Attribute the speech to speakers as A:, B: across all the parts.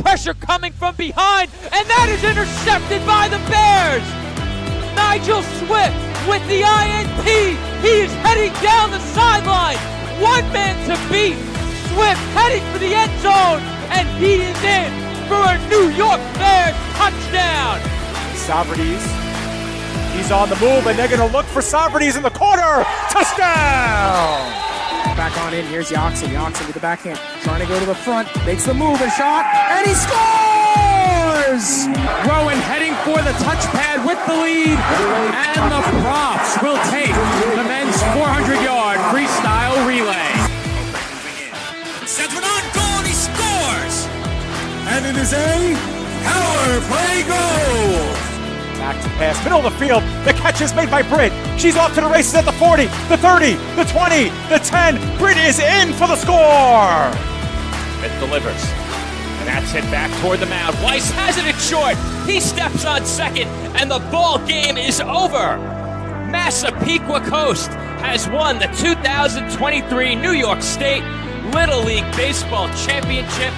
A: pressure coming from behind, and that is intercepted by the Bears. Nigel Swift with the INT. He is heading down the sideline. One man to beat. Swift heading for the end zone, and he is in for a New York Bears touchdown.
B: Socrates, he's on the move, and they're going to look for Socrates in the corner. Touchdown!
C: Back on in, here's Yoxon. Yoxon with the backhand, trying to go to the front, makes the move and shot, and he scores!
D: Rowan heading for the touchpad with the lead, and the Profs will take the men's 400-yard freestyle relay.
E: Sets one on goal, and he scores!
F: And it is a power play goal!
B: Back to pass, middle of the field. The catch is made by Britt. She's off to the races at the 40, the 30, the 20, the 10. Britt is in for the score!
A: It delivers. And that's it back toward the mound. Weiss has it short. He steps on second, and the ball game is over. Massapequa Coast has won the 2023 New York State Little League Baseball Championship.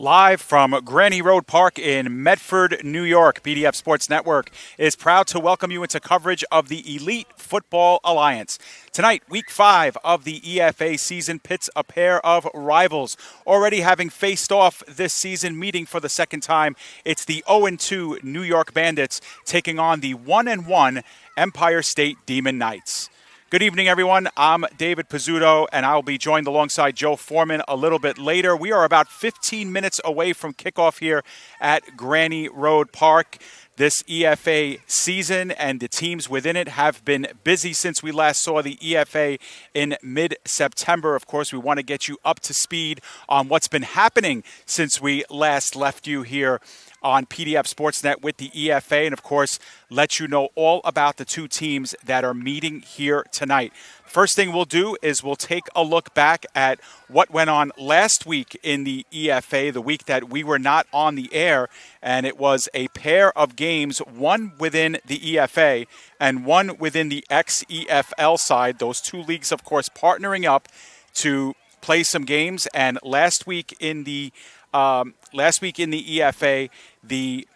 B: Live from Granny Road Park in Medford, New York, BDF Sports Network is proud to welcome you into coverage of the Elite Football Alliance. Tonight, Week 5 of the EFA season pits a pair of rivals. Already having faced off this season, meeting for the second time, it's the 0-2 New York Bandits taking on the 1-1 Empire State Demon Knights. Good evening, everyone. I'm David Pizzuto, and I'll be joined alongside Joe Foreman a little bit later. We are about 15 minutes away from kickoff here at Granny Road Park. This EFA season and the teams within it have been busy since we last saw the EFA in mid-September. Of course, we want to get you up to speed on what's been happening since we last left you here on PDF Sportsnet with the EFA, and of course, let you know all about the two teams that are meeting here tonight. First thing we'll do is we'll take a look back at what went on last week in the EFA, the week that we were not on the air, and it was a pair of games, one within the EFA and one within the XEFL side. Those two leagues, of course, partnering up to play some games, and last week in the EFA, the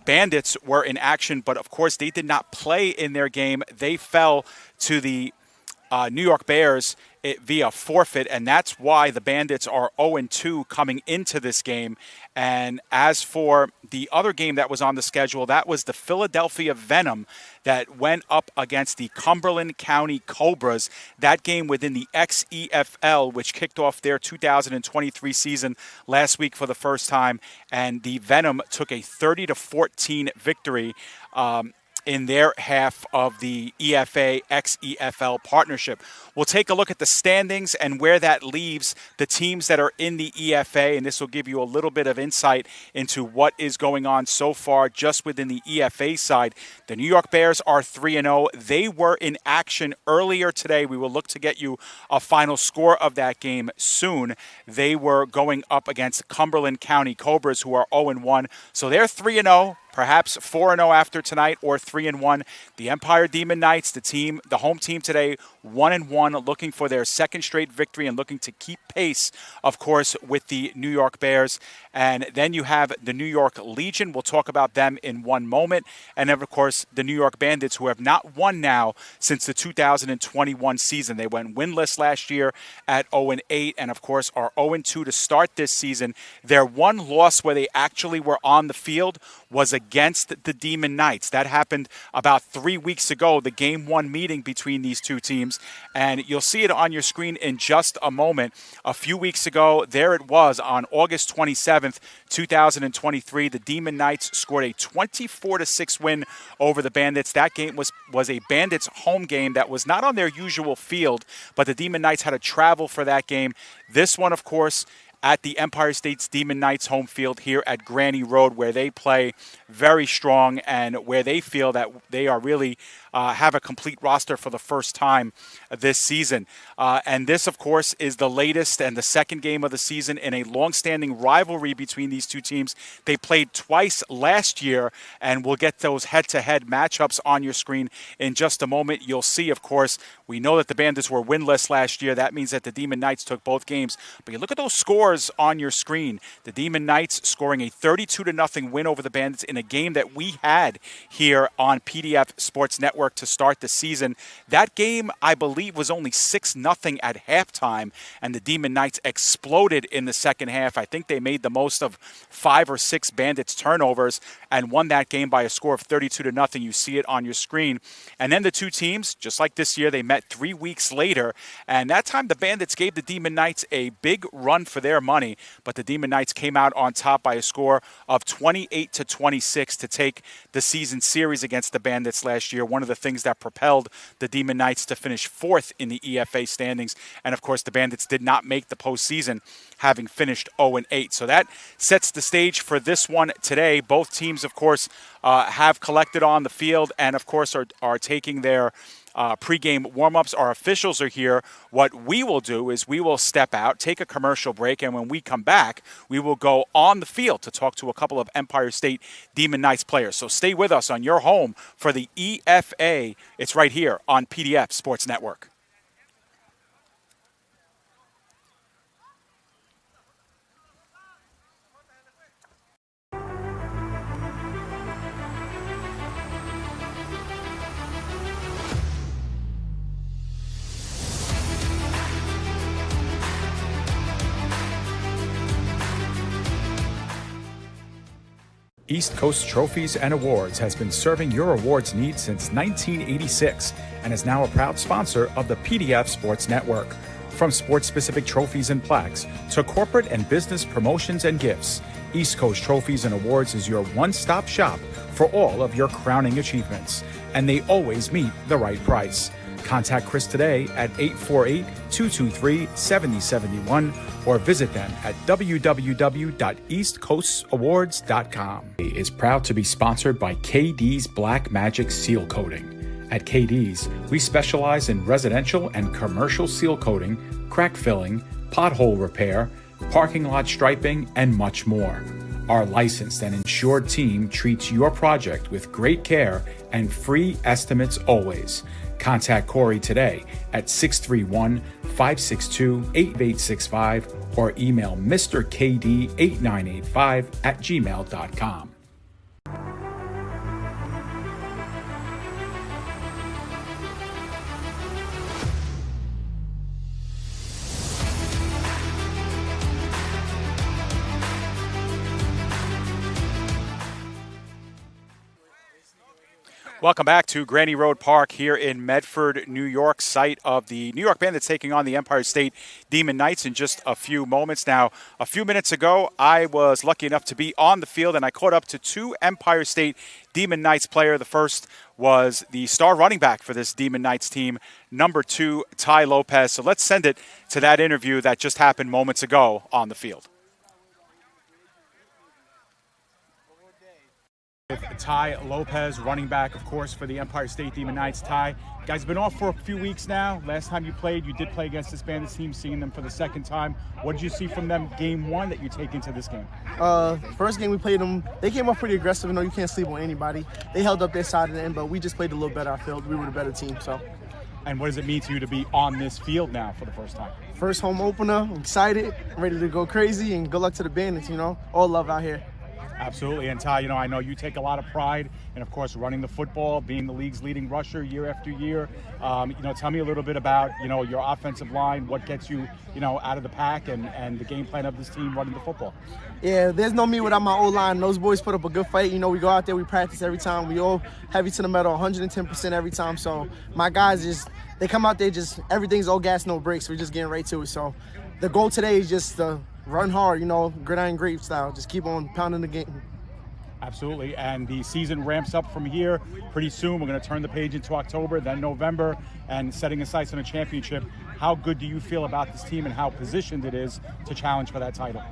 B: Bandits were in action, but of course they did not play in their game. They fell to the New York Bears via forfeit, and that's why the Bandits are 0-2 coming into this game. And as for the other game that was on the schedule, that was the Philadelphia Venom that went up against the Cumberland County Cobras. That game within the XEFL, which kicked off their 2023 season last week for the first time, and the Venom took a 30-14 victory in their half of the EFA XEFL partnership. We'll take a look at the standings and where that leaves the teams that are in the EFA, and this will give you a little bit of insight into what is going on so far just within the EFA side. The New York Bears are 3-0. They were in action earlier today. We will look to get you a final score of that game soon. They were going up against Cumberland County Cobras, who are 0-1. So they're 3-0. Perhaps 4-0 after tonight, or 3-1. The Empire Demon Knights, the home team today, 1-1, looking for their second straight victory and looking to keep pace, of course, with the New York Bears. And then you have the New York Legion. We'll talk about them in one moment. And then, of course, the New York Bandits, who have not won now since the 2021 season. They went winless last year at 0-8, and, of course, are 0-2 to start this season. Their one loss where they actually were on the field was against the Demon Knights. That happened about 3 weeks ago, the Game 1 meeting between these two teams. And you'll see it on your screen in just a moment. A few weeks ago, there it was on August 27th, 2023. The Demon Knights scored a 24-6 win over the Bandits. That game was a Bandits home game that was not on their usual field, but the Demon Knights had to travel for that game. This one, of course, at the Empire State's Demon Knights home field here at Granny Road, where they play very strong and where they feel that they are really have a complete roster for the first time this season. And this, of course, is the latest and the second game of the season in a long-standing rivalry between these two teams. They played twice last year, and we'll get those head-to-head matchups on your screen in just a moment. You'll see, of course, we know that the Bandits were winless last year. That means that the Demon Knights took both games. But you look at those scores on your screen. The Demon Knights scoring a 32-0 win over the Bandits in a game that we had here on PDF Sports Network to start the season. That game, I believe, was only 6-0 at halftime, and the Demon Knights exploded in the second half. I think they made the most of 5 or 6 Bandits turnovers and won that game by a score of 32-0. You see it on your screen. And then the two teams, just like this year, they met 3 weeks later, and that time the Bandits gave the Demon Knights a big run for their money, but the Demon Knights came out on top by a score of 28-26 to take the season series against the Bandits last year. One of the things that propelled the Demon Knights to finish 4th in the EFA standings. And of course, the Bandits did not make the postseason, having finished 0-8. So that sets the stage for this one today. Both teams, of course, have collected on the field and, of course, are taking their pregame warm-ups. Our officials are here. What we will do is we will step out, take a commercial break, and when we come back, we will go on the field to talk to a couple of Empire State Demon Knights players. So stay with us on your home for the EFA. It's right here on PDF Sports Network.
G: East Coast Trophies and Awards has been serving your awards needs since 1986 and is now a proud sponsor of the PDF Sports Network. From sports-specific trophies and plaques to corporate and business promotions and gifts, East Coast Trophies and Awards is your one-stop shop for all of your crowning achievements, and they always meet the right price. Contact Chris today at 848-223-7071 or visit them at www.eastcoastawards.com. Is proud to be sponsored by KD's Black Magic Seal Coating. At KD's, we specialize in residential and commercial seal coating, crack filling, pothole repair, parking lot striping, and much more. Our licensed and insured team treats your project with great care and free estimates always. Contact Corey today at 631-562-8865 or email mrkd8985@gmail.com.
B: Welcome back to Granny Road Park here in Medford, New York, site of the New York Bandits taking on the Empire State Demon Knights in just a few moments. Now, a few minutes ago, I was lucky enough to be on the field, and I caught up to 2 Empire State Demon Knights players. The first was the star running back for this Demon Knights team, number 2, Ty Lopez. So let's send it to that interview that just happened moments ago on the field. With Ty Lopez, running back, of course, for the Empire State Demon Knights. Ty, you guys have been off for a few weeks now. Last time you played, you did play against this Bandits team, seeing them for the second time. What did you see from them game 1 that you take into this game?
H: First game we played them, they came up pretty aggressive. You know, you can't sleep on anybody. They held up their side of the end, but we just played a little better. I felt we were the better team. So.
B: And what does it mean to you to be on this field now for the first time?
H: First home opener, I'm excited, I'm ready to go crazy, and good luck to the Bandits. You know, all love out here.
B: Absolutely. And Ty, you know, I know you take a lot of pride in, of course, running the football, being the league's leading rusher year after year. You know, tell me a little bit about, you know, your offensive line, what gets you, you know, out of the pack and the game plan of this team running the football.
H: Yeah, there's no me without my O-line. Those boys put up a good fight. You know, we go out there, we practice every time. We all heavy to the metal, 110% every time. So my guys just, they come out there just, everything's all gas, no brakes. We're just getting right to it. So the goal today is just run hard, you know, gridiron grape style. Just keep on pounding the game.
B: Absolutely, and the season ramps up from here. Pretty soon we're going to turn the page into October, then November, and setting a sights on a championship.
G: how good do you feel about this team and how positioned it is to challenge for that title?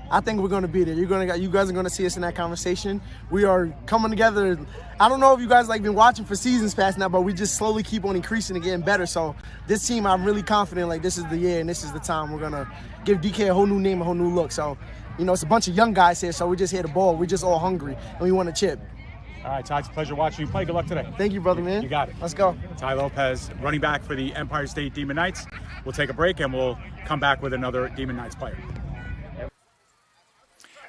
H: I think we're going to be there. You guys are going to see us in that conversation. We are coming together. I don't know if you guys been watching for seasons past now, but we just slowly keep on increasing and getting better. So this team, I'm really confident this is the year and this is the time we're going to give DK a whole new name, a whole new look. So, it's a bunch of young guys here, so we just hit the ball. We're just all hungry and we want to chip.
G: All right, Ty, it's a pleasure watching you play. Good luck today.
H: Thank you, brother, man.
G: You got it.
H: Let's go.
G: Ty Lopez, running back for the Empire State Demon Knights. We'll take a break and we'll come back with another Demon Knights player.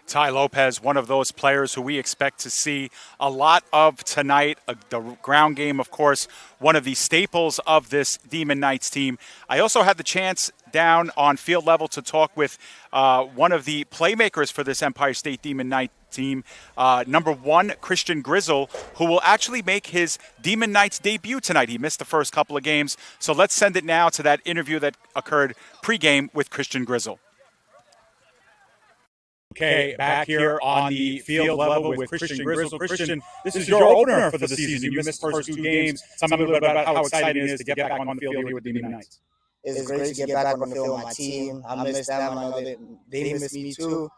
B: Ty Lopez, one of those players who we expect to see a lot of tonight. The ground game, of course, one of the staples of this Demon Knights team. I also had the chance down on field level to talk with one of the playmakers for this Empire State Demon Knight team, number 1, Christian Grizzle, who will actually make his Demon Knights debut tonight. He missed the first couple of games. So let's send it now to that interview that occurred pregame with Christian Grizzle.
G: Okay, back here on the field level with Christian Grizzle. Christian, this is your opener for the season. You missed the first 2 games. Tell me a little bit about how exciting it is to get back on the field here with the Demon Knights.
I: It's great to get back on the field with my team. I miss them. I know they miss me too.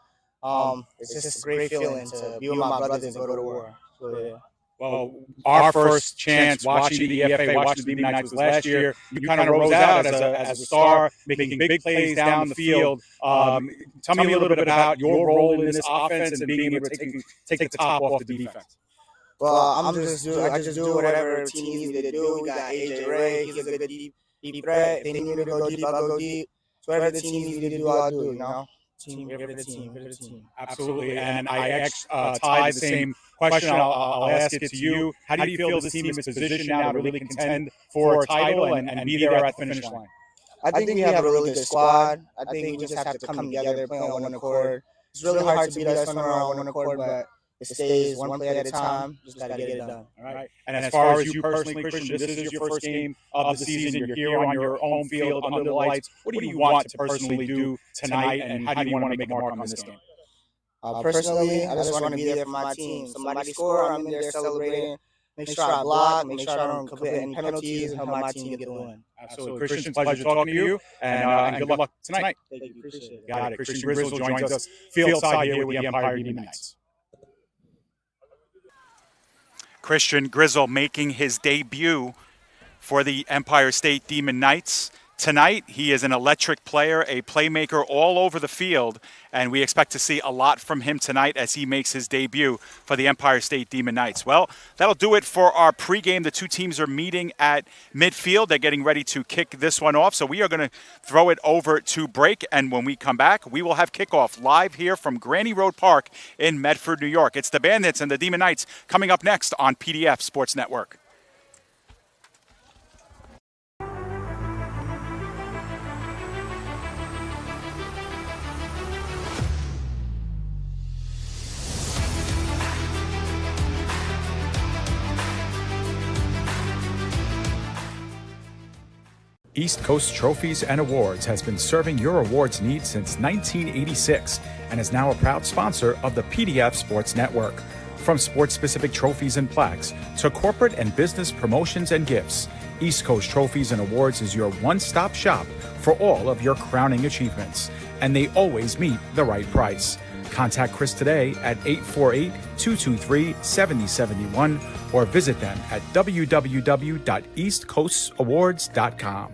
I: It's just a great feeling to be with my brothers and go to war. So, yeah.
G: Well, our first chance watching the EFA, watching the Demon Knights was last year. You kind of rose out as a star, making big plays down the field. Tell me a little bit about your role in this offense and being able to take the top off the defense.
I: Well, I just do whatever the team needs me to do. We got AJ Ray. He's a good deep threat. They need me to go deep, I'll go deep. So whatever the team needs me to do, I'll do, Team, for the team.
G: Absolutely. And I asked Ty the same question. I'll ask it to you. How do you feel this team is positioned now to really contend for a title and be there at the finish line?
I: I think we have a really good squad. I think we just have to come together, play on one accord. It's really hard to beat us when we're on one accord, but it stays one play at a time. Just got to get it done.
G: All right. And as far as you personally, Christian, this is your first game of the season. You're here on your home field under the lights. What do you want to personally do tonight, and how do you want to make a mark on this game?
I: Personally, I just want to be there for my team. Somebody score, I'm in there celebrating. Make sure I block, make sure I don't commit any penalties, and help my team get the win.
G: Absolutely. Christian, pleasure talking to you, and good luck tonight.
I: Thank you. Appreciate it.
G: Got it. Christian Grizzle joins us field side here with the Empire Demon Knights.
B: Christian Grizzle making his debut for the Empire State Demon Knights. Tonight, he is an electric player, a playmaker all over the field, and we expect to see a lot from him tonight as he makes his debut for the Empire State Demon Knights. Well, that'll do it for our pregame. The 2 teams are meeting at midfield. They're getting ready to kick this one off, so we are going to throw it over to break, and when we come back, we will have kickoff live here from Granny Road Park in Medford, New York. It's the Bandits and the Demon Knights coming up next on PDF Sports Network.
G: East Coast Trophies and Awards has been serving your awards needs since 1986 and is now a proud sponsor of the PDF Sports Network. From sports-specific trophies and plaques to corporate and business promotions and gifts, East Coast Trophies and Awards is your one-stop shop for all of your crowning achievements, and they always meet the right price. Contact Chris today at 848-223-7071 or visit them at www.eastcoastawards.com.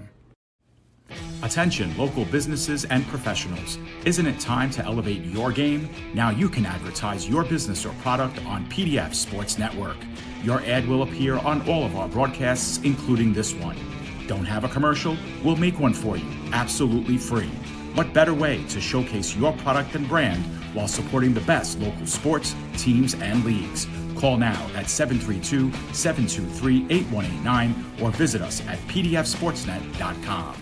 J: Attention local businesses and professionals. Isn't it time to elevate your game? Now you can advertise your business or product on PDF Sports Network. Your ad will appear on all of our broadcasts, including this one. Don't have a commercial? We'll make one for you, absolutely free. What better way to showcase your product and brand while supporting the best local sports, teams, and leagues? Call now at 732-723-8189 or visit us at pdfsportsnet.com.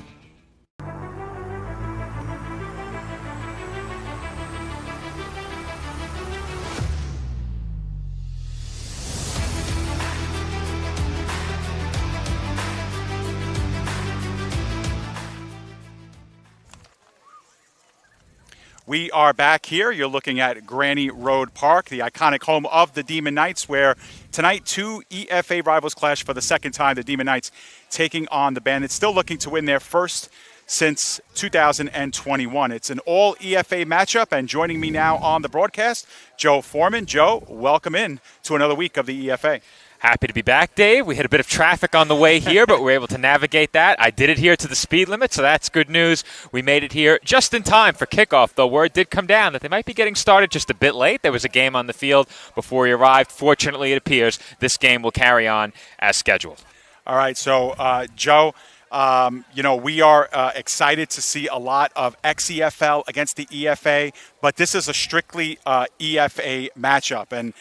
B: We are back here. You're looking at Granny Road Park, the iconic home of the Demon Knights, where tonight 2 EFA rivals clash for the second time. The Demon Knights taking on the Bandits, still looking to win their first since 2021. It's an all EFA matchup, and joining me now on the broadcast, Joe Foreman. Joe, welcome in to another week of the EFA.
K: Happy to be back, Dave. We had a bit of traffic on the way here, but we were able to navigate that. I did adhere to the speed limit, so that's good news. We made it here just in time for kickoff, though word did come down that they might be getting started just a bit late. There was a game on the field before we arrived. Fortunately, it appears this game will carry on as scheduled.
B: All right, so, Joe, we are excited to see a lot of XEFL against the EFA, but this is a strictly EFA matchup. And,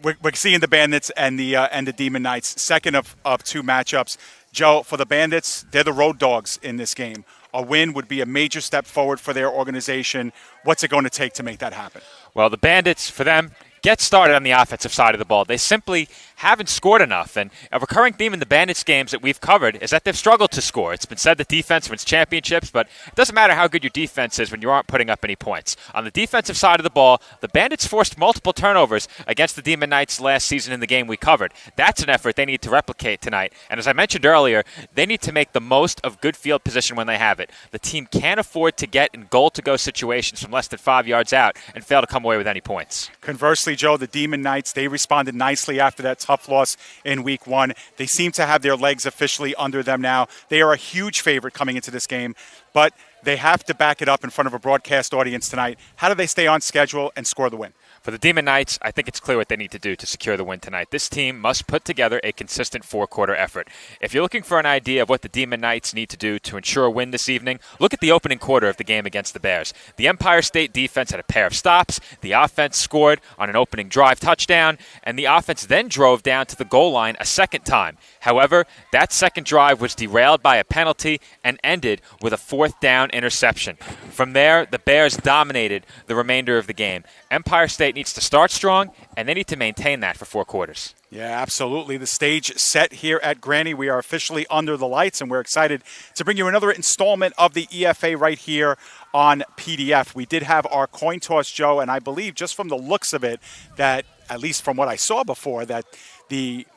B: we're seeing the Bandits and the Demon Knights, second of two matchups. Joe, for the Bandits, they're the road dogs in this game. A win would be a major step forward for their organization. What's it going to take to make that happen?
K: Well, the Bandits, for them, get started on the offensive side of the ball. They simply haven't scored enough. And a recurring theme in the Bandits games that we've covered is that they've struggled to score. It's been said that defense wins championships, but it doesn't matter how good your defense is when you aren't putting up any points. On the defensive side of the ball, the Bandits forced multiple turnovers against the Demon Knights last season in the game we covered. That's an effort they need to replicate tonight. And as I mentioned earlier, they need to make the most of good field position when they have it. The team can't afford to get in goal-to-go situations from less than 5 yards out and fail to come away with any points.
B: Conversely, Joe, the Demon Knights, they responded nicely after that tough loss in week one. They seem to have their legs officially under them now. They are a huge favorite coming into this game, but they have to back it up in front of a broadcast audience tonight. How do they stay on schedule and score the win?
K: For the Demon Knights, I think it's clear what they need to do to secure the win tonight. This team must put together a consistent four-quarter effort. If you're looking for an idea of what the Demon Knights need to do to ensure a win this evening, look at the opening quarter of the game against the Bears. The Empire State defense had a pair of stops, the offense scored on an opening drive touchdown, and the offense then drove down to the goal line a second time. However, that second drive was derailed by a penalty and ended with a fourth down interception. From there, the Bears dominated the remainder of the game. Empire State needs to start strong, and they need to maintain that for 4 quarters.
B: Yeah, absolutely. The stage set here at Granny. We are officially under the lights, and we're excited to bring you another installment of the EFA right here on PDF. We did have our coin toss, Joe, and I believe just from the looks of it that, at least from what I saw before, that the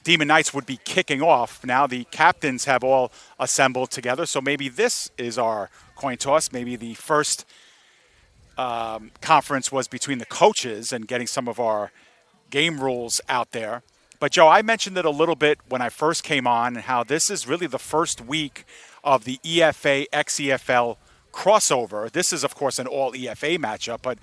B: Demon Knights would be kicking off. Now the captains have all assembled together, so maybe this is our coin toss. Maybe the first conference was between the coaches and getting some of our game rules out there. But, Joe, I mentioned it a little bit when I first came on, and how this is really the first week of the EFA XEFL crossover. This is, of course, an all EFA matchup, but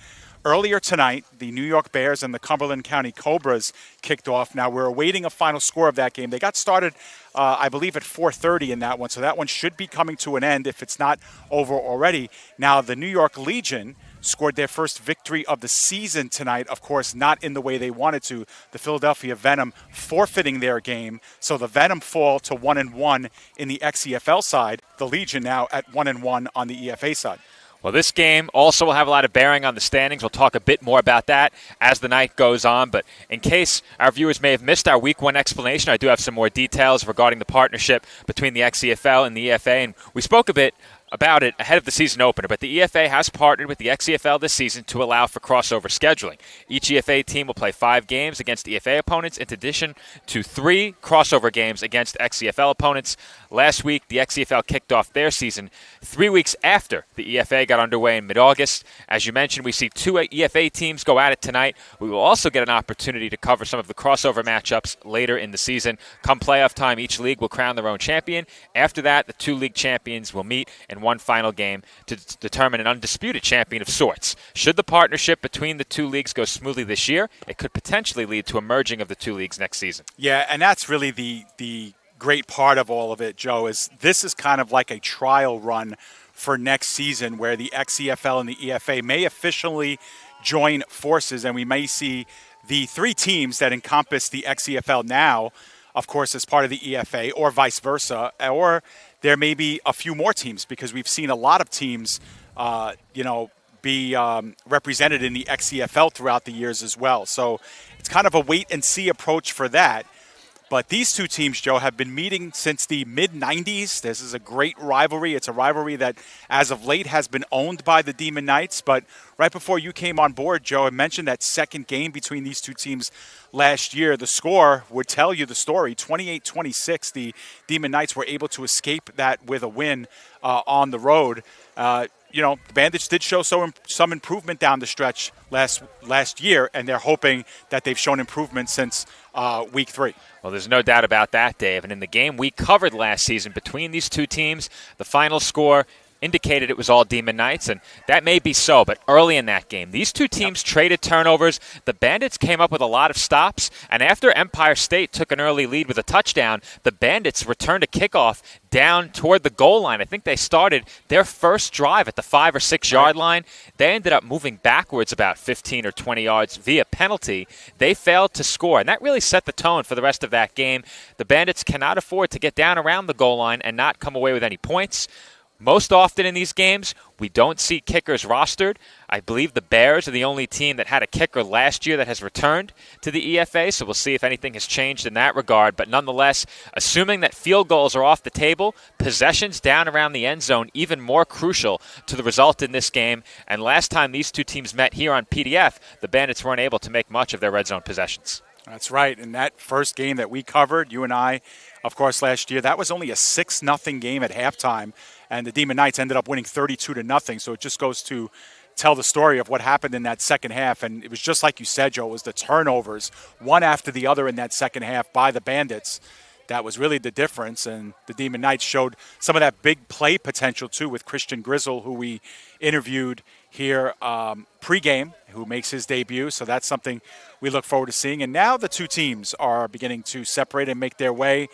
B: earlier tonight, the New York Bears and the Cumberland County Cobras kicked off. Now, we're awaiting a final score of that game. They got started, I believe, at 4:30 in that one, so that one should be coming to an end if it's not over already. Now, the New York Legion scored their first victory of the season tonight, of course, not in the way they wanted to. The Philadelphia Venom forfeiting their game, so the Venom fall to 1-1 in the XEFL side. The Legion now at 1-1 on the EFA side.
K: Well, this game also will have a lot of bearing on the standings. We'll talk a bit more about that as the night goes on. But in case our viewers may have missed our Week 1 explanation, I do have some more details regarding the partnership between the XEFL and the EFA. And we spoke a bit about it ahead of the season opener, but the EFA has partnered with the XEFL this season to allow for crossover scheduling. Each EFA team will play 5 games against EFA opponents in addition to 3 crossover games against XEFL opponents. Last week, the XEFL kicked off their season 3 weeks after the EFA got underway in mid-August. As you mentioned, we see 2 EFA teams go at it tonight. We will also get an opportunity to cover some of the crossover matchups later in the season. Come playoff time, each league will crown their own champion. After that, the 2 league champions will meet in one final game to determine an undisputed champion of sorts. Should the partnership between the 2 leagues go smoothly this year, it could potentially lead to a merging of the 2 leagues next season.
B: Yeah, and that's really the great part of all of it, Joe, is this is kind of like a trial run for next season where the XEFL and the EFA may officially join forces, and we may see the 3 teams that encompass the XEFL now, of course, as part of the EFA, or vice versa, or there may be a few more teams, because we've seen a lot of teams, be represented in the XEFL throughout the years as well. So it's kind of a wait-and-see approach for that. But these two teams, Joe, have been meeting since the mid-'90s. This is a great rivalry. It's a rivalry that, as of late, has been owned by the Demon Knights. But right before you came on board, Joe, I mentioned that second game between these two teams last year. The score would tell you the story. 28-26, the Demon Knights were able to escape that with a win on the road. The Bandits did show some improvement down the stretch last year, and they're hoping that they've shown improvement since week 3.
K: Well, there's no doubt about that, Dave. And in the game we covered last season between these two teams, the final score indicated it was all Demon Knights, and that may be so, but early in that game, these two teams traded turnovers. The Bandits came up with a lot of stops, and after Empire State took an early lead with a touchdown, the Bandits returned a kickoff down toward the goal line. I think they started their first drive at the 5 or 6 yard line. They ended up moving backwards about 15 or 20 yards via penalty. They failed to score, and that really set the tone for the rest of that game. The Bandits cannot afford to get down around the goal line and not come away with any points. Most often in these games, we don't see kickers rostered. I believe the Bears are the only team that had a kicker last year that has returned to the EFA, so we'll see if anything has changed in that regard. But nonetheless, assuming that field goals are off the table, possessions down around the end zone even more crucial to the result in this game. And last time these two teams met here on PDF, the Bandits weren't able to make much of their red zone possessions.
B: That's right. In that first game that we covered, you and I, of course, last year, that was only a 6-0 game at halftime, and the Demon Knights ended up winning 32-0. So it just goes to tell the story of what happened in that second half. And it was just like you said, Joe, it was the turnovers, one after the other in that second half by the Bandits. That was really the difference, and the Demon Knights showed some of that big play potential, too, with Christian Grizzle, who we interviewed here pregame, who makes his debut. So that's something we look forward to seeing. And now the two teams are beginning to separate and make their way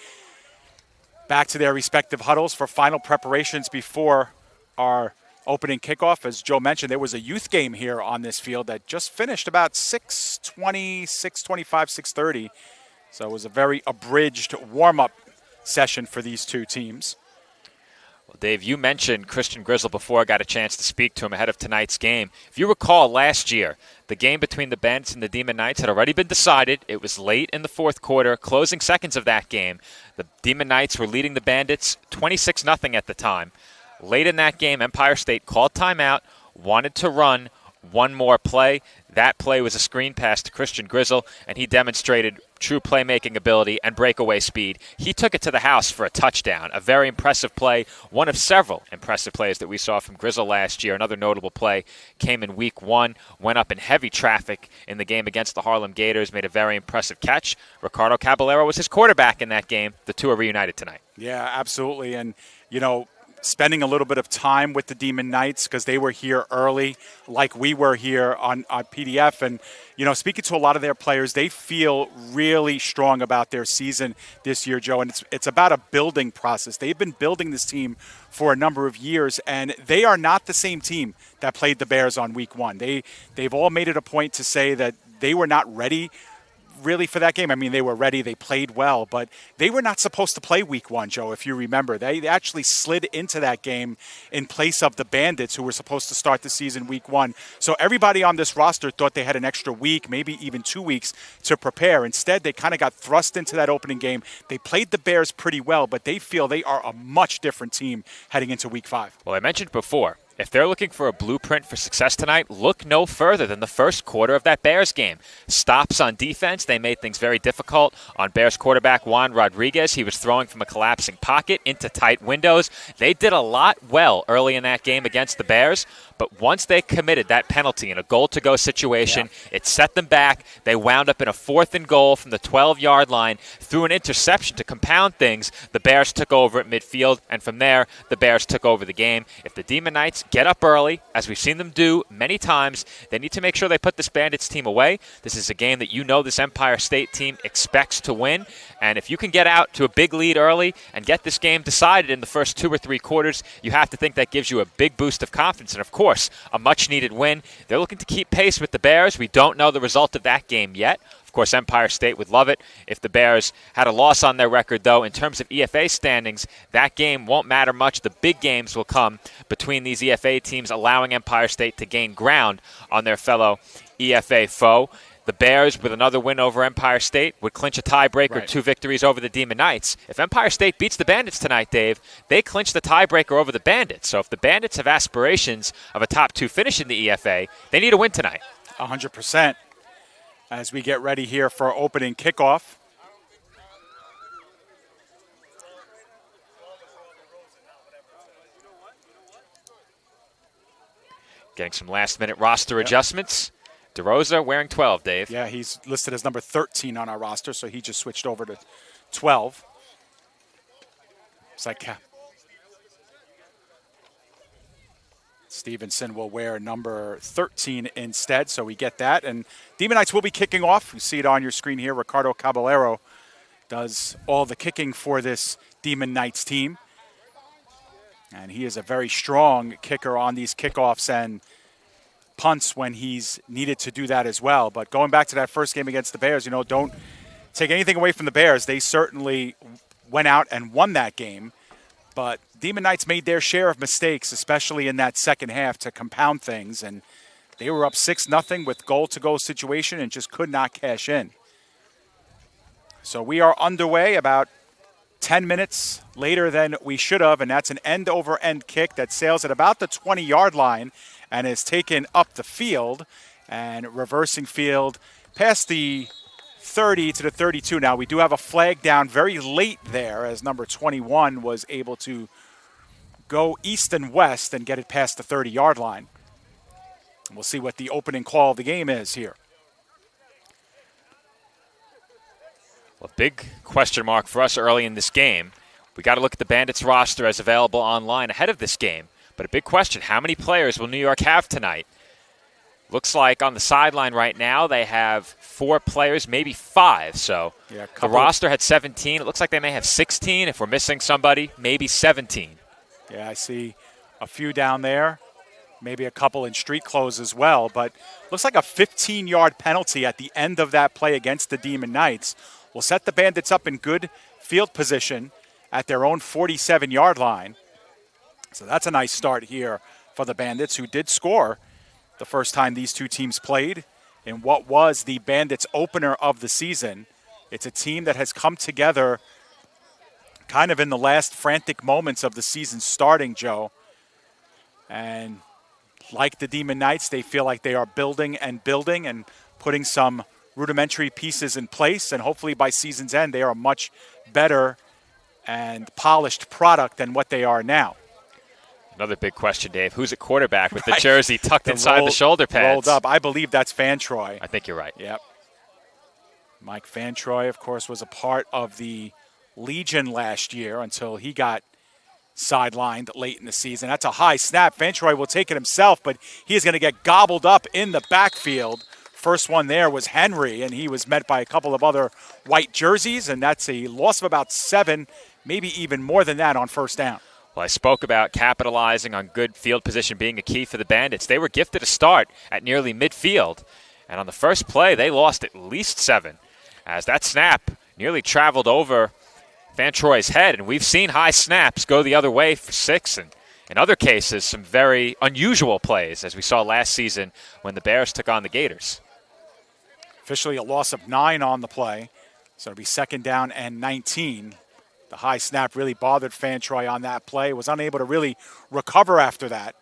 B: back to their respective huddles for final preparations before our opening kickoff. As Joe mentioned, there was a youth game here on this field that just finished about 6:20, 6:25, 6:30. So it was a very abridged warm-up session for these two teams.
K: Well, Dave, you mentioned Christian Grizzle before I got a chance to speak to him ahead of tonight's game. If you recall last year, the game between the Bandits and the Demon Knights had already been decided. It was late in the fourth quarter, closing seconds of that game. The Demon Knights were leading the Bandits 26-0 at the time. Late in that game, Empire State called timeout, wanted to run one more play. That play was a screen pass to Christian Grizzle, and he demonstrated true playmaking ability and breakaway speed. He took it to the house for a touchdown, a very impressive play, one of several impressive plays that we saw from Grizzle last year. Another notable play came in week 1, went up in heavy traffic in the game against the Harlem Gators, made a very impressive catch. Ricardo Caballero was his quarterback in that game. The two are reunited tonight.
B: Yeah, absolutely. And, spending a little bit of time with the Demon Knights because they were here early like we were here on PDF. And, speaking to a lot of their players, they feel really strong about their season this year, Joe. And it's about a building process. They've been building this team for a number of years, and they are not the same team that played the Bears on week 1. They've all made it a point to say that they were not ready really for that game. I mean, they were ready, they played well, but they were not supposed to play week 1, Joe, if you remember. They actually slid into that game in place of the Bandits, who were supposed to start the season week 1. So everybody on this roster thought they had an extra week, maybe even 2 weeks to prepare. Instead, they kind of got thrust into that opening game. They played the Bears pretty well, but they feel they are a much different team heading into week 5.
K: Well, I mentioned before, if they're looking for a blueprint for success tonight, look no further than the first quarter of that Bears game. Stops on defense. They made things very difficult on Bears quarterback Juan Rodriguez. He was throwing from a collapsing pocket into tight windows. They did a lot well early in that game against the Bears, but once they committed that penalty in a goal-to-go situation, it set them back. They wound up in a 4th and goal from the 12-yard line. Through an interception to compound things, the Bears took over at midfield, and from there, the Bears took over the game. If the Demon Knights get up early, as we've seen them do many times, they need to make sure they put this Bandits team away. This is a game that this Empire State team expects to win, and if you can get out to a big lead early and get this game decided in the first 2 or 3 quarters, you have to think that gives you a big boost of confidence, and of course, a much-needed win. They're looking to keep pace with the Bears. We don't know the result of that game yet. Of course, Empire State would love it if the Bears had a loss on their record, though. In terms of EFA standings, that game won't matter much. The big games will come between these EFA teams, allowing Empire State to gain ground on their fellow EFA foe. the Bears, with another win over Empire State, would clinch a tiebreaker,
B: Right.
K: 2 victories over the Demon Knights. If Empire State beats the Bandits tonight, Dave, they clinch the tiebreaker over the Bandits. So if the Bandits have aspirations of a top 2 finish in the EFA, they need a win tonight.
B: 100%. As we get ready here for opening kickoff.
K: Getting some last-minute roster adjustments. DeRosa wearing 12, Dave.
B: Yeah, he's listed as number 13 on our roster, so he just switched over to 12. It's like Stevenson will wear number 13 instead, so we get that. And Demon Knights will be kicking off. You see it on your screen here. Ricardo Caballero does all the kicking for this Demon Knights team. And he is a very strong kicker on these kickoffs and punts when he's needed to do that as well. But going back to that first game against the Bears, don't take anything away from the Bears. They certainly went out and won that game. But Demon Knights made their share of mistakes, especially in that second half, to compound things. And they were up 6-0 with goal-to-goal situation and just could not cash in. So we are underway about 10 minutes later than we should have, and that's an end-over-end kick that sails at about the 20-yard line and is taken up the field and reversing field past the 30 to the 32. Now, we do have a flag down very late there as number 21 was able to go east and west and get it past the 30-yard line. We'll see what the opening call of the game is here.
K: Well, big question mark for us early in this game. We got to look at the Bandits roster as available online ahead of this game. But a big question, how many players will New York have tonight? Looks like on the sideline right now they have 4 players, maybe 5. So the roster had 17. It looks like they may have 16. If we're missing somebody, maybe 17.
B: Yeah, I see a few down there, maybe a couple in street clothes as well. But looks like a 15-yard penalty at the end of that play against the Demon Knights will set the Bandits up in good field position at their own 47-yard line. So that's a nice start here for the Bandits, who did score the first time these two teams played in what was the Bandits opener of the season. It's a team that has come together kind of in the last frantic moments of the season starting, Joe. And like the Demon Knights, they feel like they are building and putting some rudimentary pieces in place, and hopefully by season's end they are a much better and polished product than what they are now.
K: Another big question, Dave. Who's at quarterback with the jersey tucked inside the shoulder pads?
B: Rolled up. I believe that's Fantroy.
K: I think you're right.
B: Yep. Mike Fantroy, of course, was a part of the Legion last year until he got sidelined late in the season. That's a high snap. Fantroy will take it himself, but he is going to get gobbled up in the backfield. First one there was Henry, and he was met by a couple of other white jerseys, and that's a loss of about 7, maybe even more than that on first down.
K: Well, I spoke about capitalizing on good field position being a key for the Bandits. They were gifted a start at nearly midfield, and on the first play, they lost at least 7, as that snap nearly traveled over Fantroy's head, and we've seen high snaps go the other way for 6, and in other cases, some very unusual plays, as we saw last season when the Bears took on the Gators.
B: Officially a loss of 9 on the play, so it'll be second down and 19. The high snap really bothered Fantroy on that play, was unable to really recover after that.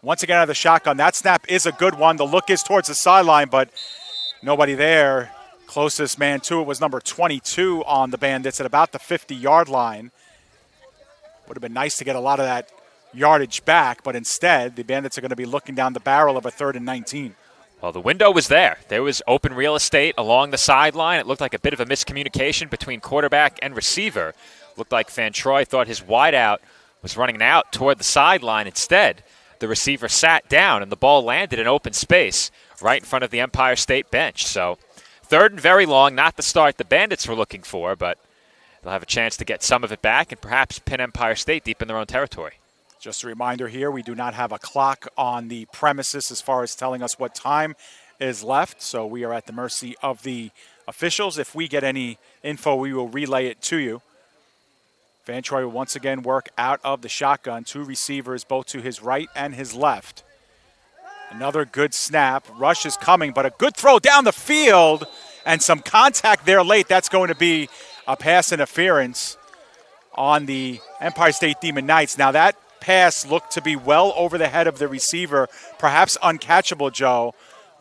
B: Once again out of the shotgun, that snap is a good one. The look is towards the sideline, but nobody there. Closest man to it was number 22 on the Bandits at about the 50-yard line. Would have been nice to get a lot of that yardage back, but instead the Bandits are going to be looking down the barrel of a 3rd and 19.
K: Well, the window was there. There was open real estate along the sideline. It looked like a bit of a miscommunication between quarterback and receiver. Looked like Fantroy thought his wideout was running out toward the sideline. Instead, the receiver sat down and the ball landed in open space right in front of the Empire State bench. So 3rd and very long, not the start the Bandits were looking for, but they'll have a chance to get some of it back and perhaps pin Empire State deep in their own territory.
B: Just a reminder here, we do not have a clock on the premises as far as telling us what time is left, so we are at the mercy of the officials. If we get any info, we will relay it to you. Fantroy will once again work out of the shotgun. 2 receivers, both to his right and his left. Another good snap. Rush is coming, but a good throw down the field and some contact there late. That's going to be a pass interference on the Empire State Demon Knights. Now that pass looked to be well over the head of the receiver, perhaps uncatchable, Joe,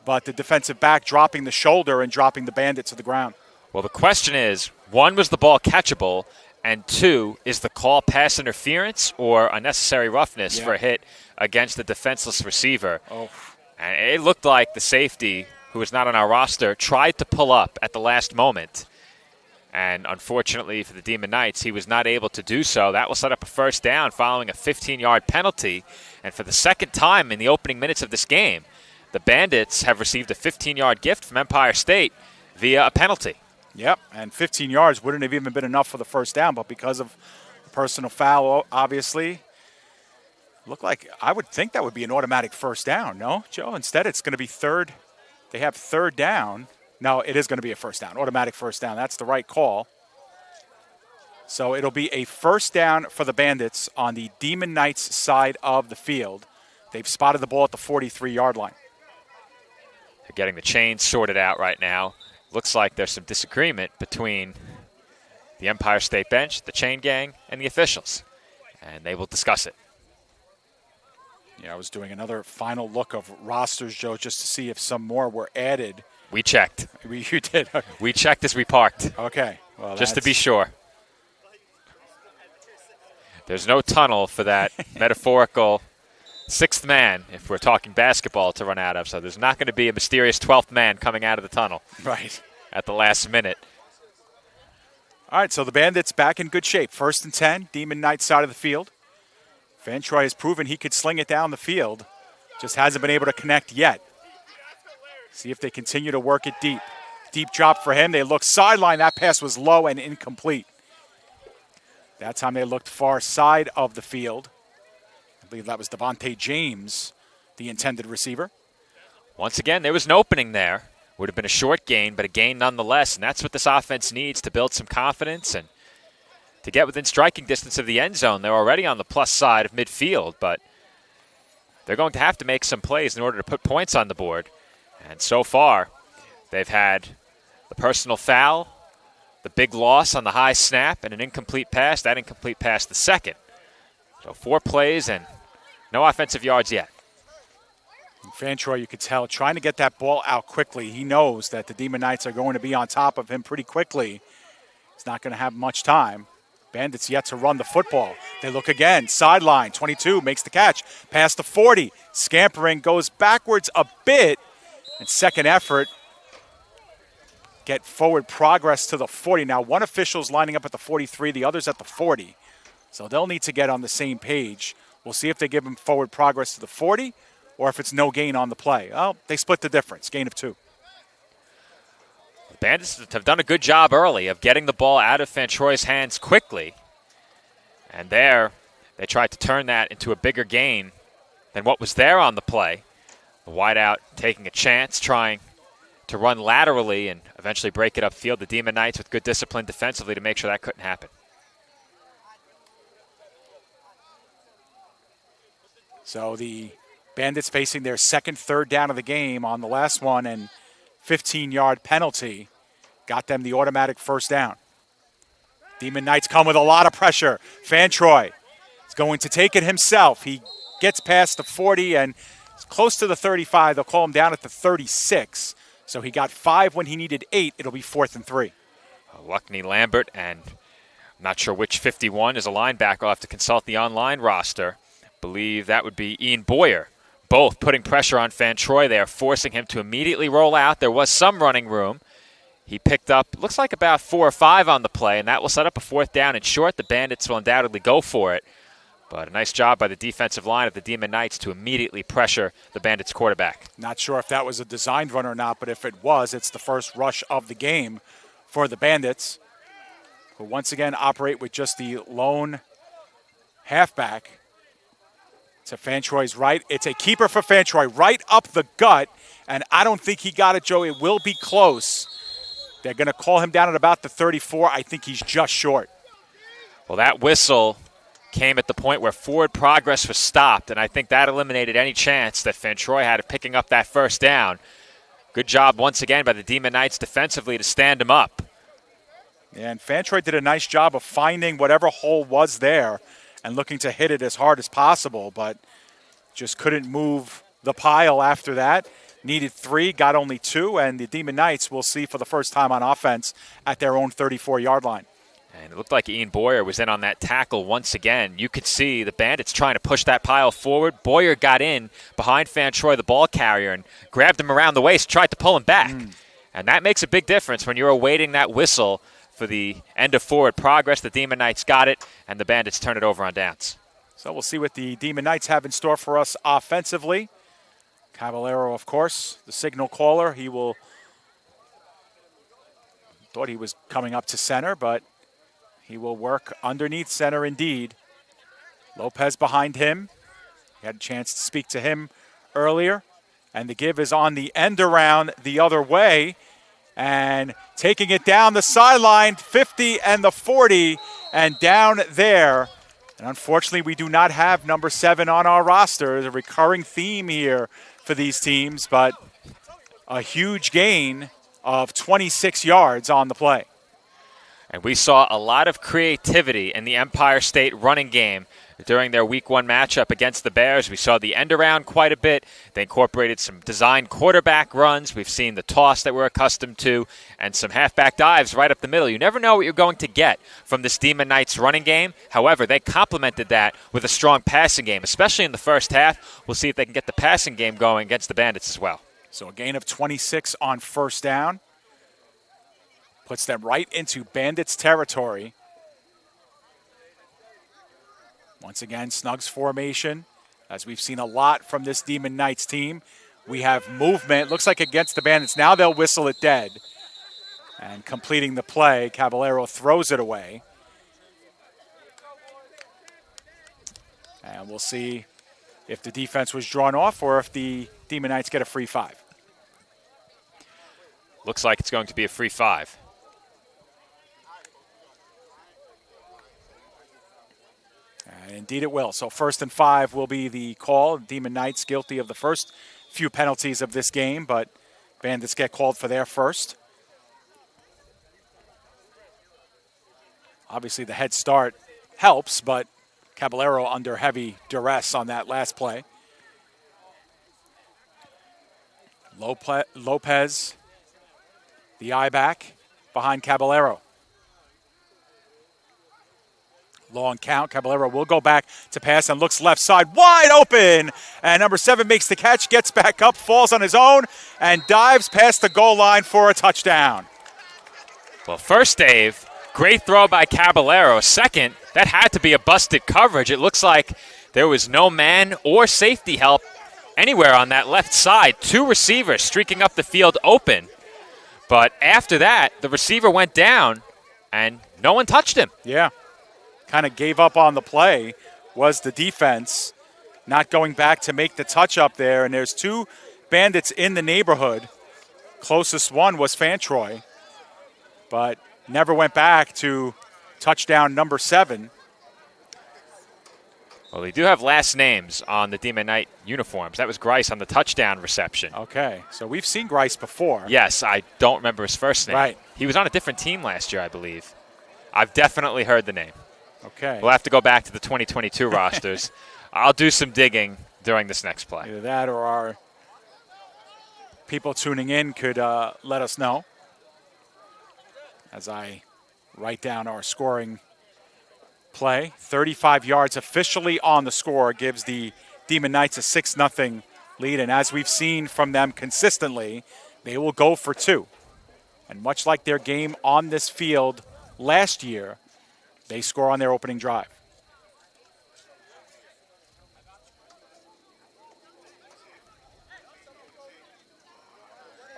B: but the defensive back dropping the shoulder and dropping the Bandit to the ground.
K: Well, the question is, one, was the ball catchable? And two, is the call pass interference or unnecessary roughness for a hit against the defenseless receiver?
B: Oh.
K: And it looked like the safety, who is not on our roster, tried to pull up at the last moment. And unfortunately for the Demon Knights, he was not able to do so. That will set up a first down following a 15-yard penalty. And for the second time in the opening minutes of this game, the Bandits have received a 15-yard gift from Empire State via a penalty.
B: Yep, and 15 yards wouldn't have even been enough for the first down, but because of the personal foul, obviously, looked like I would think that would be an automatic first down, no, Joe? Instead, it's going to be third. They have third down. No, it is going to be a first down, automatic first down. That's the right call. So it'll be a first down for the Bandits on the Demon Knights side of the field. They've spotted the ball at the 43-yard line.
K: They're getting the chains sorted out right now. Looks like there's some disagreement between the Empire State bench, the chain gang, and the officials, and they will discuss it.
B: Yeah, I was doing another final look of rosters, Joe, just to see if some more were added.
K: We checked.
B: You did?
K: We checked as we parked.
B: Okay. Well,
K: just to be sure. There's no tunnel for that metaphorical sixth man, if we're talking basketball, to run out of. So there's not going to be a mysterious 12th man coming out of the tunnel.
B: Right.
K: At the last minute.
B: All right, so the Bandits back in good shape. 1st and 10, Demon Knights side of the field. Van Troy has proven he could sling it down the field. Just hasn't been able to connect yet. See if they continue to work it deep. Deep drop for him. They look sideline. That pass was low and incomplete. That time they looked far side of the field. I believe that was Devontae James, the intended receiver.
K: Once again, there was an opening there. Would have been a short gain, but a gain nonetheless. And that's what this offense needs to build some confidence and to get within striking distance of the end zone. They're already on the plus side of midfield, but they're going to have to make some plays in order to put points on the board. And so far, they've had the personal foul, the big loss on the high snap, and an incomplete pass. That incomplete pass, the second. So 4 plays and no offensive yards yet.
B: Van Troy, you could tell, trying to get that ball out quickly. He knows that the Demon Knights are going to be on top of him pretty quickly. He's not going to have much time. Bandits yet to run the football. They look again. Sideline, 22 makes the catch. Past the 40. Scampering goes backwards a bit. And second effort, get forward progress to the 40. Now, one official's lining up at the 43, the other's at the 40. So they'll need to get on the same page. We'll see if they give him forward progress to the 40 or if it's no gain on the play. Well, they split the difference, gain of 2.
K: The Bandits have done a good job early of getting the ball out of Van Troy's hands quickly. And there, they tried to turn that into a bigger gain than what was there on the play. The wideout taking a chance, trying to run laterally and eventually break it upfield. The Demon Knights with good discipline defensively to make sure that couldn't happen.
B: So the Bandits facing their second third down of the game on the last one, and 15-yard penalty got them the automatic first down. Demon Knights come with a lot of pressure. Van Troy is going to take it himself. He gets past the 40 and close to the 35. They'll call him down at the 36. So he got 5 when he needed 8. It'll be 4th and 3.
K: Luckney Lambert, and I'm not sure which 51 is a linebacker. I'll have to consult the online roster. Believe that would be Ian Boyer. Both putting pressure on Van Troy there, forcing him to immediately roll out. There was some running room. He picked up, looks like about 4 or 5 on the play, and that will set up a 4th down and short. The Bandits will undoubtedly go for it. But a nice job by the defensive line of the Demon Knights to immediately pressure the Bandits quarterback.
B: Not sure if that was a designed run or not, but if it was, it's the first rush of the game for the Bandits, who once again operate with just the lone halfback. To Van Troy's right. It's a keeper for Van Troy, right up the gut, and I don't think he got it, Joe. It will be close. They're going to call him down at about the 34. I think he's just short.
K: Well, that whistle came at the point where forward progress was stopped, and I think that eliminated any chance that Fantroy had of picking up that first down. Good job once again by the Demon Knights defensively to stand him up.
B: Yeah, and Fantroy did a nice job of finding whatever hole was there and looking to hit it as hard as possible, but just couldn't move the pile after that. Needed 3, got only 2, and the Demon Knights will see for the first time on offense at their own 34-yard line.
K: And it looked like Ian Boyer was in on that tackle once again. You could see the Bandits trying to push that pile forward. Boyer got in behind Fantroy, the ball carrier, and grabbed him around the waist, tried to pull him back. And that makes a big difference when you're awaiting that whistle for the end of forward progress. The Demon Knights got it, and the Bandits turn it over on downs.
B: So we'll see what the Demon Knights have in store for us offensively. Caballero, of course, the signal caller. Thought he was coming up to center, but he will work underneath center indeed. Lopez behind him. He had a chance to speak to him earlier. And the give is on the end around the other way. And taking it down the sideline, 50 and the 40, and down there. And unfortunately, we do not have number 7 on our roster. There's a recurring theme here for these teams, but a huge gain of 26 yards on the play.
K: And we saw a lot of creativity in the Empire State running game during their Week 1 matchup against the Bears. We saw the end around quite a bit. They incorporated some designed quarterback runs. We've seen the toss that we're accustomed to and some halfback dives right up the middle. You never know what you're going to get from this Demon Knights running game. However, they complemented that with a strong passing game, especially in the first half. We'll see if they can get the passing game going against the Bandits as well.
B: So a gain of 26 on first down. Puts them right into Bandits territory. Once again, Snugs formation. As we've seen a lot from this Demon Knights team, we have movement. Looks like against the Bandits. Now they'll whistle it dead. And completing the play, Caballero throws it away. And we'll see if the defense was drawn off or if the Demon Knights get a free 5.
K: Looks like it's going to be a free 5.
B: And indeed it will. So 1st and 5 will be the call. Demon Knights guilty of the first few penalties of this game, but Bandits get called for their first. Obviously the head start helps, but Caballero under heavy duress on that last play. Lopez, the eye back behind Caballero. Long count. Caballero will go back to pass and looks left side wide open. And number 7 makes the catch, gets back up, falls on his own, and dives past the goal line for a touchdown.
K: Well, first, Dave, great throw by Caballero. Second, that had to be a busted coverage. It looks like there was no man or safety help anywhere on that left side. 2 receivers streaking up the field open. But after that, the receiver went down, and no one touched him.
B: Yeah. Kind of gave up on the play was the defense, not going back to make the touch up there. And there's 2 Bandits in the neighborhood. Closest one was Fantroy, but never went back to touchdown number 7.
K: Well, they do have last names on the Demon Knight uniforms. That was Grice on the touchdown reception.
B: Okay, so we've seen Grice before.
K: Yes, I don't remember his first name.
B: Right.
K: He was on a different team last year, I believe. I've definitely heard the name.
B: Okay.
K: We'll have to go back to the 2022 rosters. I'll do some digging during this next play.
B: Either that or our people tuning in could let us know as I write down our scoring play. 35 yards officially on the score gives the Demon Knights a 6-0 lead. And as we've seen from them consistently, they will go for 2. And much like their game on this field last year, they score on their opening drive.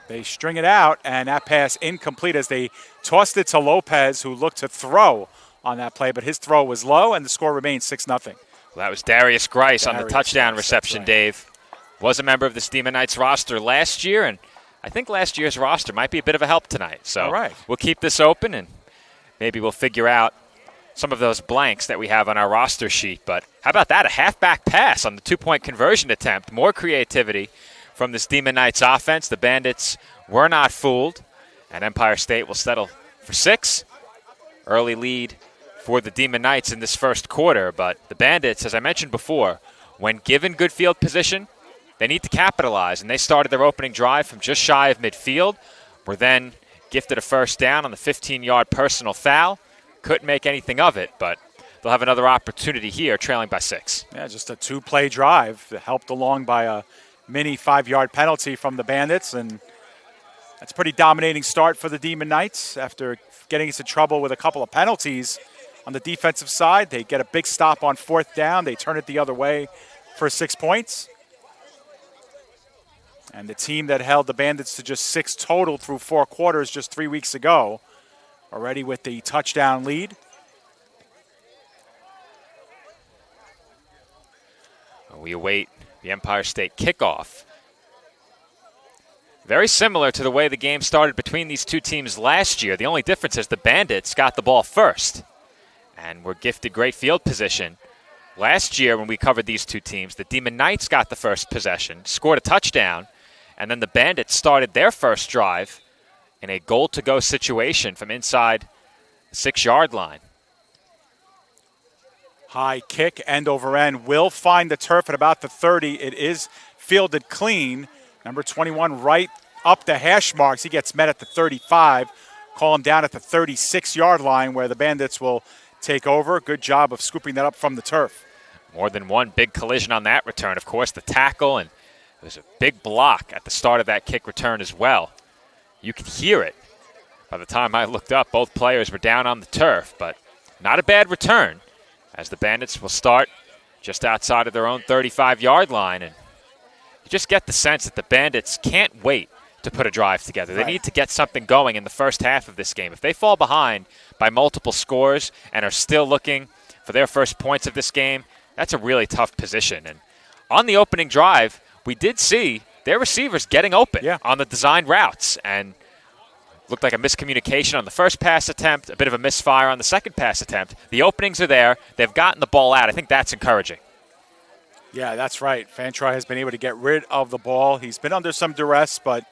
B: They string it out, and that pass incomplete as they tossed it to Lopez, who looked to throw on that play, but his throw was low, and the score remains 6-0.
K: Well, that was Darius Grice on the touchdown reception, right. Dave. Was a member of the Demon Knights roster last year, and I think last year's roster might be a bit of a help tonight. So
B: all right.
K: We'll keep this open, and maybe we'll figure out some of those blanks that we have on our roster sheet. But how about that? A halfback pass on the 2-point conversion attempt. More creativity from this Demon Knights offense. The Bandits were not fooled, and Empire State will settle for 6. Early lead for the Demon Knights in this first quarter. But the Bandits, as I mentioned before, when given good field position, they need to capitalize. And they started their opening drive from just shy of midfield. Were then gifted a first down on the 15-yard personal foul. Couldn't make anything of it, but they'll have another opportunity here, trailing by 6.
B: Yeah, just a 2-play drive helped along by a mini 5-yard penalty from the Bandits, and that's a pretty dominating start for the Demon Knights. After getting into trouble with a couple of penalties on the defensive side, they get a big stop on 4th down. They turn it the other way for 6 points. And the team that held the Bandits to just 6 total through 4 quarters just 3 weeks ago, already with the touchdown lead.
K: We await the Empire State kickoff. Very similar to the way the game started between these two teams last year. The only difference is the Bandits got the ball first and were gifted great field position. Last year when we covered these two teams, the Demon Knights got the first possession, scored a touchdown, and then the Bandits started their first drive in a goal-to-go situation from inside the 6-yard line.
B: High kick, end over end, will find the turf at about the 30. It is fielded clean. Number 21 right up the hash marks. He gets met at the 35. Call him down at the 36-yard line where the Bandits will take over. Good job of scooping that up from the turf.
K: More than one big collision on that return. Of course, the tackle, and it was a big block at the start of that kick return as well. You could hear it. By the time I looked up, both players were down on the turf, but not a bad return as the Bandits will start just outside of their own 35-yard line. And you just get the sense that the Bandits can't wait to put a drive together. They need to get something going in the first half of this game. If they fall behind by multiple scores and are still looking for their first points of this game, that's a really tough position. And on the opening drive, we did see their receivers getting open on the designed routes, and looked like a miscommunication on the first pass attempt, a bit of a misfire on the second pass attempt. The openings are there. They've gotten the ball out. I think that's encouraging.
B: Yeah, that's right. Fantroy has been able to get rid of the ball. He's been under some duress, but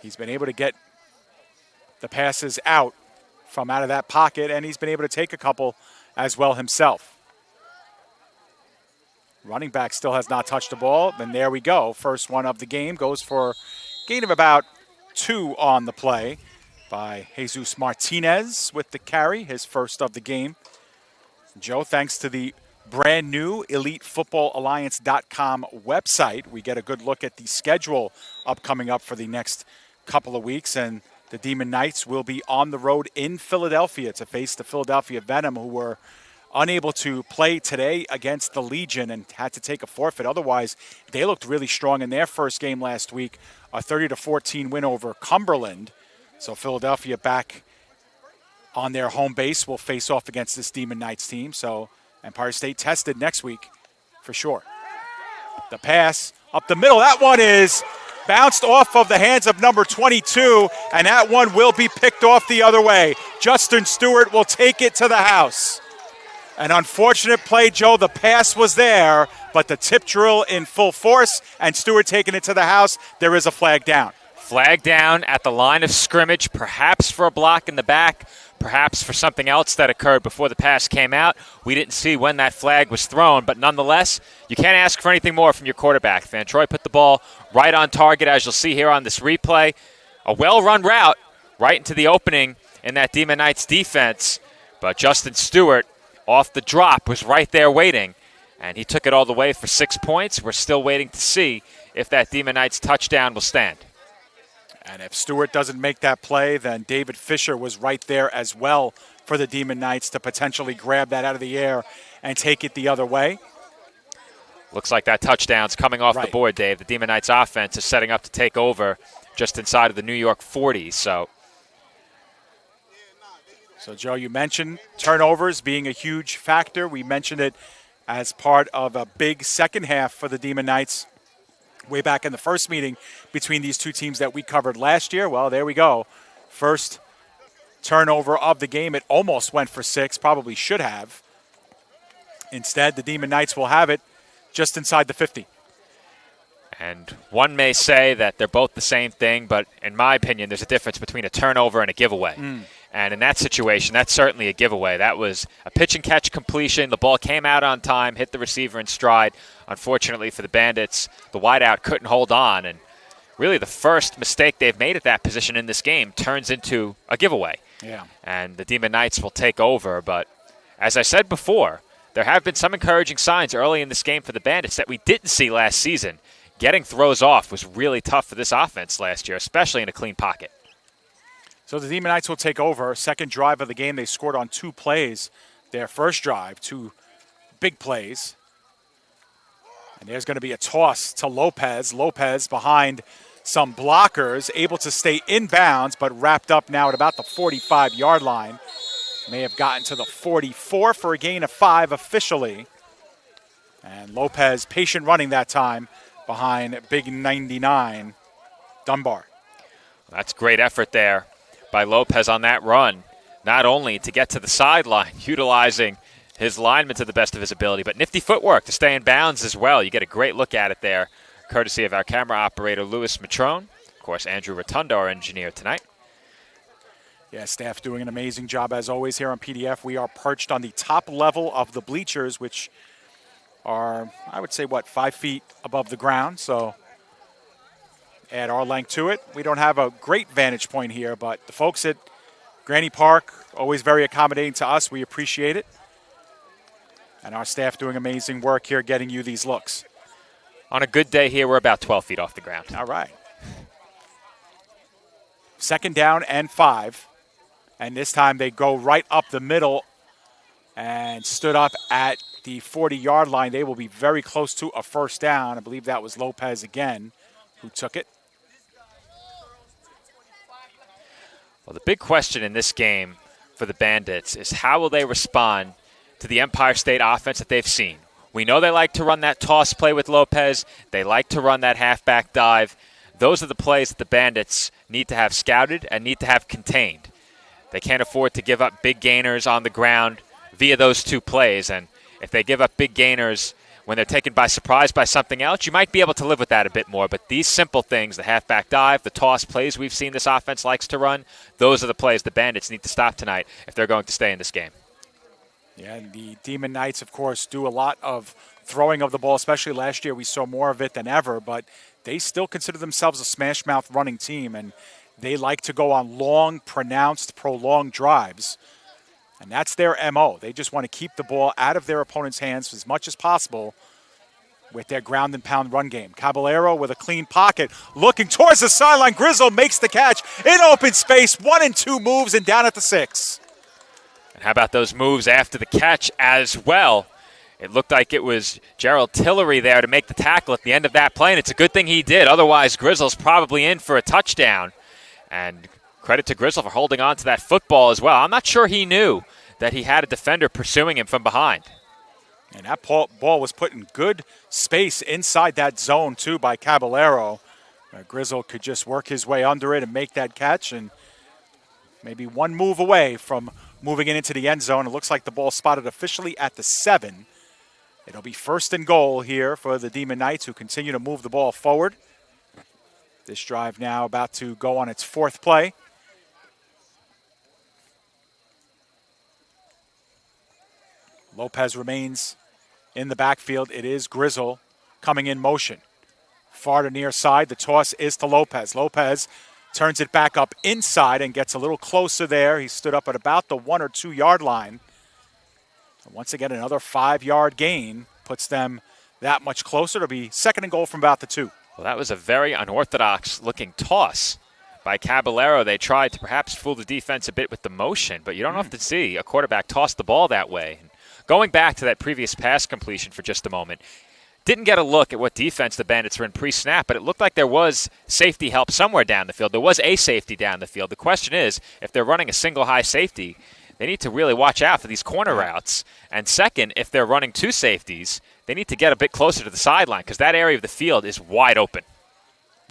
B: he's been able to get the passes out from out of that pocket, and he's been able to take a couple as well himself. Running back still has not touched the ball. And there we go. First one of the game goes for a gain of about 2 on the play by Jesus Martinez with the carry, his first of the game. Joe, thanks to the brand new EliteFootballAlliance.com website, we get a good look at the schedule coming up for the next couple of weeks. And the Demon Knights will be on the road in Philadelphia to face the Philadelphia Venom, who were unable to play today against the Legion and had to take a forfeit. Otherwise, they looked really strong in their first game last week, a 30-14 win over Cumberland. So Philadelphia back on their home base will face off against this Demon Knights team. So Empire State tested next week for sure. The pass up the middle, that one is bounced off of the hands of number 22, and that one will be picked off the other way. Justin Stewart will take it to the house. An unfortunate play, Joe. The pass was there, but the tip drill in full force, and Stewart taking it to the house. There is a flag down.
K: Flag down at the line of scrimmage, perhaps for a block in the back, perhaps for something else that occurred before the pass came out. We didn't see when that flag was thrown, but nonetheless, you can't ask for anything more from your quarterback. Fantroy put the ball right on target, as you'll see here on this replay. A well-run route right into the opening in that Demon Knights defense, but Justin Stewart off the drop was right there waiting, and he took it all the way for 6 points. We're still waiting to see if that Demon Knights touchdown will stand.
B: And if Stewart doesn't make that play, then David Fisher was right there as well for the Demon Knights to potentially grab that out of the air and take it the other way.
K: Looks like that touchdown's coming off the board, Dave. The Demon Knights offense is setting up to take over just inside of the New York 40. So,
B: Joe, you mentioned turnovers being a huge factor. We mentioned it as part of a big second half for the Demon Knights way back in the first meeting between these two teams that we covered last year. Well, there we go. First turnover of the game. It almost went for 6, probably should have. Instead, the Demon Knights will have it just inside the 50.
K: And one may say that they're both the same thing, but in my opinion, there's a difference between a turnover and a giveaway. And in that situation, that's certainly a giveaway. That was a pitch and catch completion. The ball came out on time, hit the receiver in stride. Unfortunately for the Bandits, the wideout couldn't hold on. And really the first mistake they've made at that position in this game turns into a giveaway.
B: Yeah.
K: And the Demon Knights will take over. But as I said before, there have been some encouraging signs early in this game for the Bandits that we didn't see last season. Getting throws off was really tough for this offense last year, especially in a clean pocket.
B: So the Demon Knights will take over. Second drive of the game, they scored on 2 plays. Their first drive, 2 big plays. And there's going to be a toss to Lopez. Lopez behind some blockers, able to stay in bounds, but wrapped up now at about the 45-yard line. May have gotten to the 44 for a gain of 5 officially. And Lopez patient running that time behind big 99 Dunbar.
K: That's great effort there by Lopez on that run, not only to get to the sideline, utilizing his linemen to the best of his ability, but nifty footwork to stay in bounds as well. You get a great look at it there, courtesy of our camera operator, Louis Matrone. Of course, Andrew Rotundo, our engineer tonight.
B: Yeah, staff doing an amazing job as always here on PDF. We are perched on the top level of the bleachers, which are, I would say, 5 feet above the ground. So add our length to it. We don't have a great vantage point here, but the folks at Granny Park, always very accommodating to us. We appreciate it. And our staff doing amazing work here getting you these looks.
K: On a good day here, we're about 12 feet off the ground.
B: All right. Second down and 5. And this time they go right up the middle and stood up at the 40-yard line. They will be very close to a first down. I believe that was Lopez again who took it.
K: Well, the big question in this game for the Bandits is how will they respond to the Empire State offense that they've seen. We know they like to run that toss play with Lopez. They like to run that halfback dive. Those are the plays that the Bandits need to have scouted and need to have contained. They can't afford to give up big gainers on the ground via those 2 plays. And if they give up big gainers when they're taken by surprise by something else, you might be able to live with that a bit more. But these simple things, the halfback dive, the toss plays we've seen this offense likes to run, those are the plays the Bandits need to stop tonight if they're going to stay in this game.
B: Yeah, and the Demon Knights, of course, do a lot of throwing of the ball, especially last year. We saw more of it than ever, but they still consider themselves a smash-mouth running team, and they like to go on long, pronounced, prolonged drives. And that's their MO. They just want to keep the ball out of their opponent's hands as much as possible with their ground and pound run game. Caballero with a clean pocket, looking towards the sideline. Grizzle makes the catch in open space. 1 and 2 moves and down at the 6.
K: And how about those moves after the catch as well? It looked like it was Gerald Tillery there to make the tackle at the end of that play, and it's a good thing he did. Otherwise, Grizzle's probably in for a touchdown. And credit to Grizzle for holding on to that football as well. I'm not sure he knew that he had a defender pursuing him from behind.
B: And that ball was put in good space inside that zone, too, by Caballero. Grizzle could just work his way under it and make that catch, and maybe one move away from moving it into the end zone. It looks like the ball spotted officially at the 7. It'll be 1st and goal here for the Demon Knights, who continue to move the ball forward. This drive now about to go on its 4th play. Lopez remains in the backfield. It is Grizzle coming in motion. Far to near side, the toss is to Lopez. Lopez turns it back up inside and gets a little closer there. He stood up at about the 1 or 2 yard line. And once again, another 5-yard gain puts them that much closer. It'll be 2nd and goal from about the 2.
K: Well, that was a very unorthodox-looking toss by Caballero. They tried to perhaps fool the defense a bit with the motion, but you don't often see a quarterback toss the ball that way. Going back to that previous pass completion for just a moment, didn't get a look at what defense the Bandits were in pre-snap, but it looked like there was safety help somewhere down the field. There was a safety down the field. The question is, if they're running a single high safety, they need to really watch out for these corner routes. And second, if they're running 2 safeties, they need to get a bit closer to the sideline because that area of the field is wide open.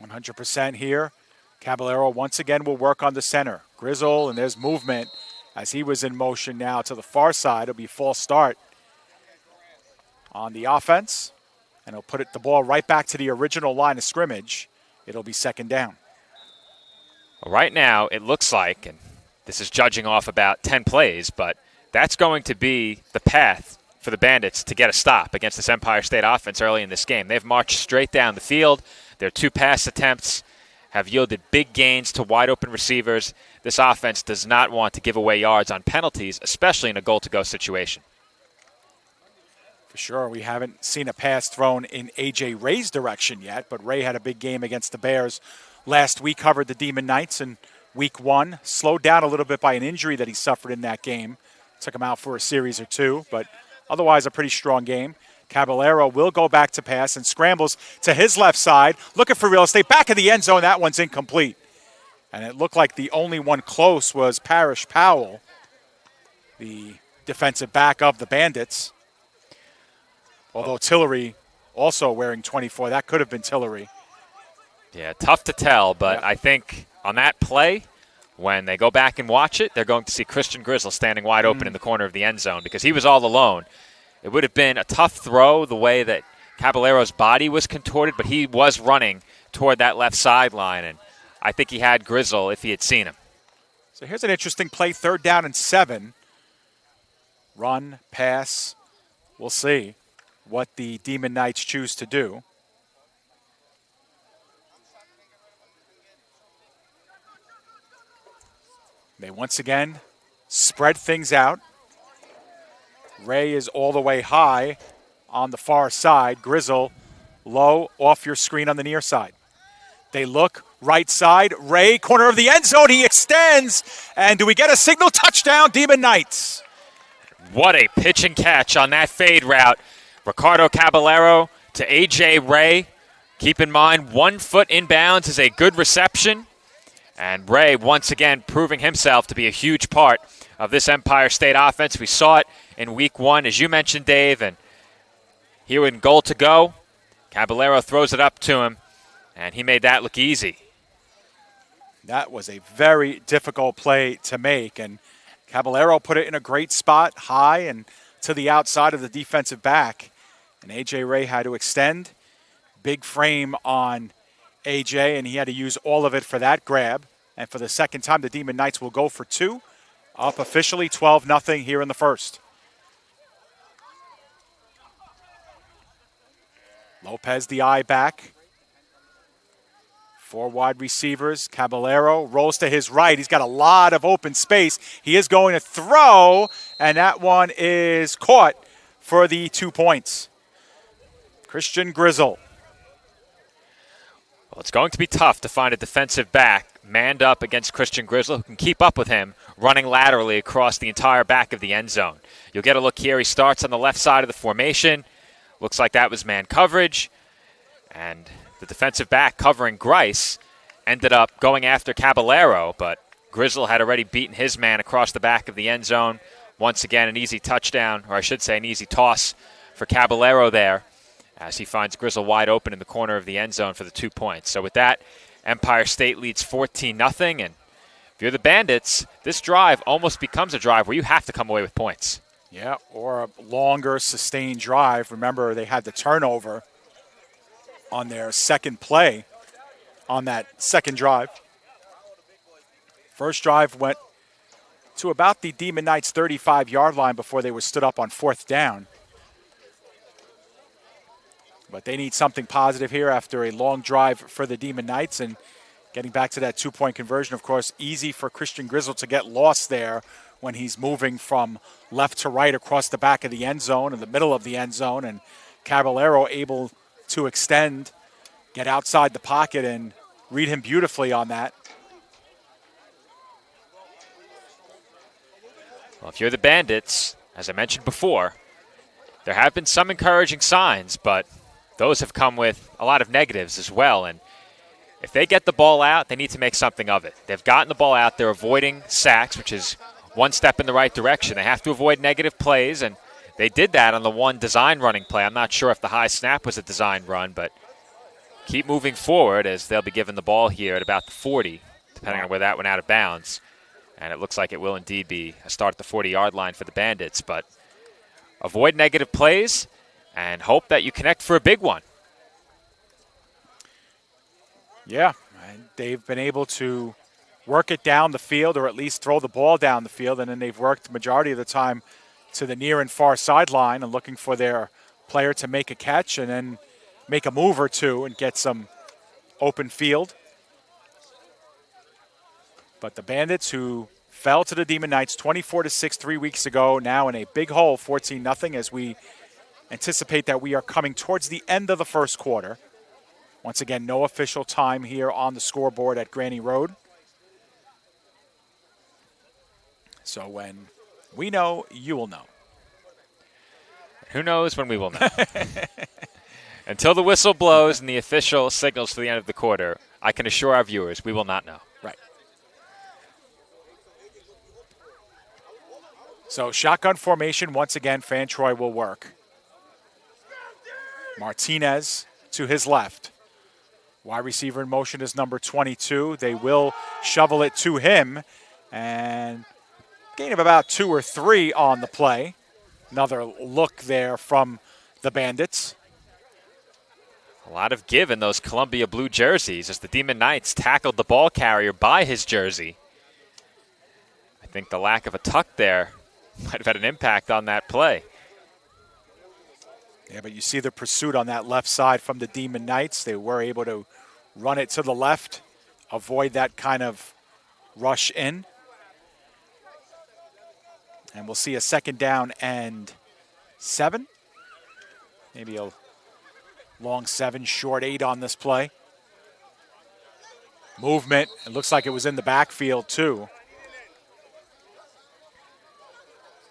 B: 100% here. Caballero once again will work on the center. Grizzle, and there's movement as he was in motion now to the far side. It'll be false start on the offense, and he'll put the ball right back to the original line of scrimmage. It'll be second down.
K: Right now, it looks like, and this is judging off about 10 plays, but that's going to be the path for the Bandits to get a stop against this Empire State offense early in this game. They've marched straight down the field. Their 2 pass attempts have yielded big gains to wide-open receivers. This offense does not want to give away yards on penalties, especially in a goal-to-go situation.
B: For sure, we haven't seen a pass thrown in A.J. Ray's direction yet, but Ray had a big game against the Bears last week, covered the Demon Knights in week 1. Slowed down a little bit by an injury that he suffered in that game. Took him out for a series or 2, but otherwise a pretty strong game. Caballero will go back to pass and scrambles to his left side, looking for real estate. Back in the end zone, that one's incomplete. And it looked like the only one close was Parrish Powell, the defensive back of the Bandits. Although Tillery also wearing 24. That could have been Tillery.
K: Yeah, tough to tell, but I think on that play, when they go back and watch it, they're going to see Christian Grizzle standing wide open in the corner of the end zone because he was all alone. It would have been a tough throw the way that Caballero's body was contorted, but he was running toward that left sideline, and I think he had Grizzle if he had seen him.
B: So here's an interesting play, 3rd down and 7. Run, pass, we'll see what the Demon Knights choose to do. They once again spread things out. Ray is all the way high on the far side. Grizzle low off your screen on the near side. They look right side. Ray, corner of the end zone. He extends. And do we get a signal? Touchdown, Demon Knights.
K: What a pitch and catch on that fade route. Ricardo Caballero to A.J. Ray. Keep in mind, 1 foot inbounds is a good reception. And Ray, once again, proving himself to be a huge part of this Empire State offense. We saw it in week 1, as you mentioned, Dave. And here in goal to go, Caballero throws it up to him, and he made that look easy.
B: That was a very difficult play to make. And Caballero put it in a great spot, high and to the outside of the defensive back. And A.J. Ray had to extend. Big frame on A.J., and he had to use all of it for that grab. And for the second time, the Demon Knights will go for 2. Up officially 12-0 here in the first. Lopez the eye back. 4 wide receivers. Caballero rolls to his right. He's got a lot of open space. He is going to throw, and that one is caught for the 2 points. Christian Grizzle.
K: Well, it's going to be tough to find a defensive back manned up against Christian Grizzle who can keep up with him running laterally across the entire back of the end zone. You'll get a look here. He starts on the left side of the formation. Looks like that was man coverage. And the defensive back covering Grice ended up going after Caballero, but Grizzle had already beaten his man across the back of the end zone. Once again, an easy touchdown, or I should say an easy toss for Caballero there, as he finds Grizzle wide open in the corner of the end zone for the 2 points. So with that, Empire State leads 14-0, and if you're the Bandits, this drive almost becomes a drive where you have to come away with points.
B: Yeah, or a longer, sustained drive. Remember, they had the turnover on their second play on that second drive. First drive went to about the Demon Knights' 35-yard line before they were stood up on 4th down. But they need something positive here after a long drive for the Demon Knights. And getting back to that 2-point conversion, of course, easy for Christian Grizzle to get lost there when he's moving from left to right across the back of the end zone, in the middle of the end zone. And Caballero able to extend, get outside the pocket, and read him beautifully on that.
K: Well, if you're the Bandits, as I mentioned before, there have been some encouraging signs, but those have come with a lot of negatives as well. And if they get the ball out, they need to make something of it. They've gotten the ball out. They're avoiding sacks, which is one step in the right direction. They have to avoid negative plays, and they did that on the one design running play. I'm not sure if the high snap was a design run, but keep moving forward as they'll be given the ball here at about the 40, depending on where that went out of bounds. And it looks like it will indeed be a start at the 40-yard line for the Bandits. But avoid negative plays and hope that you connect for a big one.
B: Yeah, and they've been able to work it down the field, or at least throw the ball down the field, and then they've worked the majority of the time to the near and far sideline and looking for their player to make a catch and then make a move or two and get some open field. But the Bandits, who fell to the Demon Knights 24-6 3 weeks ago, now in a big hole, 14-0, as we anticipate that we are coming towards the end of the first quarter. Once again, no official time here on the scoreboard at Granny Road. So when we know, you will know.
K: Who knows when we will know? Until the whistle blows and the official signals for the end of the quarter, I can assure our viewers we will not know.
B: Right. So shotgun formation, once again, Fantroy will work. Martinez to his left. Wide receiver in motion is number 22. They will shovel it to him, and gain of about 2 or 3 on the play. Another look there from the Bandits.
K: A lot of give in those Columbia blue jerseys as the Demon Knights tackled the ball carrier by his jersey. I think the lack of a tuck there might have had an impact on that play.
B: Yeah, but you see the pursuit on that left side from the Demon Knights. They were able to run it to the left, avoid that kind of rush in. And we'll see a 2nd down and 7. Maybe a long 7, short 8 on this play. Movement. It looks like it was in the backfield, too.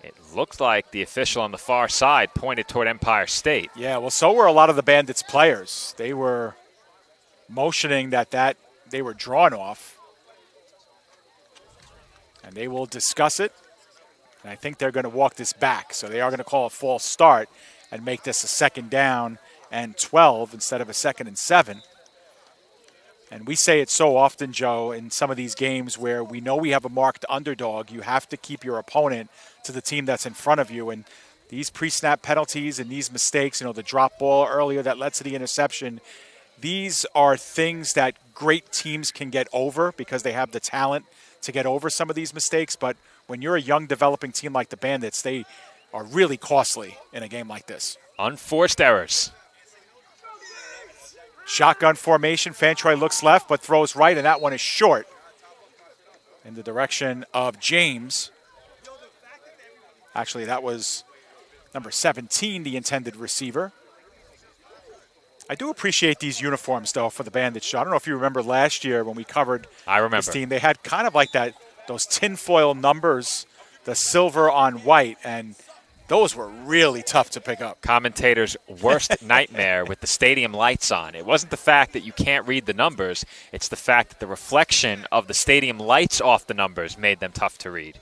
K: It looked like the official on the far side pointed toward Empire State.
B: Yeah, well, so were a lot of the Bandits players. They were motioning that they were drawn off. And they will discuss it. And I think they're going to walk this back. So they are going to call a false start and make this a 2nd down and 12 instead of a 2nd and 7. And we say it so often, Joe, in some of these games where we know we have a marked underdog, you have to keep your opponent to the team that's in front of you. And these pre-snap penalties and these mistakes, the drop ball earlier that led to the interception, these are things that great teams can get over because they have the talent to get over some of these mistakes. But when you're a young developing team like the Bandits, they are really costly in a game like this.
K: Unforced errors.
B: Shotgun formation. Fantroy looks left but throws right, and that one is short in the direction of James. Actually, that was number 17, the intended receiver. I do appreciate these uniforms, though, for the Bandits. I don't know if you remember last year when we covered this team. They had kind of like those tinfoil numbers, the silver on white, and those were really tough to pick up.
K: Commentators' worst nightmare with the stadium lights on. It wasn't the fact that you can't read the numbers. It's the fact that the reflection of the stadium lights off the numbers made them tough to read.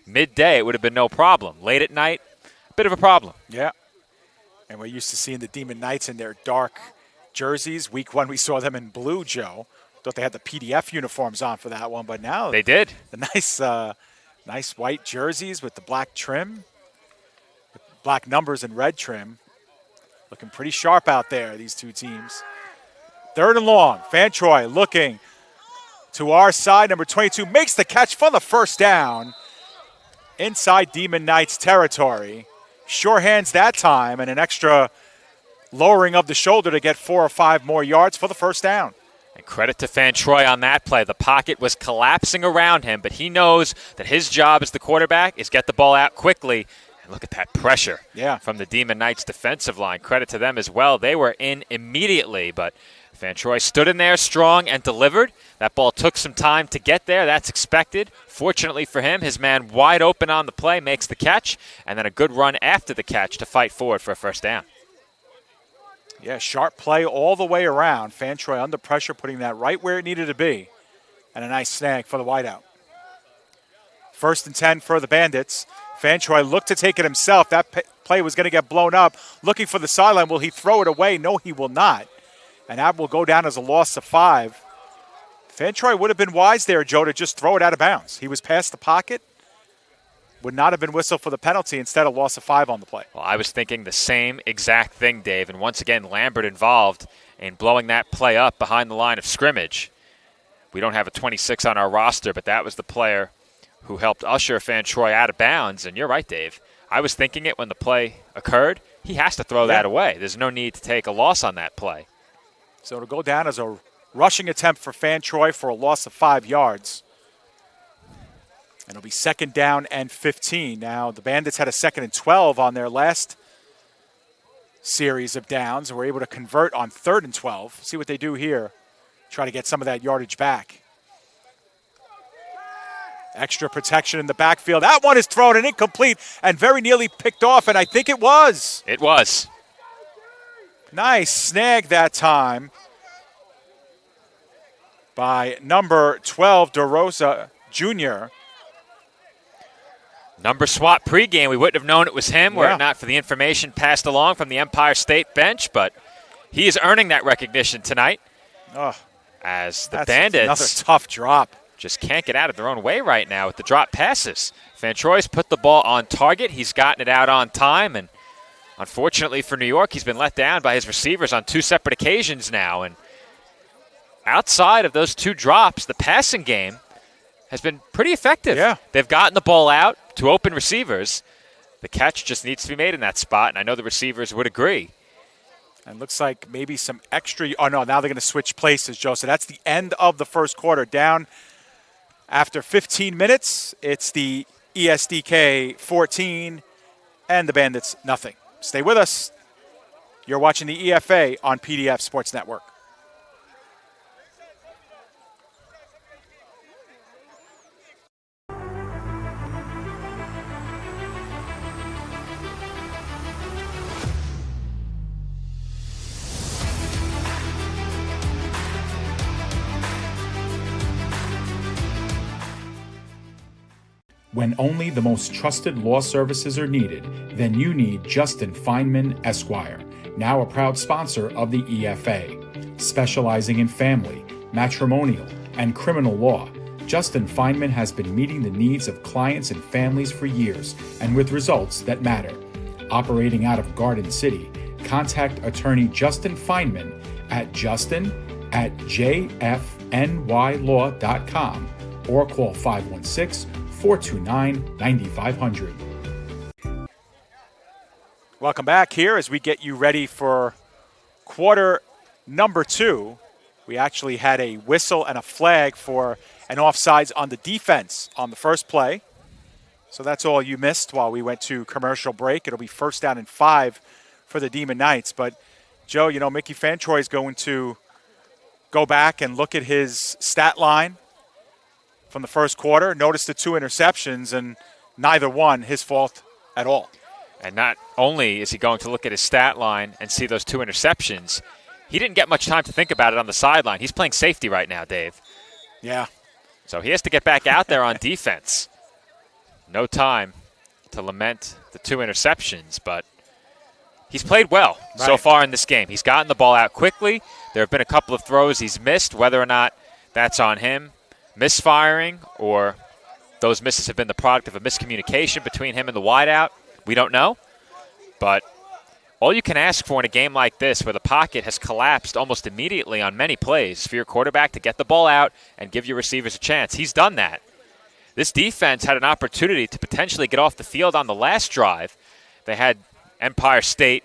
K: Midday, it would have been no problem. Late at night, a bit of a problem.
B: Yeah. And we're used to seeing the Demon Knights in their dark jerseys. Week 1, we saw them in blue, Joe. Thought they had the PDF uniforms on for that one, but now
K: they did.
B: The nice white jerseys with the black trim, with black numbers and red trim. Looking pretty sharp out there, these two teams. 3rd and long. Fantroy looking to our side. Number 22 makes the catch for the 1st down inside Demon Knights territory. Sure hands that time, and an extra lowering of the shoulder to get 4 or 5 more yards for the 1st down.
K: And credit to Fantroy on that play. The pocket was collapsing around him, but he knows that his job as the quarterback is get the ball out quickly. And look at that pressure from the Demon Knights defensive line. Credit to them as well. They were in immediately, but Fantroy stood in there strong and delivered. That ball took some time to get there. That's expected. Fortunately for him, his man wide open on the play makes the catch, and then a good run after the catch to fight forward for a 1st down.
B: Yeah, sharp play all the way around. Fantroy under pressure, putting that right where it needed to be, and a nice snag for the wideout. 1st and 10 for the Bandits. Fantroy looked to take it himself. That play was going to get blown up. Looking for the sideline. Will he throw it away? No, he will not. and that will go down as a loss of 5. Fan Troy would have been wise there, Joe, to just throw it out of bounds. He was past the pocket. Would not have been whistled for the penalty, instead a loss of 5 on the play.
K: Well, I was thinking the same exact thing, Dave. And once again, Lambert involved in blowing that play up behind the line of scrimmage. We don't have a 26 on our roster, but that was the player who helped usher Fan Troy out of bounds. And you're right, Dave. I was thinking it when the play occurred. He has to throw that away. There's no need to take a loss on that play.
B: So it'll go down as a rushing attempt for Fan Troy for a loss of 5 yards. And it'll be 2nd down and 15. Now, the Bandits had a 2nd and 12 on their last series of downs and were able to convert on 3rd and 12. See what they do here. Try to get some of that yardage back. Extra protection in the backfield. That one is thrown and incomplete and very nearly picked off, and I think it was.
K: It was.
B: Nice snag that time by number 12, DeRosa Jr.
K: Number swap pregame. We wouldn't have known it was him were it not for the information passed along from the Empire State bench, but he is earning that recognition tonight. As the Bandits,
B: another tough drop,
K: just can't get out of their own way right now with the drop passes. Fan Troy's put the ball on target. He's gotten it out on time, and unfortunately for New York, he's been let down by his receivers on 2 separate occasions now. And outside of those 2 drops, the passing game has been pretty effective.
B: Yeah.
K: They've gotten the ball out to open receivers. The catch just needs to be made in that spot, and I know the receivers would agree.
B: And looks like maybe some extra. Oh, no, now they're going to switch places, Joe. So that's the end of the first quarter. Down after 15 minutes, it's the ESDK 14 and the Bandits nothing. Stay with us. You're watching the EFA on PDF Sports Network.
G: When only the most trusted law services are needed, then you need Justin Feinman, Esquire, now a proud sponsor of the EFA. Specializing in family, matrimonial, and criminal law, Justin Feinman has been meeting the needs of clients and families for years, and with results that matter. Operating out of Garden City, contact attorney Justin Feinman at justin@jfnylaw.com or call 516-429-9500.
B: Welcome back here as we get you ready for quarter number 2. We actually had a whistle and a flag for an offsides on the defense on the first play. So that's all you missed while we went to commercial break. It'll be 1st down and 5 for the Demon Knights. But, Joe, you know, Mickey Fantroy is going to go back and look at his stat line from the first quarter. Notice the 2 interceptions, and neither one his fault at all.
K: And not only is he going to look at his stat line and see those 2 interceptions, he didn't get much time to think about it on the sideline. He's playing safety right now, Dave.
B: Yeah.
K: So he has to get back out there on defense. No time to lament the 2 interceptions, but he's played well so far in this game. He's gotten the ball out quickly. There have been a couple of throws he's missed, whether or not that's on him misfiring or those misses have been the product of a miscommunication between him and the wideout. We don't know. But all you can ask for in a game like this where the pocket has collapsed almost immediately on many plays for your quarterback to get the ball out and give your receivers a chance. He's done that. This defense had an opportunity to potentially get off the field on the last drive. They had Empire State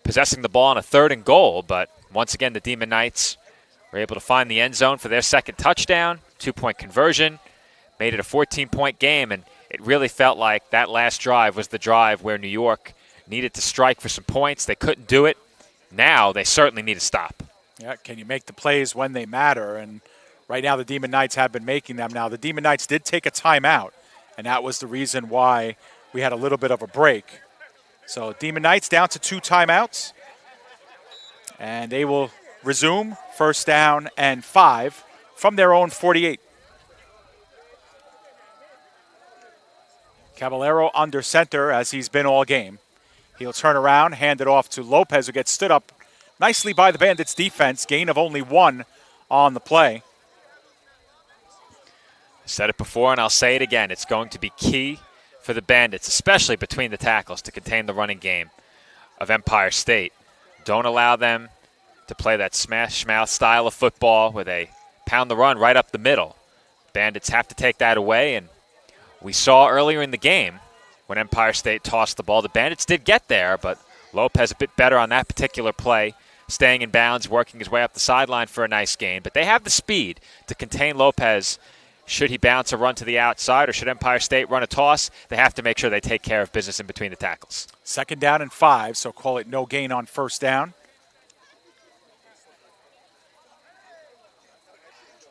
K: possessing the ball on a 3rd and goal, but once again the Demon Knights were able to find the end zone for their 2nd touchdown, 2-point conversion, made it a 14-point game, and it really felt like that last drive was the drive where New York needed to strike for some points. They couldn't do it. Now they certainly need to stop.
B: Yeah, can you make the plays when they matter? And right now the Demon Knights have been making them. Now the Demon Knights did take a timeout, and that was the reason why we had a little bit of a break. So Demon Knights down to 2 timeouts, and they will resume 1st down and 5 from their own 48. Caballero under center as he's been all game. He'll turn around, hand it off to Lopez, who gets stood up nicely by the Bandits defense. Gain of only 1 on the play.
K: Said it before and I'll say it again. It's going to be key for the Bandits, especially between the tackles, to contain the running game of Empire State. Don't allow them to play that smash mouth style of football where they pound the run right up the middle. Bandits have to take that away, and we saw earlier in the game when Empire State tossed the ball, the Bandits did get there, but Lopez a bit better on that particular play, staying in bounds, working his way up the sideline for a nice gain. But they have the speed to contain Lopez. Should he bounce a run to the outside, or should Empire State run a toss, they have to make sure they take care of business in between the tackles.
B: 2nd down and 5, so call it no gain on 1st down.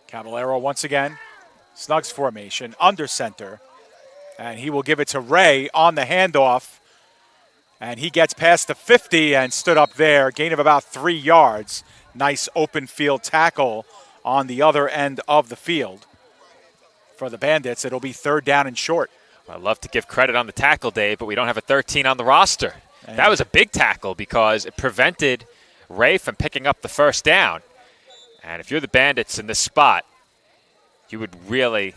B: Caballero once again, snugs formation, under center, and he will give it to Ray on the handoff, and he gets past the 50 and stood up there, gain of about 3 yards. Nice open field tackle on the other end of the field. For the Bandits, it'll be 3rd down and short.
K: Well, I'd love to give credit on the tackle, Dave, but we don't have a 13 on the roster. And that was a big tackle because it prevented Ray from picking up the 1st down. And if you're the Bandits in this spot, you would really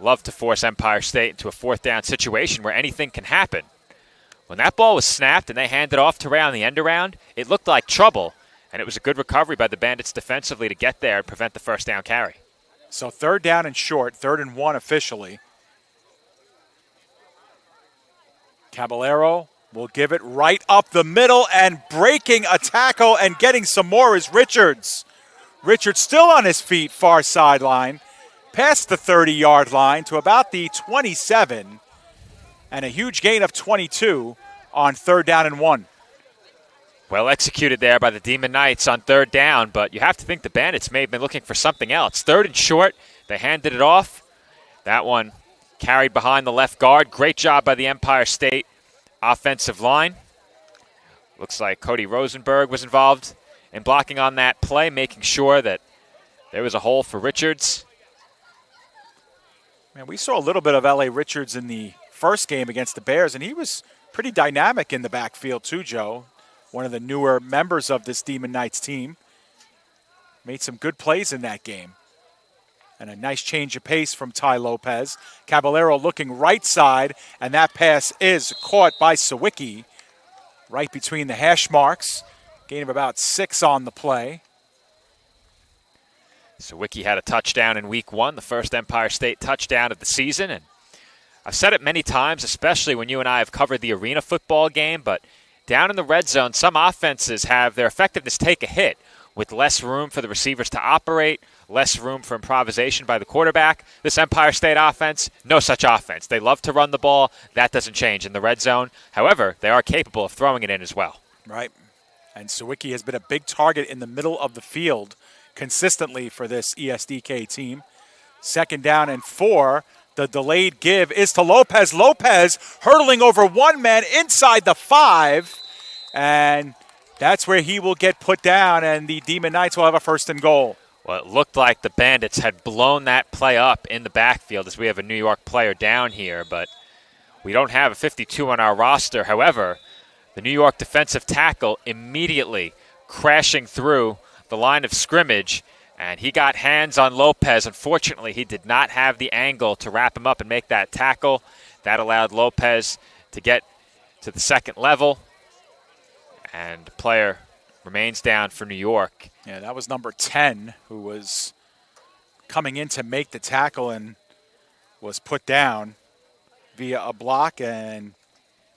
K: love to force Empire State into a 4th down situation where anything can happen. When that ball was snapped and they handed off to Ray on the end around, it looked like trouble, and it was a good recovery by the Bandits defensively to get there and prevent the 1st down carry.
B: So 3rd down and short, 3rd and 1 officially. Caballero will give it right up the middle, and breaking a tackle and getting some more is Richards. Richards still on his feet, far sideline, past the 30-yard line to about the 27, and a huge gain of 22 on 3rd down and 1.
K: Well executed there by the Demon Knights on 3rd down, but you have to think the Bandits may have been looking for something else. 3rd and short, they handed it off. That one carried behind the left guard. Great job by the Empire State offensive line. Looks like Cody Rosenberg was involved in blocking on that play, making sure that there was a hole for Richards.
B: Man, we saw a little bit of L.A. Richards in the first game against the Bears, and he was pretty dynamic in the backfield too, Joe. One of the newer members of this Demon Knights team. Made some good plays in that game. And a nice change of pace from Ty Lopez. Caballero looking right side, and that pass is caught by Sawicki right between the hash marks. Gain of about 6 on the play.
K: Sawicki had a touchdown in week 1, the first Empire State touchdown of the season. And I've said it many times, especially when you and I have covered the arena football game, but down in the red zone, some offenses have their effectiveness take a hit with less room for the receivers to operate, less room for improvisation by the quarterback. This Empire State offense, no such offense. They love to run the ball. That doesn't change in the red zone. However, they are capable of throwing it in as well.
B: Right. And Sawicki has been a big target in the middle of the field consistently for this ESDK team. 2nd down and 4. The delayed give is to Lopez. Lopez hurdling over one man inside the 5. And that's where he will get put down, and the Demon Knights will have a 1st and goal.
K: Well, it looked like the Bandits had blown that play up in the backfield as we have a New York player down here, but we don't have a 52 on our roster. However, the New York defensive tackle immediately crashing through the line of scrimmage, and he got hands on Lopez. Unfortunately, he did not have the angle to wrap him up and make that tackle. That allowed Lopez to get to the 2nd level, and the player remains down for New York.
B: Yeah, that was number 10 who was coming in to make the tackle and was put down via a block, and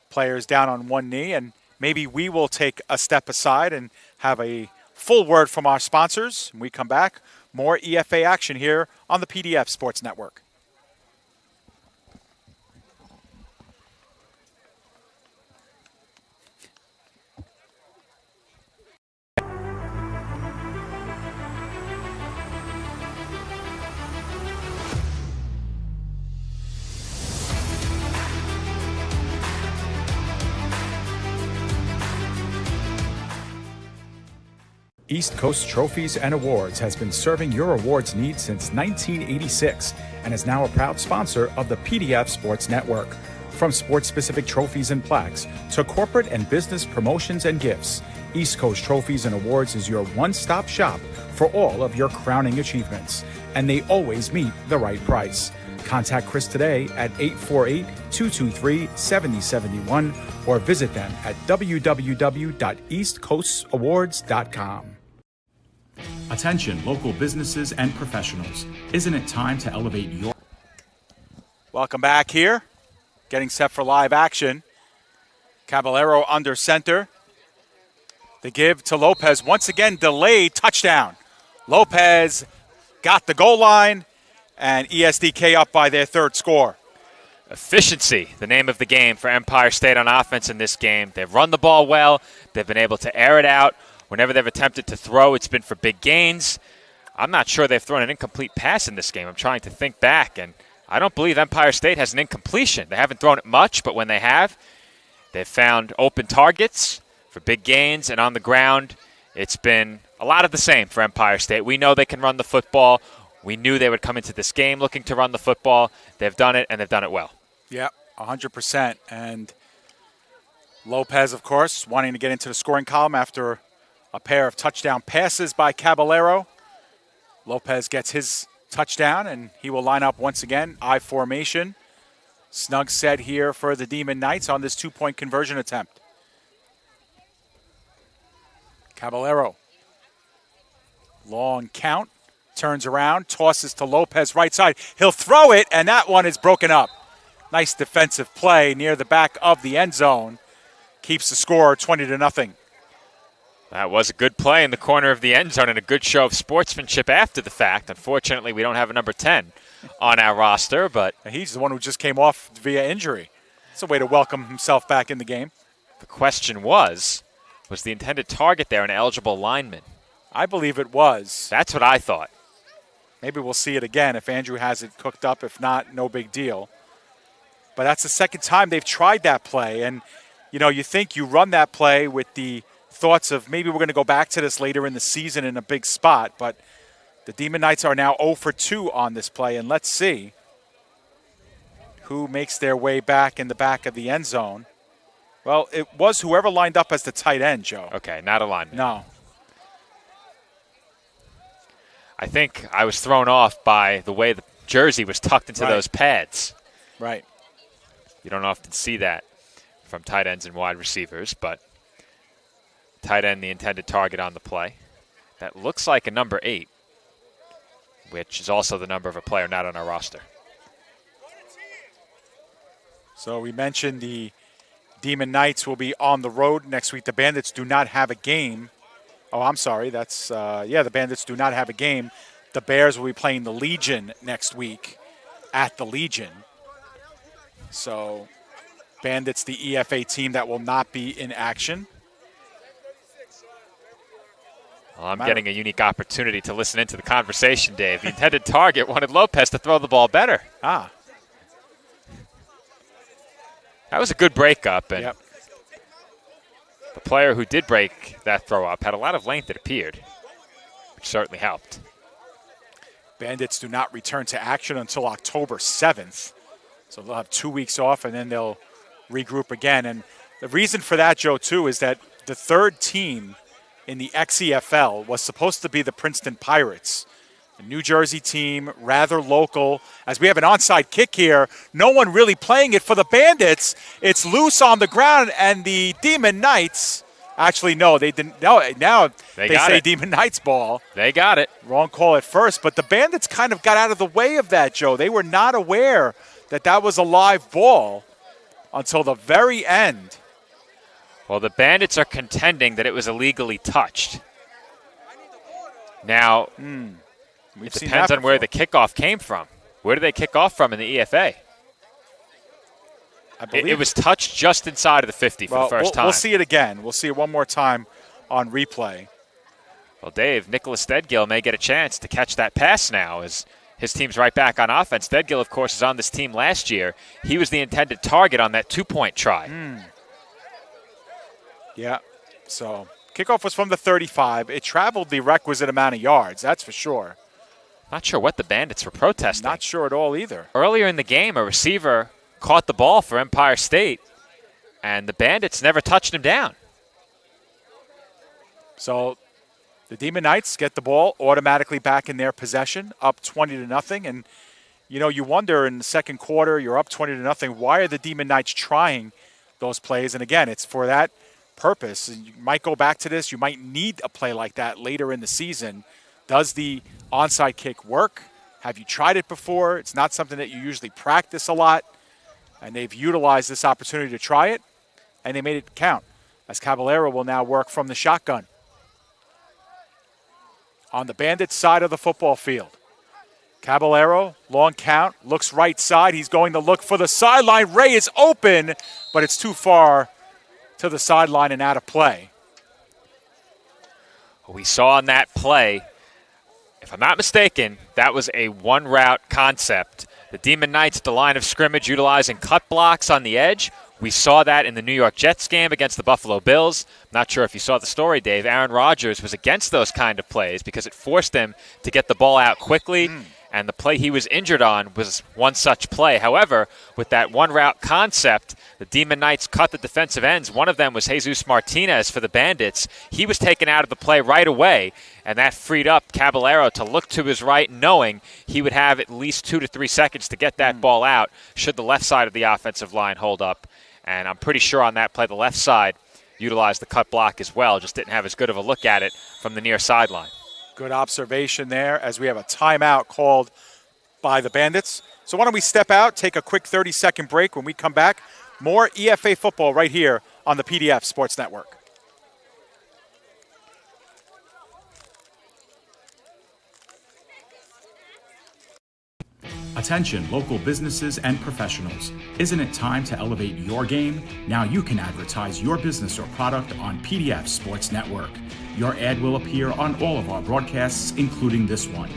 B: players down on one knee. And maybe we will take a step aside and have a full word from our sponsors. When we come back, more EFA action here on the PDF Sports Network.
G: East Coast Trophies and Awards has been serving your awards needs since 1986 and is now a proud sponsor of the PDF Sports Network. From sports-specific trophies and plaques to corporate and business promotions and gifts, East Coast Trophies and Awards is your one-stop shop for all of your crowning achievements, and they always meet the right price. Contact Chris today at 848-223-7071 or visit them at www.eastcoastawards.com.
J: Attention, local businesses and professionals. Isn't it time to elevate your...
B: Welcome back here. Getting set for live action. Caballero under center. The give to Lopez. Once again, delayed touchdown. Lopez got the goal line, and ESDK up by their third score.
K: Efficiency, the name of the game for Empire State on offense in this game. They've run the ball well. They've been able to air it out. Whenever they've attempted to throw, it's been for big gains. I'm not sure they've thrown an incomplete pass in this game. I'm trying to think back, and I don't believe Empire State has an incompletion. They haven't thrown it much, but when they have, they've found open targets for big gains, and on the ground, it's been a lot of the same for Empire State. We know they can run the football. We knew they would come into this game looking to run the football. They've done it, and they've done it well.
B: Yeah, 100%. And Lopez, of course, wanting to get into the scoring column after a pair of touchdown passes by Caballero. Lopez gets his touchdown, and he will line up once again, I formation. Snug set here for the Demon Knights on this two-point conversion attempt. Caballero. Long count. Turns around, tosses to Lopez right side. He'll throw it, and that one is broken up. Nice defensive play near the back of the end zone. Keeps the score 20-0.
K: That was a good play in the corner of the end zone and a good show of sportsmanship after the fact. Unfortunately, we don't have a number 10 on our roster, but
B: he's the one who just came off via injury. It's a way to welcome himself back in the game.
K: The question was the intended target there an eligible lineman?
B: I believe it was.
K: That's what I thought.
B: Maybe we'll see it again if Andrew has it cooked up. If not, no big deal. But that's the second time they've tried that play. And, you think you run that play with the thoughts of maybe we're going to go back to this later in the season in a big spot. But the Demon Knights are now 0 for 2 on this play. And let's see who makes their way back in the back of the end zone. Well, it was whoever lined up as the tight end, Joe.
K: Okay, not a lineman.
B: No.
K: I think I was thrown off by the way the jersey was tucked into those pads.
B: Right.
K: You don't often see that from tight ends and wide receivers, but tight end, the intended target on the play. That looks like a number 8, which is also the number of a player not on our roster.
B: So we mentioned the Demon Knights will be on the road next week. The Bandits do not have a game. Oh, I'm sorry. That's, the Bandits do not have a game. The Bears will be playing the Legion next week at the Legion. So Bandits, the EFA team that will not be in action.
K: Well, I'm getting a unique opportunity to listen into the conversation, Dave. The intended target wanted Lopez to throw the ball better.
B: Ah.
K: That was a good breakup, and the player who did break that throw up had a lot of length, it appeared, which certainly helped.
B: Bandits do not return to action until October 7th. So they'll have 2 weeks off, and then they'll regroup again. And the reason for that, Joe, too, is that the third team in the XEFL was supposed to be the Princeton Pirates. A New Jersey team, rather local. As we have an onside kick here, no one really playing it for the Bandits. It's loose on the ground, and the Demon Knights, actually, no, they didn't. No, now they say it. Demon Knights ball.
K: They got it.
B: Wrong call at first, but the Bandits kind of got out of the way of that, Joe. They were not aware that that was a live ball until the very end.
K: Well, the Bandits are contending that it was illegally touched. Now, it depends on where the kickoff came from. Where did they kick off from in the EFA?
B: I believe
K: it was touched just inside of the 50 for the first time.
B: We'll see it again. We'll see it one more time on replay.
K: Well, Dave, Nicholas Thedgill may get a chance to catch that pass now as his team's right back on offense. Thedgill, of course, is on this team last year. He was the intended target on that 2-point try.
B: Yeah, so kickoff was from the 35. It traveled the requisite amount of yards, that's for sure.
K: Not sure what the Bandits were protesting.
B: Not sure at all either.
K: Earlier in the game, a receiver caught the ball for Empire State, and the Bandits never touched him down.
B: So the Demon Knights get the ball automatically back in their possession, up 20-0. And, you wonder in the second quarter, you're up 20-0. Why are the Demon Knights trying those plays? And, again, it's for that purpose. And you might go back to this. You might need a play like that later in the season. Does the onside kick work? Have you tried it before? It's not something that you usually practice a lot. And they've utilized this opportunity to try it, and they made it count, as Caballero will now work from the shotgun. On the Bandits side of the football field, Caballero, long count, looks right side. He's going to look for the sideline. Ray is open, but it's too far to the sideline and out of play.
K: We saw on that play, if I'm not mistaken, that was a one-route concept. The Demon Knights at the line of scrimmage utilizing cut blocks on the edge. We saw that in the New York Jets game against the Buffalo Bills. Not sure if you saw the story, Dave. Aaron Rodgers was against those kind of plays because it forced him to get the ball out quickly, and the play he was injured on was one such play. However, with that one-route concept, the Demon Knights cut the defensive ends. One of them was Jesus Martinez for the Bandits. He was taken out of the play right away, and that freed up Caballero to look to his right, knowing he would have at least 2 to 3 seconds to get that ball out should the left side of the offensive line hold up. And I'm pretty sure on that play, the left side utilized the cut block as well, just didn't have as good of a look at it from the near sideline.
B: Good observation there as we have a timeout called by the Bandits. So why don't we step out, take a quick 30-second break. When we come back, more EFA football right here on the PDF Sports Network.
J: Attention local businesses and professionals. Isn't it time to elevate your game? Now you can advertise your business or product on PDF Sports Network. Your ad will appear on all of our broadcasts, including this one.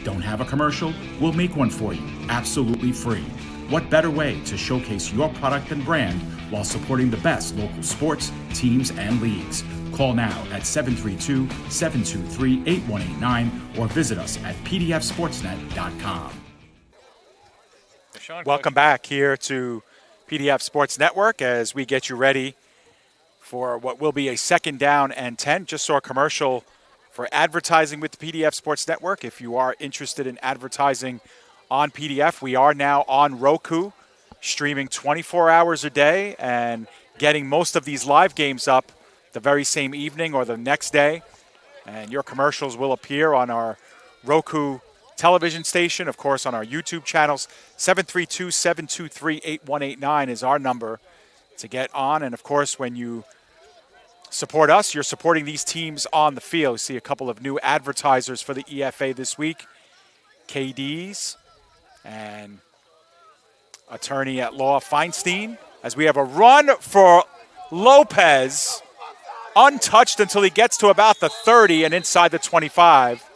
J: Don't have a commercial? We'll make one for you, absolutely free. What better way to showcase your product and brand while supporting the best local sports, teams, and leagues? Call now at 732-723-8189 or visit us at pdfsportsnet.com.
B: Welcome back here to PDF Sports Network as we get you ready for what will be a 2nd down and 10. Just saw a commercial for advertising with the PDF Sports Network. If you are interested in advertising on PDF, we are now on Roku, streaming 24 hours a day and getting most of these live games up the very same evening or the next day. And your commercials will appear on our Roku television station, of course, on our YouTube channels. 732-723-8189 is our number to get on. And, of course, when you support us, you're supporting these teams on the field. You see a couple of new advertisers for the EFA this week. KD's and attorney at law Feinstein, as we have a run for Lopez, untouched until he gets to about the 30 and inside the 25.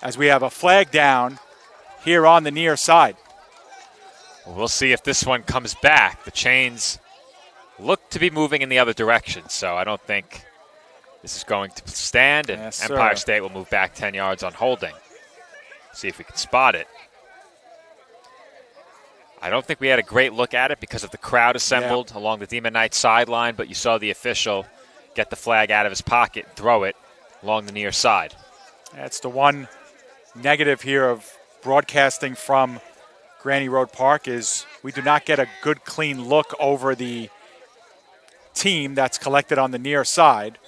B: As we have a flag down here on the near side.
K: We'll see if this one comes back. The chains look to be moving in the other direction, so I don't think this is going to stand, and
B: Yes,
K: Empire
B: sir.
K: State will move back 10 yards on holding. See if we can spot it. I don't think we had a great look at it because of the crowd assembled along the Demon Knights sideline, but you saw the official get the flag out of his pocket and throw it along the near side.
B: That's the one negative here of broadcasting from Granny Road Park is we do not get a good, clean look over the team that's collected on the near side.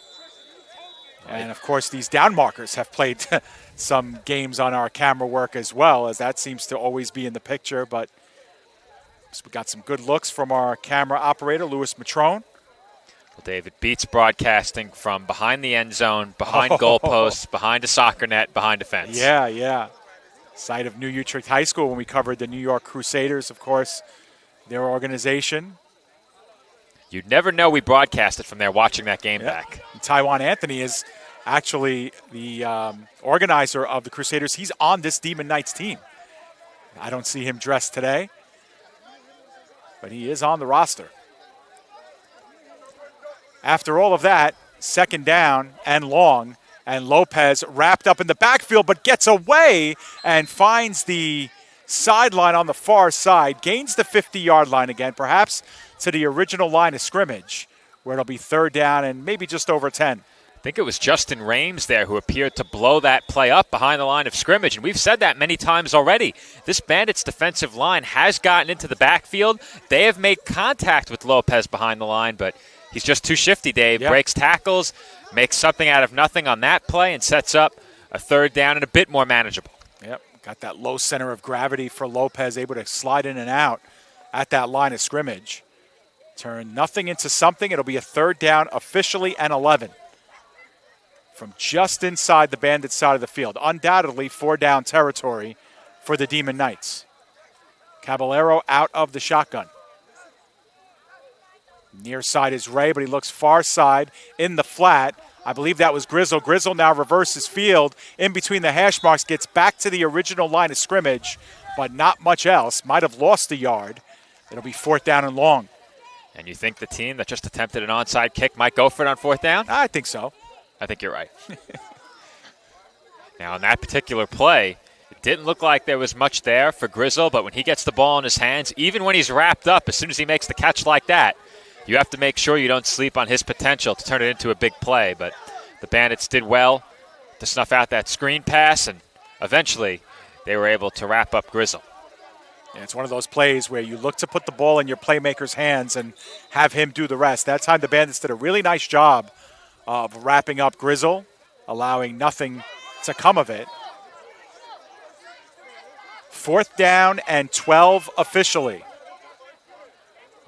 B: And, of course, these down markers have played some games on our camera work as well, as that seems to always be in the picture. But we got some good looks from our camera operator, Louis Matrone.
K: Well, David, beats broadcasting from behind the end zone, behind goalposts, behind a soccer net, behind a fence.
B: Yeah. Site of New Utrecht High School when we covered the New York Crusaders, of course, their organization.
K: You'd never know we broadcasted from there watching that game back.
B: And Taiwan Anthony is actually the organizer of the Crusaders. He's on this Demon Knights team. I don't see him dressed today, but he is on the roster. After all of that, 2nd down and long, and Lopez wrapped up in the backfield but gets away and finds the sideline on the far side, gains the 50-yard line again, perhaps to the original line of scrimmage, where it'll be 3rd down and maybe just over 10.
K: think it was Justin Rames there who appeared to blow that play up behind the line of scrimmage. And we've said that many times already. This Bandits defensive line has gotten into the backfield. They have made contact with Lopez behind the line, but he's just too shifty, Dave.
B: Yep.
K: Breaks tackles, makes something out of nothing on that play, and sets up a third down and a bit more manageable.
B: Yep, got that low center of gravity for Lopez, able to slide in and out at that line of scrimmage. Turn nothing into something. It'll be a third down officially and 11. From just inside the Bandits side of the field. Undoubtedly 4-down territory for the Demon Knights. Caballero out of the shotgun. Near side is Ray, but he looks far side in the flat. I believe that was Grizzle. Grizzle now reverses field in between the hash marks, gets back to the original line of scrimmage, but not much else. Might have lost a yard. It'll be 4th down and long.
K: And you think the team that just attempted an onside kick might go for it on 4th down?
B: I think so.
K: I think you're right. Now, on that particular play, it didn't look like there was much there for Grizzle, but when he gets the ball in his hands, even when he's wrapped up, as soon as he makes the catch like that, you have to make sure you don't sleep on his potential to turn it into a big play. But the Bandits did well to snuff out that screen pass, and eventually they were able to wrap up Grizzle.
B: Yeah, it's one of those plays where you look to put the ball in your playmaker's hands and have him do the rest. That time the Bandits did a really nice job of wrapping up Grizzle, allowing nothing to come of it. 4th down and 12 officially.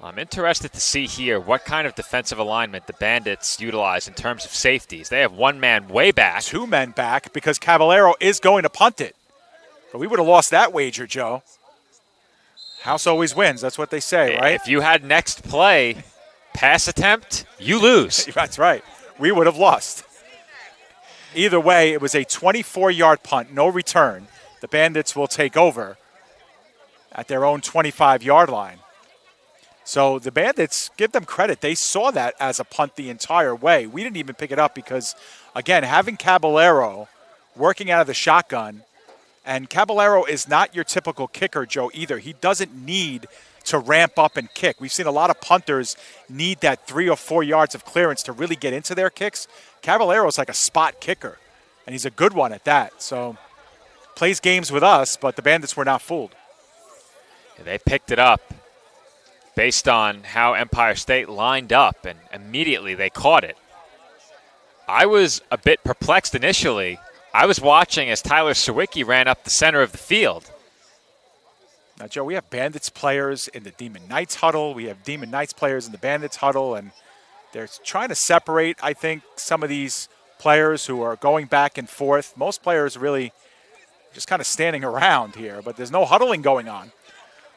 K: I'm interested to see here what kind of defensive alignment the Bandits utilize in terms of safeties. They have one man way back.
B: 2 men back because Caballero is going to punt it. But we would have lost that wager, Joe. House always wins. That's what they say, right?
K: If you had next play, pass attempt, you lose.
B: That's right. We would have lost. Either way, it was a 24-yard punt, no return. The Bandits will take over at their own 25-yard line. So the Bandits, give them credit. They saw that as a punt the entire way. We didn't even pick it up because, again, having Caballero working out of the shotgun, and Caballero is not your typical kicker, Joe, either. He doesn't need to ramp up and kick. We've seen a lot of punters need that 3 or 4 yards of clearance to really get into their kicks. Caballero's like a spot kicker, and he's a good one at that. So plays games with us, but the Bandits were not fooled.
K: They picked it up based on how Empire State lined up, and immediately they caught it. I was a bit perplexed initially. I was watching as Tyler Sawicki ran up the center of the field.
B: Now, Joe, we have Bandits players in the Demon Knights huddle. We have Demon Knights players in the Bandits huddle, and they're trying to separate, I think, some of these players who are going back and forth. Most players really just kind of standing around here, but there's no huddling going on.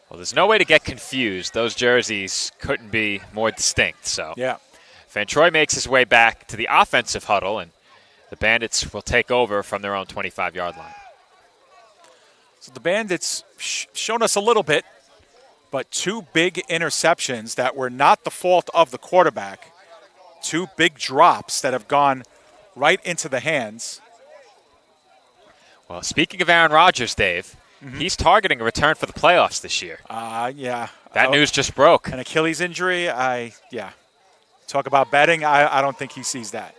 K: Well, there's no way to get confused. Those jerseys couldn't be more distinct. So
B: yeah.
K: Van Troy makes his way back to the offensive huddle, and the Bandits will take over from their own 25-yard line.
B: So the Bandits shown us a little bit, but 2 big interceptions that were not the fault of the quarterback. 2 big drops that have gone right into the hands.
K: Well, speaking of Aaron Rodgers, Dave, he's targeting a return for the playoffs this year.
B: Yeah.
K: That news just broke.
B: An Achilles injury, Talk about betting, I don't think he sees that.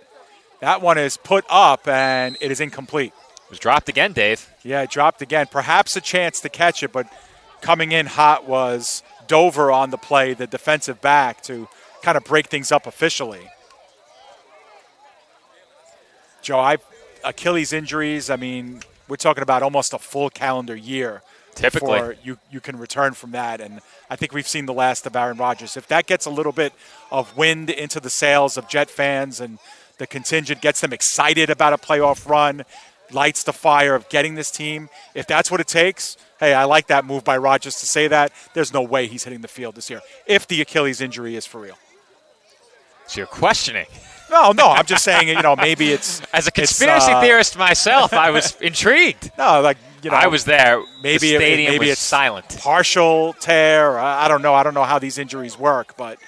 B: That one is put up, and it is incomplete.
K: It was dropped again, Dave.
B: Yeah, it dropped again. Perhaps a chance to catch it, but coming in hot was Dover on the play, the defensive back, to kind of break things up officially. Joe, Achilles injuries, I mean, we're talking about almost a full calendar year
K: typically
B: before you can return from that. And I think we've seen the last of Aaron Rodgers. If that gets a little bit of wind into the sails of Jet fans and the contingent gets them excited about a playoff run, lights the fire of getting this team, if that's what it takes, hey, I like that move by Rodgers to say that. There's no way he's hitting the field this year if the Achilles injury is for real.
K: So you're questioning.
B: No, I'm just saying, maybe it's...
K: As a conspiracy theorist myself, I was intrigued.
B: No, I was there.
K: Maybe the stadium was silent.
B: Partial tear. I don't know. I don't know how these injuries work, but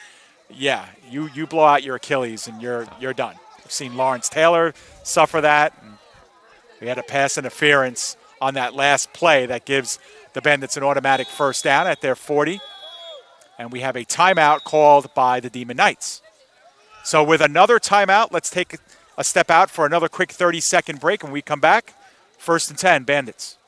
B: yeah, you blow out your Achilles and you're done. We've seen Lawrence Taylor suffer that. And we had a pass interference on that last play that gives the Bandits an automatic first down at their 40. And we have a timeout called by the Demon Knights. So with another timeout, let's take a step out for another quick 30-second break. When we come back, 1st and 10, Bandits.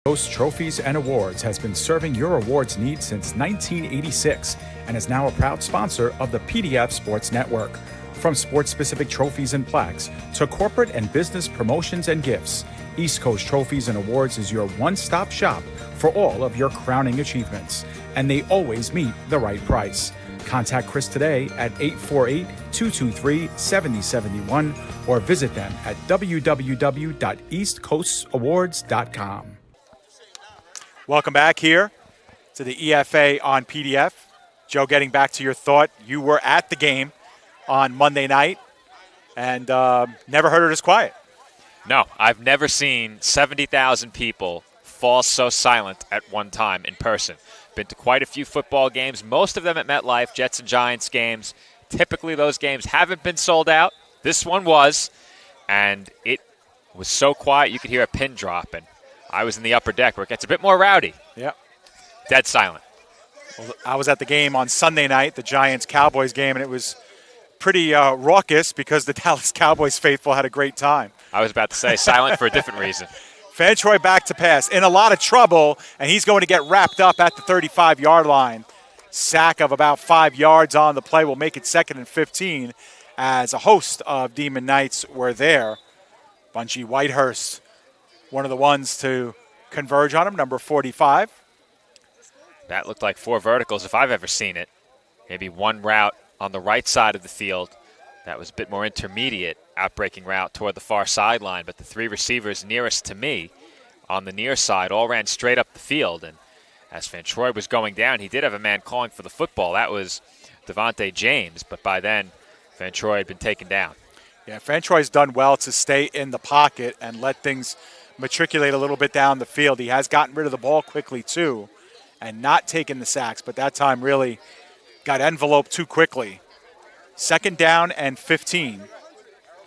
G: Host Trophies and Awards has been serving your awards needs since 1986 and is now a proud sponsor of the PDF Sports Network. From sports-specific trophies and plaques to corporate and business promotions and gifts, East Coast Trophies and Awards is your one-stop shop for all of your crowning achievements, and they always meet the right price. Contact Chris today at 848-223-7071 or visit them at www.eastcoastawards.com.
B: Welcome back here to the EFA on PDF. Joe, getting back to your thought, you were at the game on Monday night and never heard it as quiet.
K: No, I've never seen 70,000 people fall so silent at one time in person. Been to quite a few football games, most of them at MetLife, Jets and Giants games. Typically those games haven't been sold out. This one was, and it was so quiet you could hear a pin drop. And I was in the upper deck where it gets a bit more rowdy.
B: Yep.
K: Dead silent.
B: Well, I was at the game on Sunday night, the Giants-Cowboys game, and it was pretty raucous because the Dallas Cowboys faithful had a great time.
K: I was about to say silent for a different reason.
B: Fantroy back to pass, in a lot of trouble, and he's going to get wrapped up at the 35-yard line. Sack of about 5 yards on the play will make it 2nd and 15 as a host of Demon Knights were there. Bunchy Whitehurst, one of the ones to converge on him, number 45.
K: That looked like 4 verticals if I've ever seen it. Maybe one route on the right side of the field. That was a bit more intermediate, outbreaking route toward the far sideline, but the 3 receivers nearest to me on the near side all ran straight up the field. And as Fantroy was going down, he did have a man calling for the football. That was Devontae James, but by then, Fantroy had been taken down.
B: Yeah, Fantroy's done well to stay in the pocket and let things matriculate a little bit down the field. He has gotten rid of the ball quickly, too, and not taken the sacks, but that time really got enveloped too quickly. 2nd down and 15.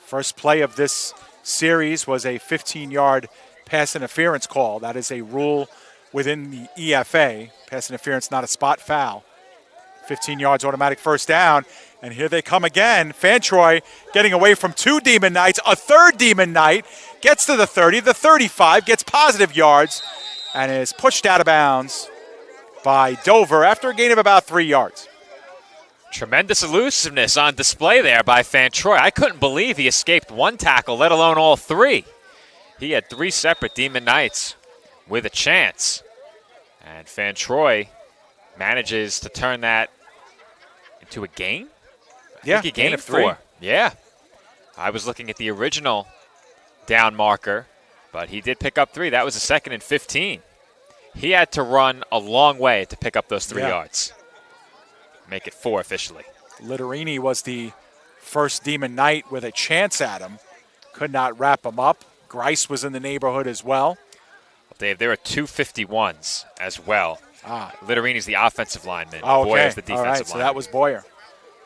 B: First play of this series was a 15-yard pass interference call. That is a rule within the EFA. Pass interference, not a spot foul. 15 yards, automatic first down. And here they come again. Fantroy getting away from 2 Demon Knights. A 3rd Demon Knight gets to the 30, the 35, gets positive yards, and is pushed out of bounds by Dover after a gain of about 3 yards.
K: Tremendous elusiveness on display there by Fantroy. I couldn't believe he escaped 1 tackle, let alone all 3. He had 3 separate Demon Knights with a chance. And Fantroy manages to turn that into a gain? I think he gained 4. Yeah. I was looking at the original down marker, but he did pick up 3. That was a 2nd and 15. He had to run a long way to pick up those 3 yards. Make it 4 officially.
B: Litterini was the first Demon Knight with a chance at him. Could not wrap him up. Grice was in the neighborhood as well.
K: Dave, there are 2 51s as well. Litterini's the offensive lineman.
B: Oh, okay.
K: Boyer's the defensive lineman.
B: So that was Boyer.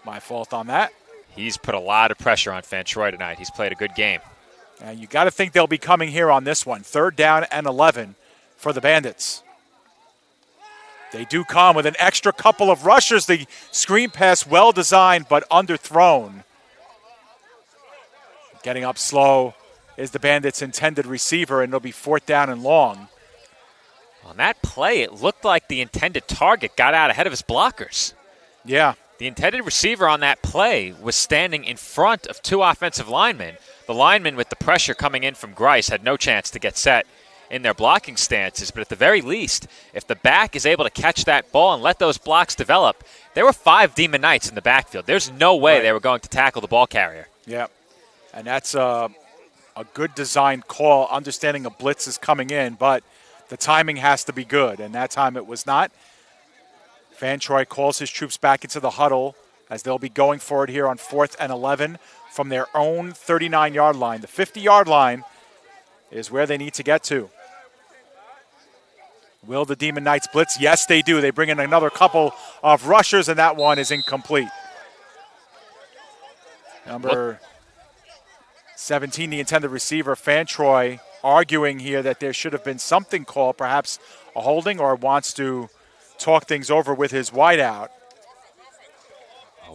B: My fault on that.
K: He's put a lot of pressure on Fantroy tonight. He's played a good game.
B: And you got to think they'll be coming here on this one. 3rd down and 11 for the Bandits. They do come with an extra couple of rushers. The screen pass well designed but underthrown. Getting up slow is the Bandits' intended receiver, and it'll be 4th down and long.
K: On that play, it looked like the intended target got out ahead of his blockers.
B: Yeah.
K: The intended receiver on that play was standing in front of 2 offensive linemen. The lineman with the pressure coming in from Grice had no chance to get set in their blocking stances, but at the very least, if the back is able to catch that ball and let those blocks develop, there were 5 Demon Knights in the backfield. There's no way they were going to tackle the ball carrier.
B: Yeah, and that's a good designed call, understanding a blitz is coming in, but the timing has to be good, and that time it was not. Fantroy calls his troops back into the huddle as they'll be going for it here on 4th and 11 from their own 39-yard line. The 50-yard line is where they need to get to. Will the Demon Knights blitz? Yes, they do. They bring in another couple of rushers, and that one is incomplete. Number 17, the intended receiver, Fantroy, arguing here that there should have been something called, perhaps a holding, or wants to talk things over with his wideout.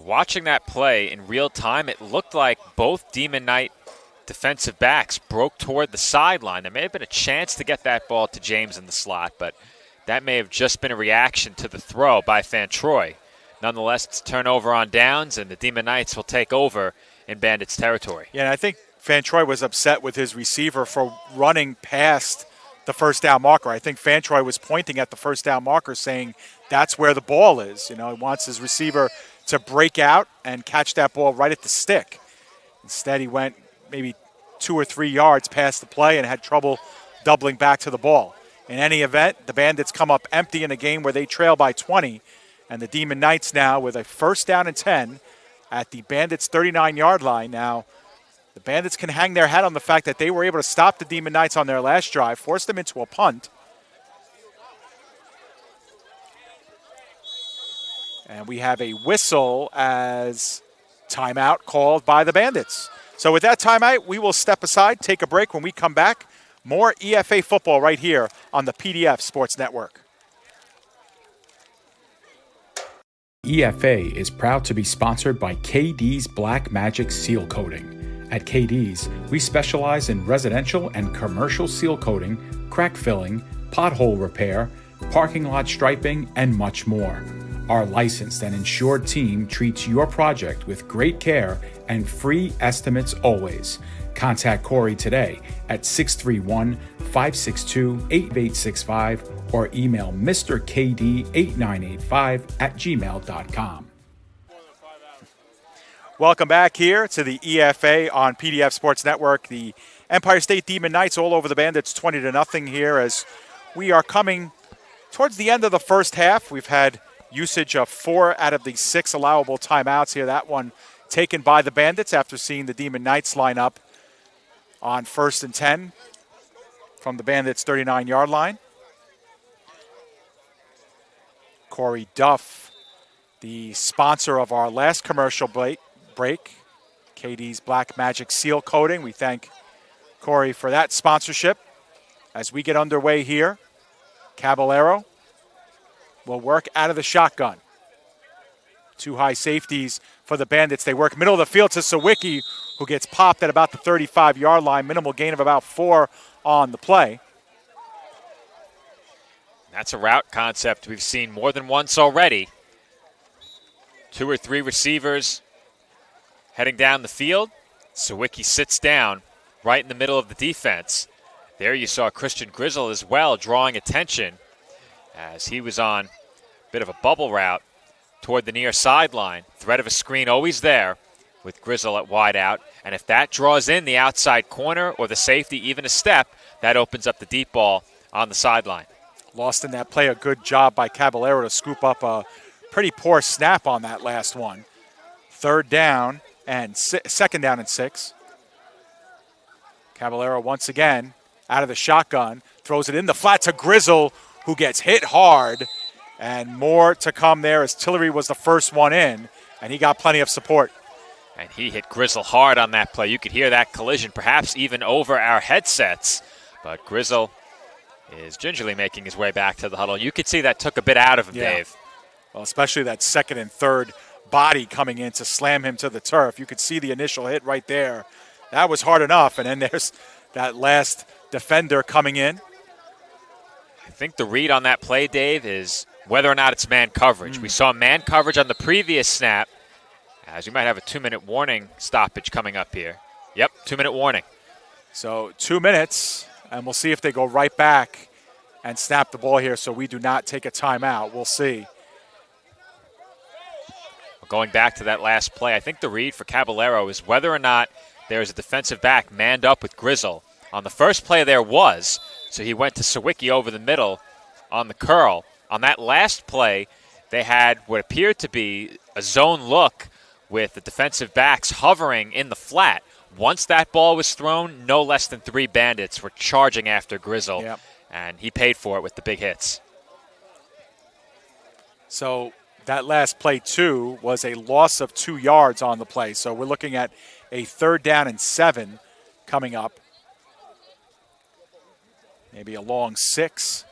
K: watching that play in real time, it looked like both Demon Knight defensive backs broke toward the sideline. There may have been a chance to get that ball to James in the slot, but that may have just been a reaction to the throw by Fantroy. Nonetheless, it's turnover on downs, and the Demon Knights will take over in Bandits territory.
B: Yeah, and I think Fantroy was upset with his receiver for running past the first down marker. I think Fantroy was pointing at the first down marker saying that's where the ball is. You know, he wants his receiver to break out and catch that ball right at the stick. Instead, he went maybe 2 or 3 yards past the play and had trouble doubling back to the ball. In any event, the Bandits come up empty in a game where they trail by 20, and the Demon Knights now with a first down and 10 at the Bandits' 39-yard line. Now, the Bandits can hang their hat on the fact that they were able to stop the Demon Knights on their last drive, force them into a punt. And we have a whistle as timeout called by the Bandits. So with that timeout, we will step aside, take a break. When we come back, more EFA football right here on the PDF Sports Network.
G: EFA is proud to be sponsored by KD's Black Magic Seal Coating. At KD's, we specialize in residential and commercial seal coating, crack filling, pothole repair, parking lot striping, and much more. Our licensed and insured team treats your project with great care and free estimates always. Contact Corey today at 631-562-8865 or email mrkd8985@gmail.com.
B: Welcome back here to the EFA on PDF Sports Network. The Empire State Demon Knights all over the Bandits 20-0 here as we are coming towards the end of the first half. We've had usage of 4 out of the 6 allowable timeouts here. That one taken by the Bandits after seeing the Demon Knights line up on 1st and 10 from the Bandits' 39-yard line. Corey Duff, the sponsor of our last commercial break, KD's Black Magic Seal Coating. We thank Corey for that sponsorship. As we get underway here, Caballero will work out of the shotgun. 2 high safeties for the Bandits. They work middle of the field to Sawicki, who gets popped at about the 35-yard line. Minimal gain of about 4 on the play.
K: That's a route concept we've seen more than once already. 2 or 3 receivers heading down the field. Sawicki sits down right in the middle of the defense. There you saw Christian Grizzle as well drawing attention as he was on a bit of a bubble route toward the near sideline. Threat of a screen always there with Grizzle at wide out. And if that draws in the outside corner or the safety even a step, that opens up the deep ball on the sideline.
B: Lost in that play. A good job by Caballero to scoop up a pretty poor snap on that last one. 3rd down and 2nd down and 6. Caballero once again out of the shotgun, throws it in the flat to Grizzle, who gets hit hard, and more to come there as Tillery was the first one in, and he got plenty of support.
K: And he hit Grizzle hard on that play. You could hear that collision, perhaps even over our headsets, but Grizzle is gingerly making his way back to the huddle. You could see that took a bit out of him, Dave.
B: Well, especially that 2nd and 3rd body coming in to slam him to the turf. You could see the initial hit right there. That was hard enough, and then there's that last defender coming in.
K: I think the read on that play, Dave, is whether or not it's man coverage. We saw man coverage on the previous snap, as we might have a 2-minute warning stoppage coming up here. Yep, 2-minute warning.
B: So 2 minutes, and we'll see if they go right back and snap the ball here so we do not take a timeout. We'll see.
K: Going back to that last play, I think the read for Caballero is whether or not there's a defensive back manned up with Grizzle. On the first play there was, so he went to Sawicki over the middle on the curl. On that last play, they had what appeared to be a zone look with the defensive backs hovering in the flat. Once that ball was thrown, no less than 3 Bandits were charging after Grizzle, and he paid for it with the big hits.
B: So that last play, too, was a loss of 2 yards on the play. So we're looking at a 3rd down and 7 coming up. Maybe a long 6.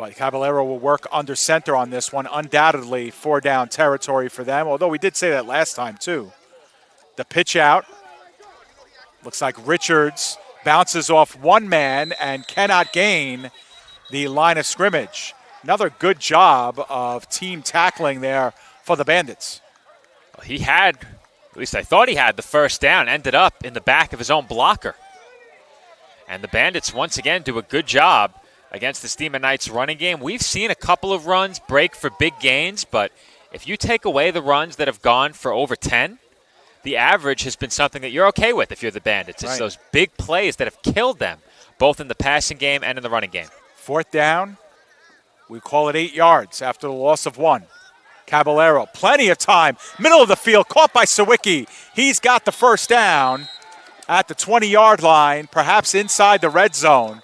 B: But Caballero will work under center on this one. Undoubtedly 4-down territory for them, although we did say that last time too. The pitch out. Looks like Richards bounces off one man and cannot gain the line of scrimmage. Another good job of team tackling there for the Bandits.
K: Well, he had, at least I thought he had, the first down, ended up in the back of his own blocker. And the Bandits once again do a good job against the Demon Knights running game. We've seen a couple of runs break for big gains, but if you take away the runs that have gone for over 10, the average has been something that you're okay with if you're the Bandits. It's those big plays that have killed them, both in the passing game and in the running game.
B: 4th down, we call it 8 yards after the loss of 1. Caballero, plenty of time, middle of the field, caught by Sawicki. He's got the first down at the 20-yard line, perhaps inside the red zone.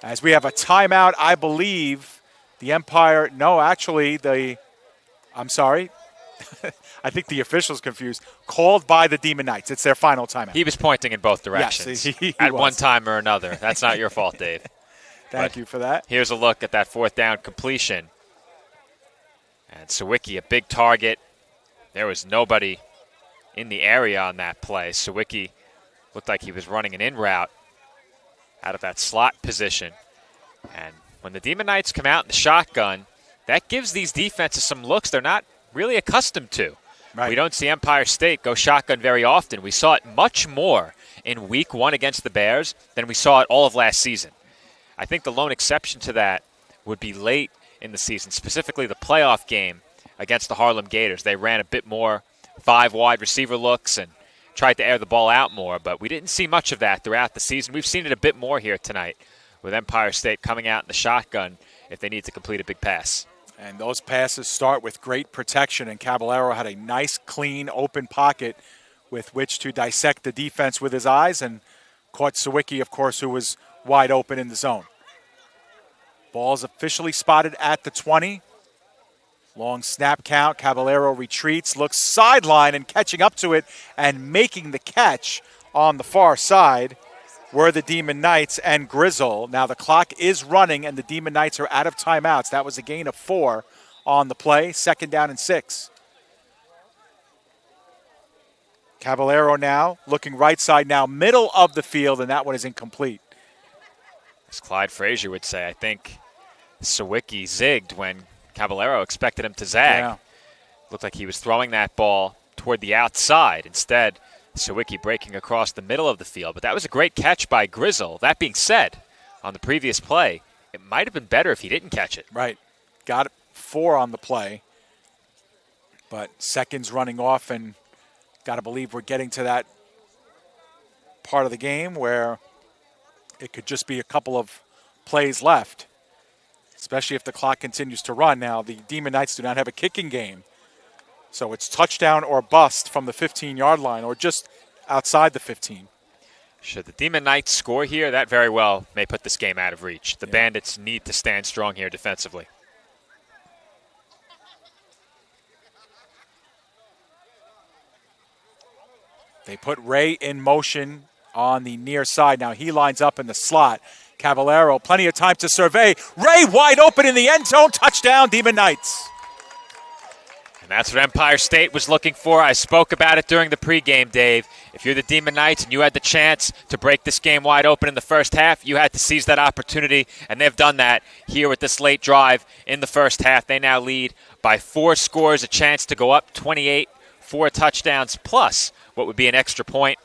B: As we have a timeout, I believe the Empire, I'm sorry. I think the official's confused. Called by the Demon Knights. It's their final timeout.
K: He was pointing in both directions
B: he
K: at
B: was.
K: one time or another. That's not your fault, Dave.
B: Thank you for that.
K: Here's a look at that 4th down completion. And Sawicki, a big target. There was nobody in the area on that play. Sawicki looked like he was running an in route out of that slot position. And when the Demon Knights come out in the shotgun, that gives these defenses some looks they're not really accustomed to.
B: Right.
K: We don't see Empire State go shotgun very often. We saw it much more in week 1 against the Bears than we saw it all of last season. I think the lone exception to that would be late in the season, specifically the playoff game against the Harlem Gators. They ran a bit more 5 wide receiver looks and tried to air the ball out more, but we didn't see much of that throughout the season. We've seen it a bit more here tonight with Empire State coming out in the shotgun if they need to complete a big pass.
B: And those passes start with great protection, and Caballero had a nice, clean, open pocket with which to dissect the defense with his eyes and caught Sawicki, of course, who was wide open in the zone. Ball's officially spotted at the 20. Long snap count. Caballero retreats, looks sideline, and catching up to it and making the catch on the far side were the Demon Knights and Grizzle. Now the clock is running, and the Demon Knights are out of timeouts. That was a gain of 4 on the play. 2nd down and 6. Caballero now looking right side now, middle of the field, and that one is incomplete.
K: As Clyde Frazier would say, I think Sawicki zigged when Caballero expected him to zag.
B: Yeah.
K: Looked like he was throwing that ball toward the outside. Instead, Sawicki breaking across the middle of the field. But that was a great catch by Grizzle. That being said, on the previous play, it might have been better if he didn't catch it.
B: Right. Got 4 on the play. But seconds running off, and got to believe we're getting to that part of the game where it could just be a couple of plays left, especially if the clock continues to run. Now, the Demon Knights do not have a kicking game, so it's touchdown or bust from the 15-yard line or just outside the 15.
K: Should the Demon Knights score here, that very well may put this game out of reach. The Bandits need to stand strong here defensively.
B: They put Ray in motion on the near side. Now he lines up in the slot. Caballero, plenty of time to survey. Ray wide open in the end zone. Touchdown, Demon Knights.
K: And that's what Empire State was looking for. I spoke about it during the pregame, Dave. If you're the Demon Knights and you had the chance to break this game wide open in the first half, you had to seize that opportunity, and they've done that here with this late drive in the first half. They now lead by 4 scores, a chance to go up 28, 4 touchdowns, plus what would be an extra point.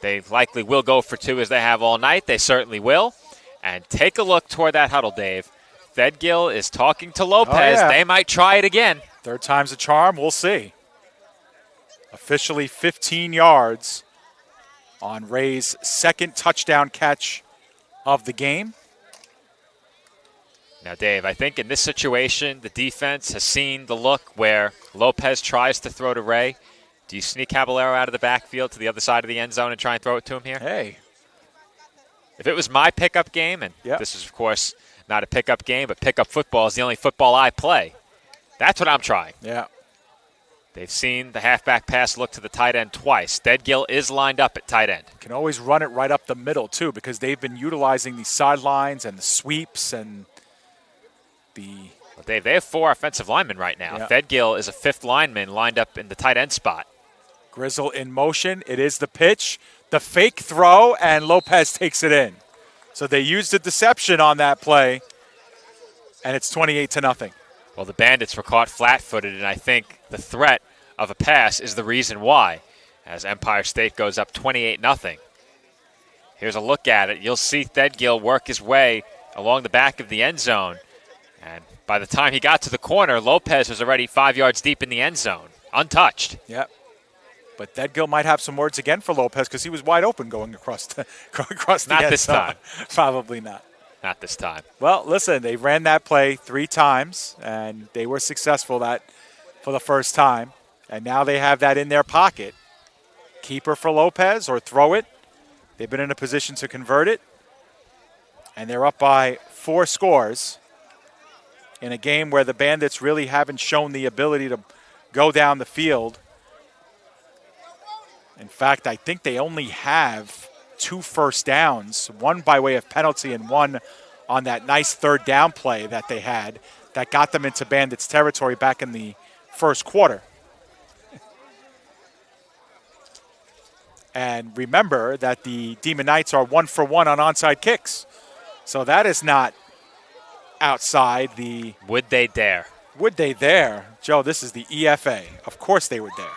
K: They likely will go for 2 as they have all night. They certainly will. And take a look toward that huddle, Dave. Thedgill is talking to Lopez.
B: Oh, yeah.
K: They might try it again.
B: 3rd time's a charm. We'll see. Officially 15 yards on Ray's 2nd touchdown catch of the game.
K: Now, Dave, I think in this situation, the defense has seen the look where Lopez tries to throw to Ray. Do you sneak Caballero out of the backfield to the other side of the end zone and try and throw it to him here?
B: Hey.
K: If it was my pickup game, and this is, of course, not a pickup game, but pickup football is the only football I play, that's what I'm trying.
B: Yeah.
K: They've seen the halfback pass look to the tight end twice. Thedgill is lined up at tight end.
B: Can always run it right up the middle, too, because they've been utilizing the sidelines and the sweeps, and
K: Well, Dave, they have 4 offensive linemen right now.
B: Yeah.
K: Thedgill is a 5th lineman lined up in the tight end spot.
B: Grizzle in motion. It is the pitch, the fake throw, and Lopez takes it in. So they used the deception on that play, and it's 28-0.
K: Well, the Bandits were caught flat-footed, and I think the threat of a pass is the reason why, as Empire State goes up 28-0. Here's a look at it. You'll see Thedgill work his way along the back of the end zone. And by the time he got to the corner, Lopez was already 5 yards deep in the end zone, untouched.
B: Yep. But Thedgill might have some words again for Lopez because he was wide open going across the
K: Not
B: end
K: this
B: zone.
K: time.
B: Probably not.
K: Not this time.
B: Well, listen, they ran that play 3 times, and they were successful for the first time. And now they have that in their pocket. Keeper for Lopez or throw it. They've been in a position to convert it. And they're up by 4 scores in a game where the Bandits really haven't shown the ability to go down the field. In fact, I think they only have 2 first downs, one by way of penalty and one on that nice 3rd down play that they had that got them into Bandits territory back in the first quarter. And remember that the Demon Knights are 1 for 1 on onside kicks. So that is not outside the...
K: Would they dare?
B: Would they dare? Joe, this is the EFA. Of course they would dare.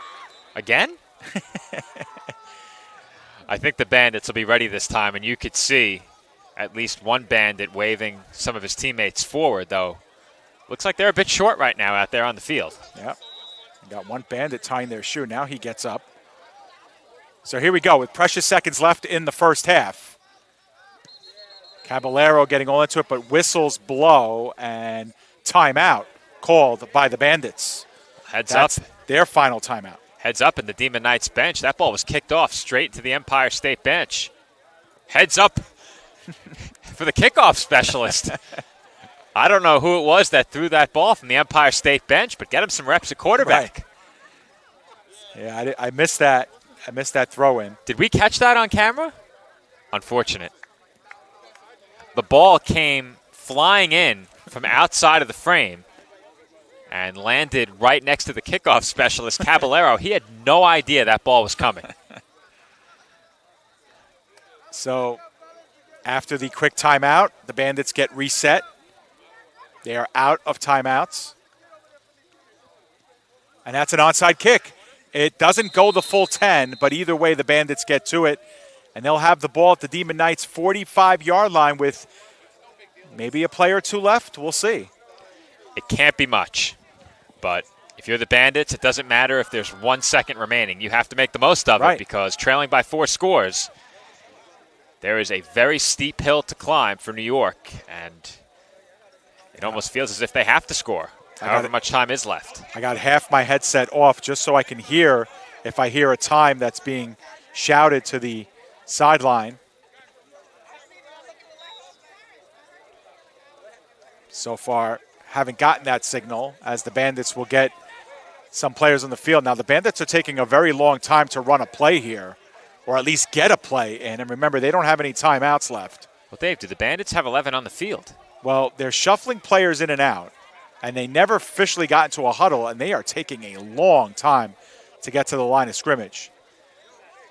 K: Again? I think the Bandits will be ready this time, and you could see at least one Bandit waving some of his teammates forward, though. Looks like they're a bit short right now out there on the field.
B: Yep. Got one Bandit tying their shoe. Now he gets up. So here we go with precious seconds left in the first half. Caballero getting all into it, but whistles blow and timeout called by the Bandits.
K: That's
B: up. Their final timeout.
K: Heads up in the Demon Knights bench. That ball was kicked off straight to the Empire State bench. Heads up for the kickoff specialist. I don't know who it was that threw that ball from the Empire State bench, but get him some reps at quarterback.
B: Right. Yeah, I missed that. I missed that throw-in.
K: Did we catch that on camera? Unfortunate. The ball came flying in from outside of the frame and landed right next to the kickoff specialist, Caballero. He had no idea that ball was coming.
B: So after the quick timeout, the Bandits get reset. They are out of timeouts. And that's an onside kick. It doesn't go the full 10, but either way, the Bandits get to it. And they'll have the ball at the Demon Knights' 45-yard line with maybe a play or 2 left. We'll see.
K: It can't be much. But if you're the Bandits, it doesn't matter if there's 1 second remaining. You have to make the most of it because trailing by 4 scores, there is a very steep hill to climb for New York. And it almost feels as if they have to score. However much time is left.
B: I got half my headset off just so I can hear if I hear a time that's being shouted to the sideline. So far, haven't gotten that signal as the Bandits will get some players on the field. Now, the Bandits are taking a very long time to run a play here, or at least get a play in. And remember, they don't have any timeouts left.
K: Well, Dave, do the Bandits have 11 on the field?
B: Well, they're shuffling players in and out. And they never officially got into a huddle, and they are taking a long time to get to the line of scrimmage.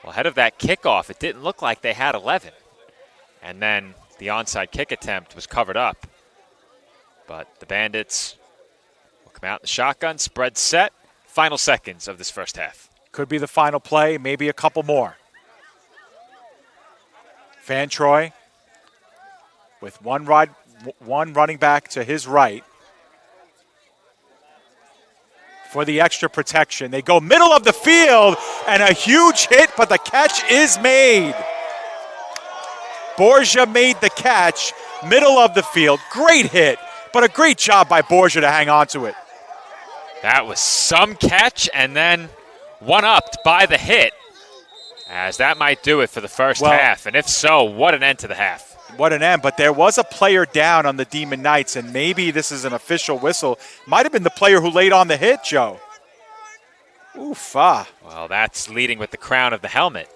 K: Well, ahead of that kickoff, it didn't look like they had 11. And then the onside kick attempt was covered up. But the Bandits will come out in the shotgun, spread set, final seconds of this first half.
B: Could be the final play, maybe a couple more. Fan Troy with one running back to his right. For the extra protection. They go middle of the field and a huge hit, but the catch is made. Borgia made the catch, middle of the field. Great hit, but a great job by Borgia to hang on to it.
K: That was some catch and then one-upped by the hit, as that might do it for the first half. And if so, what an end to the half.
B: What an end, but there was a player down on the Demon Knights, and maybe this is an official whistle. Might have been the player who laid on the hit, Joe. Oof-ah.
K: Well, that's leading with the crown of the helmet.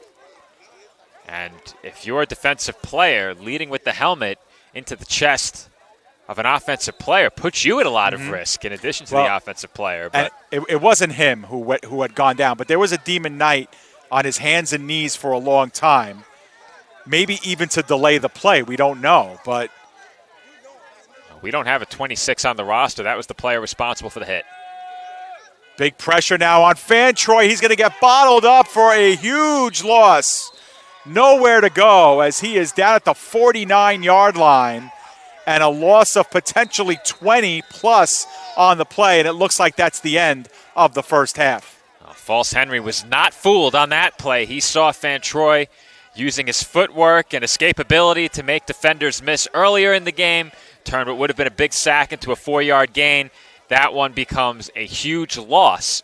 K: And if you're a defensive player leading with the helmet into the chest of an offensive player puts you at a lot of risk in addition to the offensive player. But
B: it wasn't him who had gone down, but there was a Demon Knight on his hands and knees for a long time, maybe even to delay the play. We don't know, but
K: we don't have a 26 on the roster. That was the player responsible for the hit.
B: Big pressure now on Fantroy. He's going to get bottled up for a huge loss. Nowhere to go as he is down at the 49-yard line, and a loss of potentially 20-plus on the play, and it looks like that's the end of the first half.
K: False Henry was not fooled on that play. He saw Fantroy using his footwork and escapability to make defenders miss earlier in the game, turned what would have been a big sack into a 4-yard gain. That one becomes a huge loss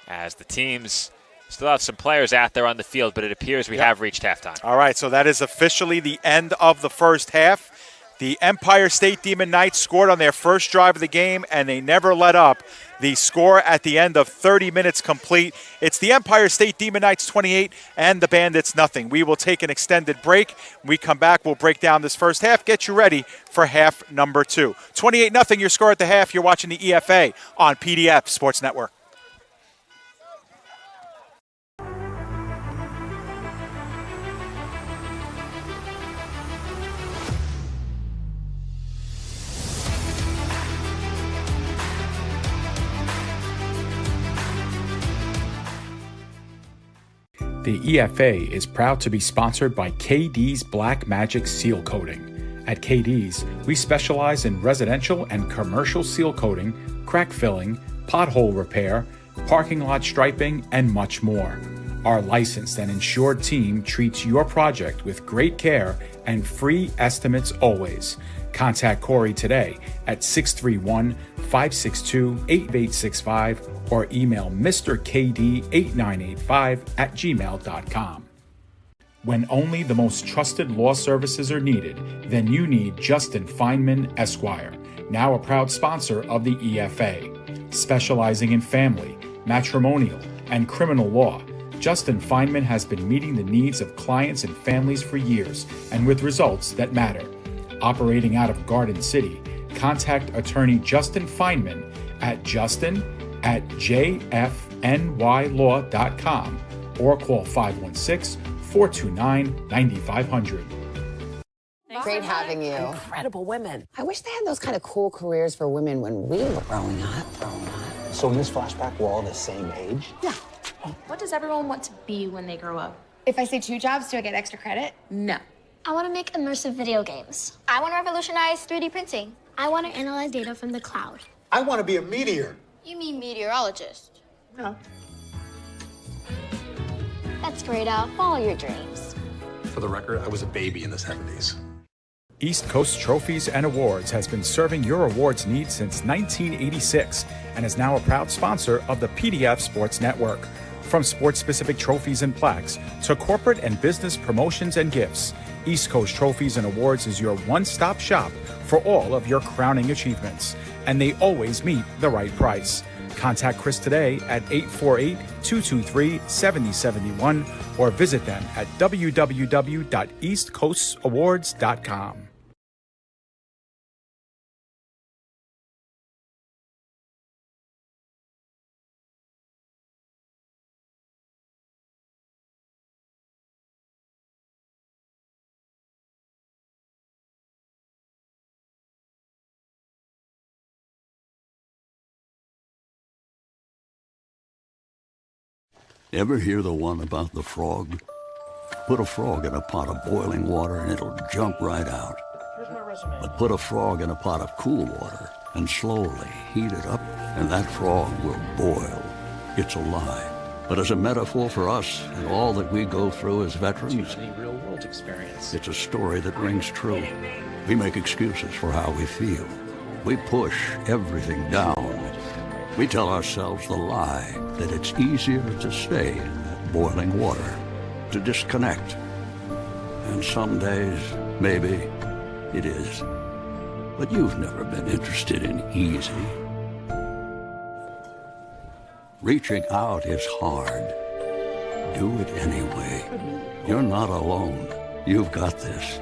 K: as the teams still have some players out there on the field, but it appears we have reached halftime.
B: All right, so that is officially the end of the first half. The Empire State Demon Knights scored on their first drive of the game, and they never let up. The score at the end of 30 minutes complete. It's the Empire State Demon Knights 28 and the Bandits nothing. We will take an extended break. When we come back, we'll break down this first half, get you ready for half number 2. 28-0 your score at the half. You're watching the EFA on PDF Sports Network.
G: The EFA is proud to be sponsored by KD's Black Magic Seal Coating. At KD's, we specialize in residential and commercial seal coating, crack filling, pothole repair, parking lot striping, and much more. Our licensed and insured team treats your project with great care and free estimates always. Contact Corey today at 631-562-8865 or email mrkd8985@gmail.com. When only the most trusted law services are needed, then you need Justin Feinman, Esquire, now a proud sponsor of the EFA. Specializing in family, matrimonial, and criminal law, Justin Feinman has been meeting the needs of clients and families for years, and with results that matter. Operating out of Garden City, contact attorney Justin Feinman at justin@jfnylaw.com or call 516-429-9500.
L: Great having you. Incredible women. I wish they had those kind of cool careers for women when we were growing up.
M: So in this flashback, we're all the same age?
L: Yeah.
N: What does everyone want to be when they grow up?
O: If I say 2 jobs, do I get extra credit?
N: No.
P: I want to make immersive video games. I want to revolutionize 3D printing. I want to analyze data from the cloud.
M: I want to be a meteor.
P: You mean meteorologist?
M: No.
P: That's great, Al. Follow your dreams.
Q: For the record, I was a baby in the 70s.
G: East Coast Trophies and Awards has been serving your awards needs since 1986 and is now a proud sponsor of the PDF Sports Network. From sports-specific trophies and plaques to corporate and business promotions and gifts, East Coast Trophies and Awards is your one-stop shop for all of your crowning achievements, and they always meet the right price. Contact Chris today at 848-223-7071 or visit them at www.eastcoastawards.com.
R: Ever hear the one about the frog? Put a frog in a pot of boiling water and it'll jump right out. But put a frog in a pot of cool water and slowly heat it up, and that frog will boil. It's a lie. But as a metaphor for us and all that we go through as veterans,
C: real-world experience.
R: It's a story that rings true. We make excuses for how we feel. We push everything down. We tell ourselves the lie that it's easier to stay in that boiling water, to disconnect. And some days, maybe, it is. But you've never been interested in easy. Reaching out is hard. Do it anyway. You're not alone. You've got this.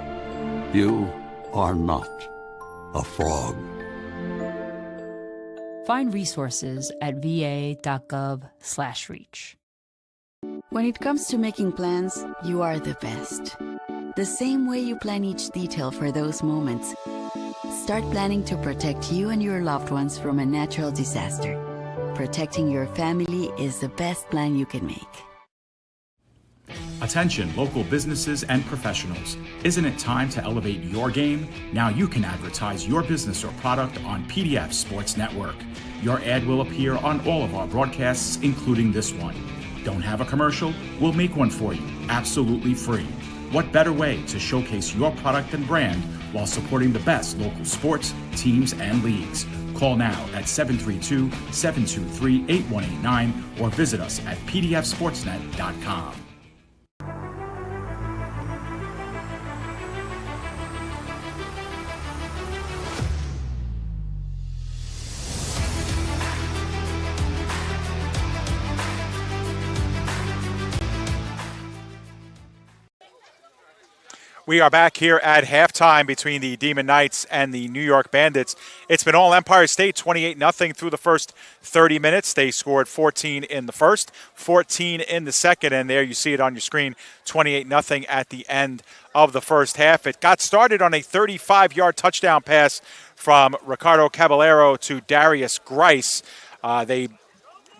R: You are not a frog.
S: Find resources at va.gov/reach.
T: When it comes to making plans, you are the best. The same way you plan each detail for those moments. Start planning to protect you and your loved ones from a natural disaster. Protecting your family is the best plan you can make.
J: Attention local businesses and professionals. Isn't it time to elevate your game? Now you can advertise your business or product on PDF Sports Network. Your ad will appear on all of our broadcasts, including this one. Don't have a commercial? We'll make one for you, absolutely free. What better way to showcase your product and brand while supporting the best local sports, teams, and leagues? Call now at 732-723-8189 or visit us at pdfsportsnet.com.
B: We are back here at halftime between the Demon Knights and the New York Bandits. It's been all Empire State, 28-0 through the first 30 minutes. They scored 14 in the first, 14 in the second, and there you see it on your screen, 28-0 at the end of the first half. It got started on a 35-yard touchdown pass from Ricardo Caballero to Darius Grice. They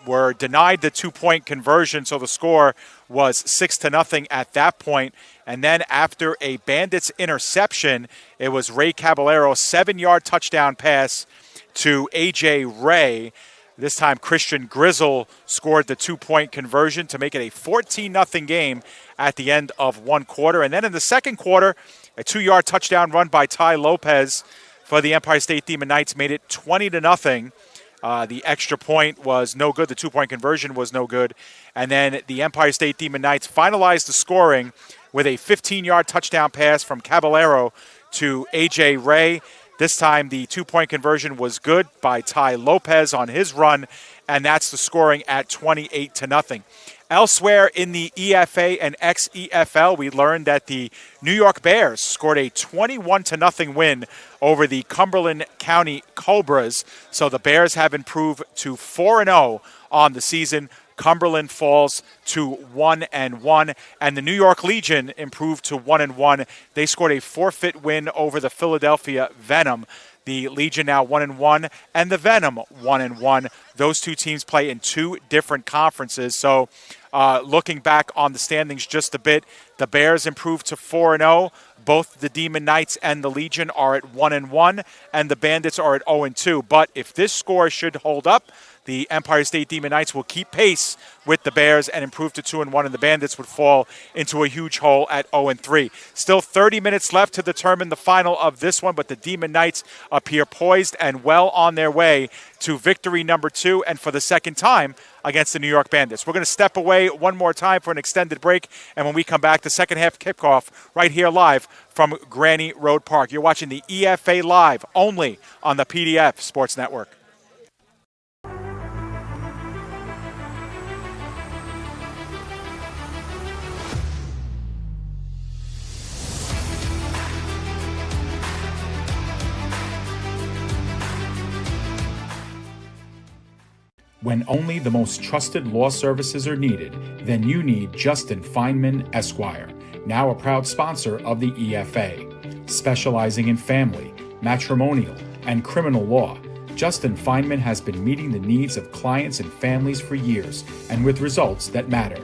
B: were denied the two-point conversion, so the score was 6-0 at that point. And then after a Bandits interception, it was Ray Caballero's 7-yard touchdown pass to A.J. Ray. This time Christian Grizzle scored the two-point conversion to make it a 14-0 game at the end of one quarter. And then in the second quarter, a 2-yard touchdown run by Ty Lopez for the Empire State Demon Knights made it 20-0. The extra point was no good. The two-point conversion was no good. And then the Empire State Demon Knights finalized the scoring with a 15-yard touchdown pass from Caballero to A.J. Ray. This time the two-point conversion was good by Ty Lopez on his run, and that's the scoring at 28-0. Elsewhere in the EFA and XEFL, we learned that the New York Bears scored a 21-0 win over the Cumberland County Cobras. So the Bears have improved to 4-0 on the season. Cumberland falls to 1-1, and the New York Legion improved to 1-1. They scored a forfeit win over the Philadelphia Venom. The Legion now 1-1, and the Venom 1-1. Those two teams play in two different conferences. So looking back on the standings just a bit, the Bears improved to 4-0. Both the Demon Knights and the Legion are at 1-1, and the Bandits are at 0-2. But if this score should hold up, the Empire State Demon Knights will keep pace with the Bears and improve to 2-1, and the Bandits would fall into a huge hole at 0-3. Still 30 minutes left to determine the final of this one, but the Demon Knights appear poised and well on their way to victory number 2, and for the second time against the New York Bandits. We're going to step away one more time for an extended break, and when we come back, the second half kickoff right here live from Granny Road Park. You're watching the EFA Live only on the PDF Sports Network.
G: When only the most trusted law services are needed, then you need Justin Feinman, Esquire, now a proud sponsor of the EFA. Specializing in family, matrimonial, and criminal law, Justin Feinman has been meeting the needs of clients and families for years, and with results that matter.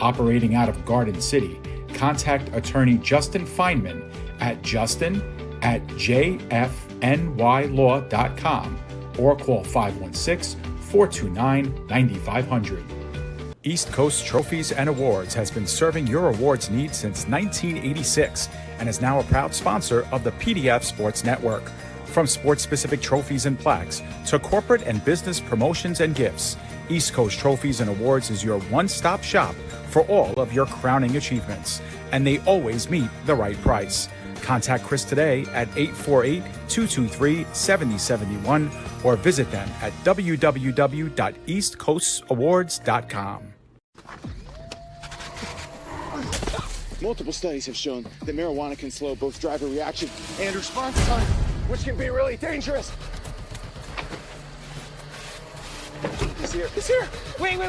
G: Operating out of Garden City, contact attorney Justin Feinman at justin@jfnylaw.com or call 516-429-9500. East Coast Trophies and Awards has been serving your awards needs since 1986 and is now a proud sponsor of the PDF Sports Network. From sports-specific trophies and plaques to corporate and business promotions and gifts, East Coast Trophies and Awards is your one-stop shop for all of your crowning achievements, and they always meet the right price. Contact Chris today at 848-223-7071 or visit them at www.eastcoastawards.com.
U: Multiple studies have shown that marijuana can slow both driver reaction and response time.
F: which can be really dangerous. He's here. He's here.
E: Wait.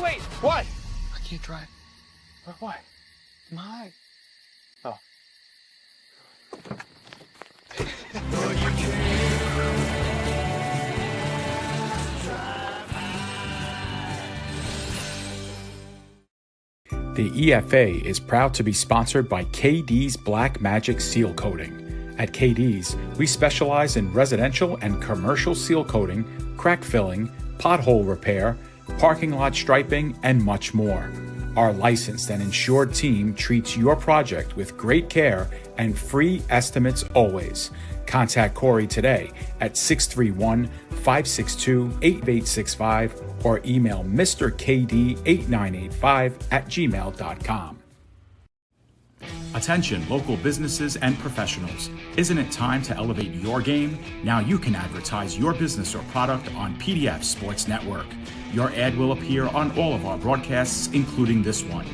F: What?
E: I can't drive.
F: Why?
E: My.
F: Oh.
G: The EFA is proud to be sponsored by KD's Black Magic Seal Coating. At KD's, we specialize in residential and commercial seal coating, crack filling, pothole repair, parking lot striping, and much more. Our licensed and insured team treats your project with great care and free estimates always. Contact Corey today at 631-562-8865 or email mrkd8985@gmail.com.
J: Attention local businesses and professionals. Isn't it time to elevate your game? Now you can advertise your business or product on PDF Sports Network. Your ad will appear on all of our broadcasts, including this one.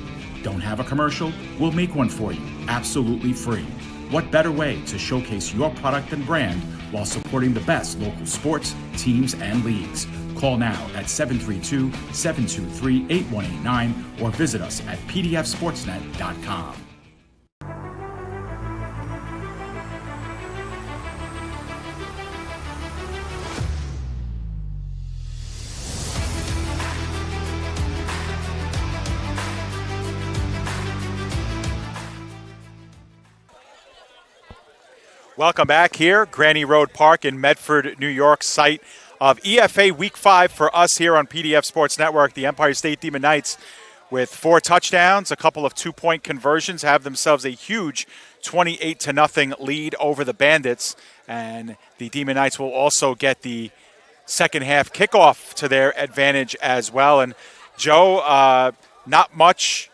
J: Don't have a commercial? We'll make one for you, absolutely free. What better way to showcase your product and brand while supporting the best local sports, teams, and leagues? Call now at 732-723-8189 or visit us at pdfsportsnet.com.
B: Welcome back here, Granny Road Park in Medford, New York, site of EFA Week 5 for us here on PDF Sports Network. The Empire State Demon Knights, with 4 touchdowns, a couple of 2-point conversions, have themselves a huge 28-0 lead over the Bandits. And the Demon Knights will also get the second half kickoff to their advantage as well. And Joe, not much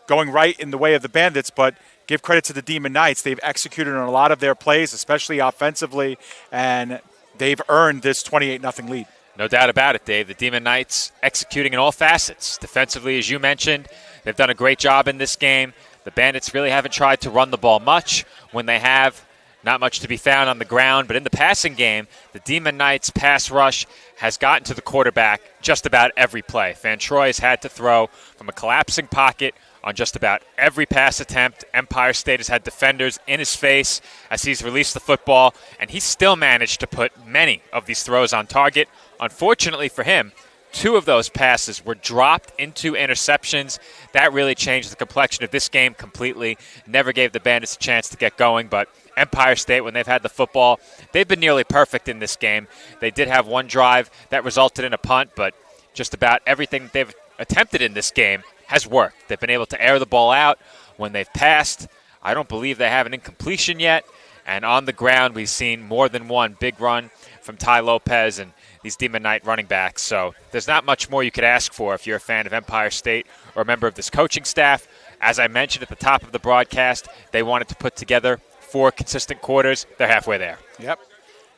B: going right in the way of the Bandits, but give credit to the Demon Knights. They've executed on a lot of their plays, especially offensively, and they've earned this 28-0 lead.
K: No doubt about it, Dave. The Demon Knights executing in all facets. Defensively, as you mentioned, they've done a great job in this game. The Bandits really haven't tried to run the ball much. When they have, not much to be found on the ground. But in the passing game, the Demon Knights' pass rush has gotten to the quarterback just about every play. Van Troy has had to throw from a collapsing pocket on just about every pass attempt. Empire State has had defenders in his face as he's released the football, and he still managed to put many of these throws on target. Unfortunately for him, 2 of those passes were dropped into interceptions. That really changed the complexion of this game completely. Never gave the Bandits a chance to get going, but Empire State, when they've had the football, they've been nearly perfect in this game. They did have one drive that resulted in a punt, but just about everything that they've attempted in this game has worked. They've been able to air the ball out when they've passed. I don't believe they have an incompletion yet. And on the ground, we've seen more than one big run from Ty Lopez and these Demon Knight running backs. So there's not much more you could ask for if you're a fan of Empire State or a member of this coaching staff. As I mentioned at the top of the broadcast, they wanted to put together 4 consistent quarters. They're halfway there.
B: Yep.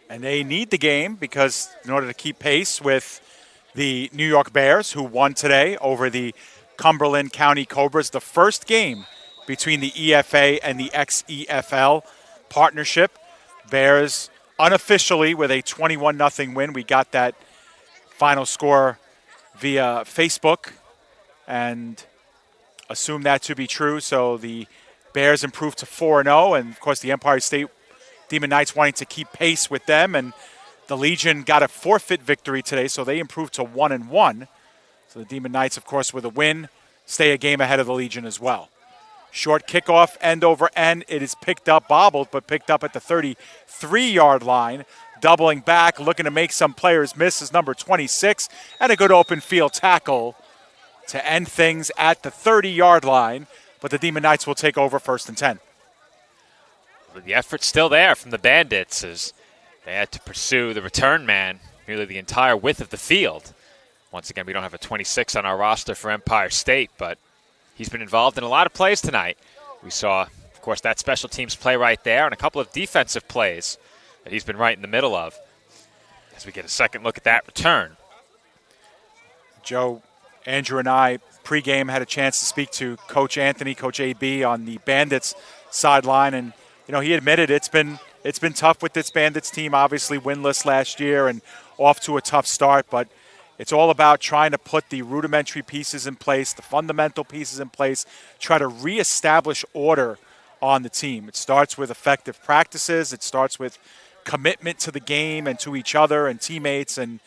B: And they need the game because in order to keep pace with the New York Bears, who won today over the Cumberland County Cobras, the first game between the EFA and the XEFL partnership. Bears unofficially with a 21-0 win. We got that final score via Facebook and assume that to be true. So the Bears improved to 4-0, and of course the Empire State Demon Knights wanting to keep pace with them, and the Legion got a forfeit victory today, so they improved to 1-1. So the Demon Knights, of course, with a win, stay a game ahead of the Legion as well. Short kickoff, end over end. It is picked up, bobbled, but picked up at the 33-yard line. Doubling back, looking to make some players miss is number 26, and a good open field tackle to end things at the 30-yard line. But the Demon Knights will take over 1st and 10.
K: But the effort's still there from the Bandits as they had to pursue the return man nearly the entire width of the field. Once again, we don't have a 26 on our roster for Empire State, but he's been involved in a lot of plays tonight. We saw, of course, that special teams play right there and a couple of defensive plays that he's been right in the middle of. As we get a second look at that return.
B: Joe, Andrew, and I pregame had a chance to speak to Coach Anthony, Coach AB on the Bandits sideline, and he admitted it's been It's been tough with this Bandits team, obviously winless last year and off to a tough start, but it's all about trying to put the rudimentary pieces in place, the fundamental pieces in place, try to reestablish order on the team. It starts with effective practices. It starts with commitment to the game and to each other and teammates, and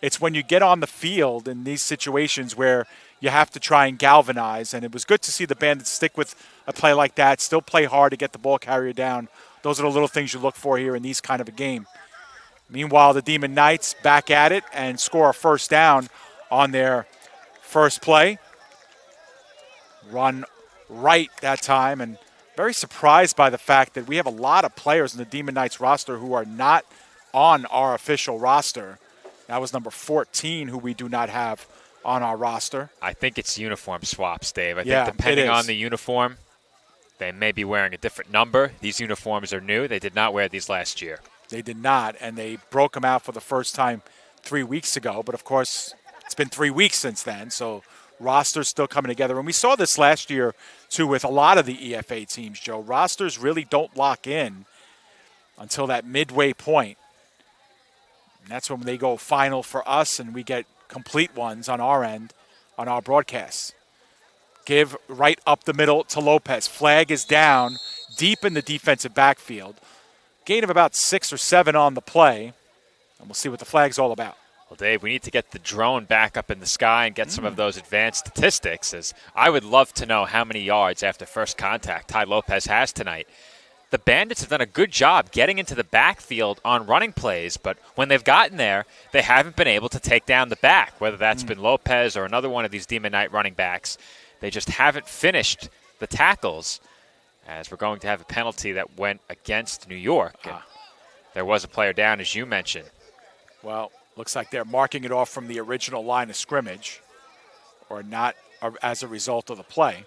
B: it's when you get on the field in these situations where you have to try and galvanize, and it was good to see the Bandits stick with a play like that, still play hard to get the ball carrier down. Those are the little things you look for here in these kind of a game. Meanwhile, the Demon Knights back at it and score a first down on their first play. Run right that time, and very surprised by the fact that we have a lot of players in the Demon Knights roster who are not on our official roster. That was number 14 who we do not have on our roster.
K: I think it's uniform swaps, Dave. I think depending on the uniform, they may be wearing a different number. These uniforms are new. They did not wear these last year.
B: They did not, and they broke them out for the first time 3 weeks ago. But, of course, it's been 3 weeks since then, so rosters still coming together. And we saw this last year, too, with a lot of the EFA teams, Joe. Rosters really don't lock in until that midway point. And that's when they go final for us, and we get complete ones on our end, on our broadcasts. Give right up the middle to Lopez. Flag is down deep in the defensive backfield. Gain of about 6 or 7 on the play, and we'll see what the flag's all about.
K: Well, Dave, we need to get the drone back up in the sky and get some of those advanced statistics, as I would love to know how many yards after first contact Ty Lopez has tonight. The Bandits have done a good job getting into the backfield on running plays, but when they've gotten there, they haven't been able to take down the back, whether that's been Lopez or another one of these Demon Knight running backs. They just haven't finished the tackles, as we're going to have a penalty that went against New York. And there was a player down, as you mentioned.
B: Well, looks like they're marking it off from the original line of scrimmage, or not as a result of the play.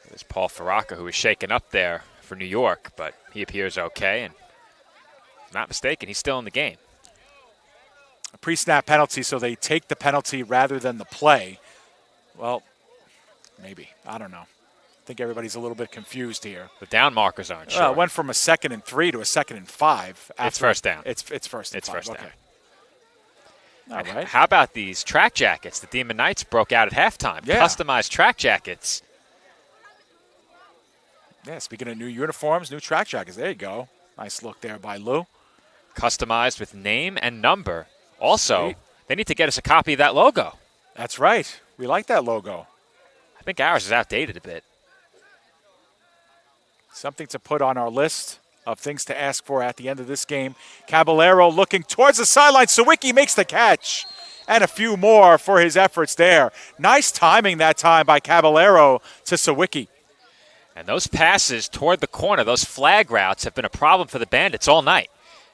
K: There's Paul Faraka, who was shaken up there for New York, but he appears okay, and if not mistaken, he's still in the game.
B: A pre-snap penalty, so they take the penalty rather than the play. Well, maybe. I don't know. I think everybody's a little bit confused here.
K: The down markers aren't sure.
B: It went from a 2nd and 3 to a 2nd and 5.
K: It's first down.
B: It's first and 5.
K: First down.
B: Okay. All right.
K: How about these track jackets? The Demon Knights broke out at halftime.
B: Yeah.
K: Customized track jackets.
B: Yeah, speaking of new uniforms, new track jackets. There you go. Nice look there by Lou.
K: Customized with name and number. Also, they need to get us a copy of that logo.
B: That's right. We like that logo.
K: I think ours is outdated a bit.
B: Something to put on our list of things to ask for at the end of this game. Caballero looking towards the sideline. Sawicki makes the catch. And a few more for his efforts there. Nice timing that time by Caballero to Sawicki.
K: And those passes toward the corner, those flag routes, have been a problem for the Bandits all night.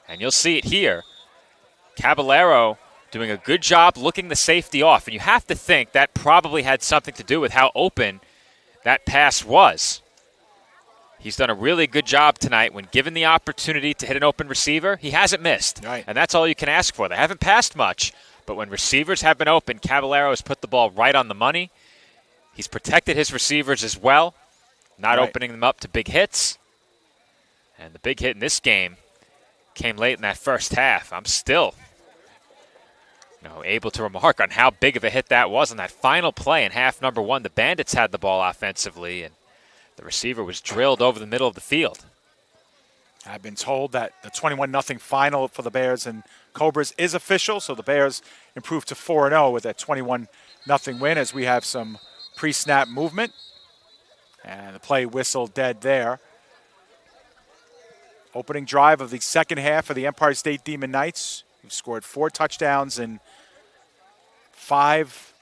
K: And you'll see it here. Caballero doing a good job looking the safety off. And you have to think that probably had something to do with how open that pass was. He's done a really good job tonight. When given the opportunity to hit an open receiver, he hasn't missed.
B: Right.
K: And that's all you can ask for. They haven't passed much, but when receivers have been open, Caballero has put the ball right on the money. He's protected his receivers as well, not opening them up to big hits. And the big hit in this game came late in that first half. I'm still able to remark on how big of a hit that was on that final play in half number 1. The Bandits had the ball offensively, and the receiver was drilled over the middle of the field.
B: I've been told that the 21-0 final for the Bears and Cobras is official, so the Bears improved to 4-0 with that 21-0 win as we have some pre-snap movement. And the play whistle dead there. Opening drive of the second half of the Empire State Demon Knights, who've scored 4 touchdowns in 5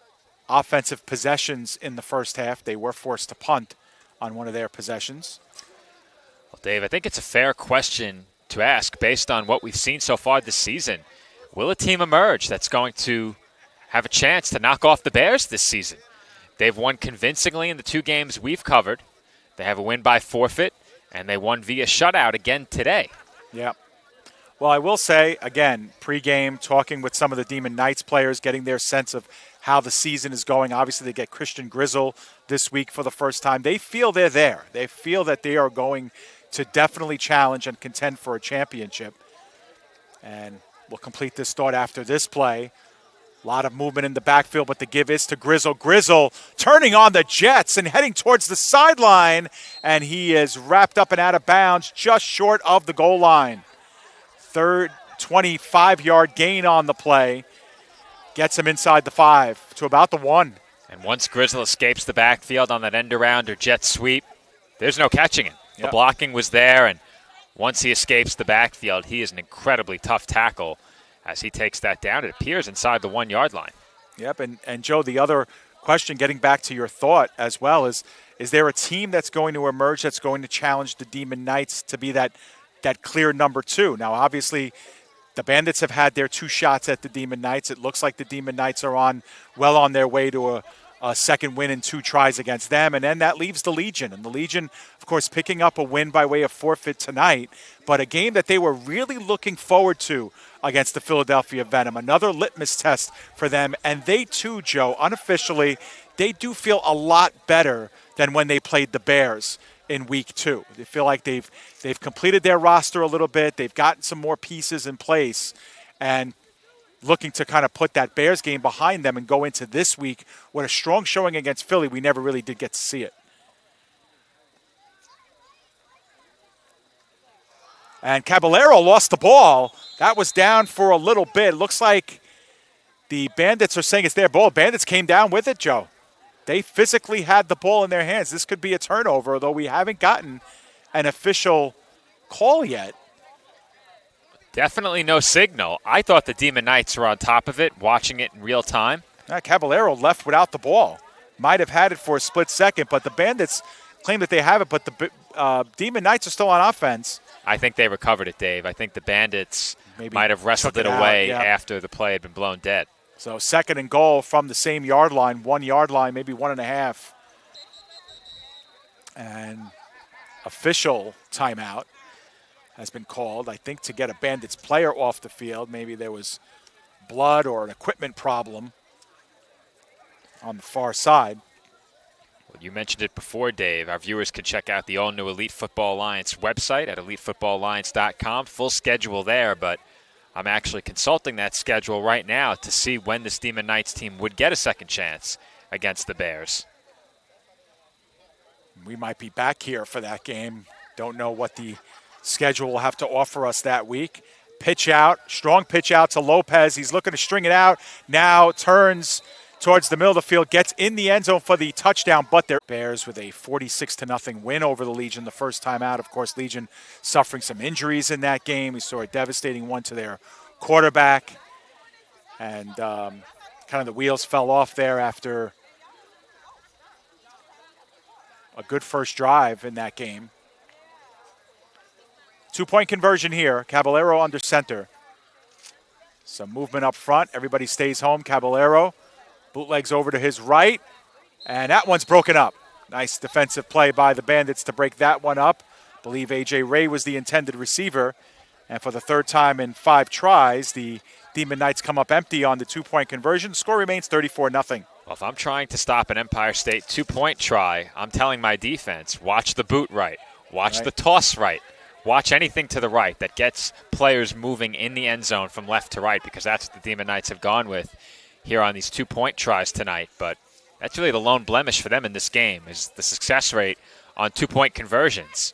B: offensive possessions in the first half. They were forced to punt on one of their possessions.
K: Well, Dave, I think it's a fair question to ask based on what we've seen so far this season. Will a team emerge that's going to have a chance to knock off the Bears this season? They've won convincingly in the 2 games we've covered. They have a win by forfeit, and they won via shutout again today.
B: Yeah. Well, I will say, again, pregame, talking with some of the Demon Knights players, getting their sense of how the season is going. Obviously, they get Christian Grizzle this week for the first time. They feel they're there. They feel that they are going to definitely challenge and contend for a championship. And we'll complete this thought after this play. A lot of movement in the backfield, but the give is to Grizzle. Grizzle turning on the Jets and heading towards the sideline, and he is wrapped up and out of bounds just short of the goal line. Third 25-yard gain on the play. Gets him inside the 5 to about the 1.
K: And once Grizzle escapes the backfield on that end around or jet sweep, there's no catching him.
B: Yep.
K: The blocking was there, and once he escapes the backfield, he is an incredibly tough tackle as he takes that down. It appears inside the 1-yard line.
B: Yep, and Joe, the other question, getting back to your thought as well, is there a team that's going to emerge that's going to challenge the Demon Knights to be that clear number 2? Now, obviously, the Bandits have had their 2 shots at the Demon Knights. It looks like the Demon Knights are well on their way to a second win in 2 tries against them. And then that leaves the Legion. And the Legion, of course, picking up a win by way of forfeit tonight, but a game that they were really looking forward to against the Philadelphia Venom. Another litmus test for them. And they too, Joe, unofficially, they do feel a lot better than when they played the Bears in week 2. They feel like they've completed their roster a little bit. They've gotten some more pieces in place and looking to kind of put that Bears game behind them and go into this week with a strong showing against Philly. We never really did get to see it. And Caballero lost the ball. That was down for a little bit. Looks like the Bandits are saying it's their ball. Bandits came down with it, Joe. They physically had the ball in their hands. This could be a turnover, although we haven't gotten an official call yet.
K: Definitely no signal. I thought the Demon Knights were on top of it, watching it in real time.
B: Caballero left without the ball. Might have had it for a split second, but the Bandits claim that they have it, but the Demon Knights are still on offense.
K: I think they recovered it, Dave. I think the Bandits might have wrestled it away after the play had been blown dead.
B: So 2nd and goal from the same yard line, 1 yard line, maybe 1.5. And official timeout has been called, I think, to get a Bandits player off the field. Maybe there was blood or an equipment problem on the far side.
K: Well, you mentioned it before, Dave. Our viewers can check out the all-new Elite Football Alliance website at elitefootballalliance.com. Full schedule there, but I'm actually consulting that schedule right now to see when this Demon Knights team would get a second chance against the Bears.
B: We might be back here for that game. Don't know what the schedule will have to offer us that week. Pitch out, strong pitch out to Lopez. He's looking to string it out. Now turns towards the middle of the field, gets in the end zone for the touchdown, but they're Bears with a 46-0 win over the Legion the first time out. Of course, Legion suffering some injuries in that game. We saw a devastating one to their quarterback, and kind of the wheels fell off there after a good first drive in that game. 2-point conversion here. Caballero under center. Some movement up front. Everybody stays home. Caballero bootlegs over to his right, and that one's broken up. Nice defensive play by the Bandits to break that one up. I believe A.J. Ray was the intended receiver, and for the 3rd time in 5 tries, the Demon Knights come up empty on the 2-point conversion. Score remains 34-0.
K: Well, if I'm trying to stop an Empire State 2-point try, I'm telling my defense, watch the boot right, watch the toss right, watch anything to the right that gets players moving in the end zone from left to right, because that's what the Demon Knights have gone with here on these 2-point tries tonight. But that's really the lone blemish for them in this game, is the success rate on 2-point conversions.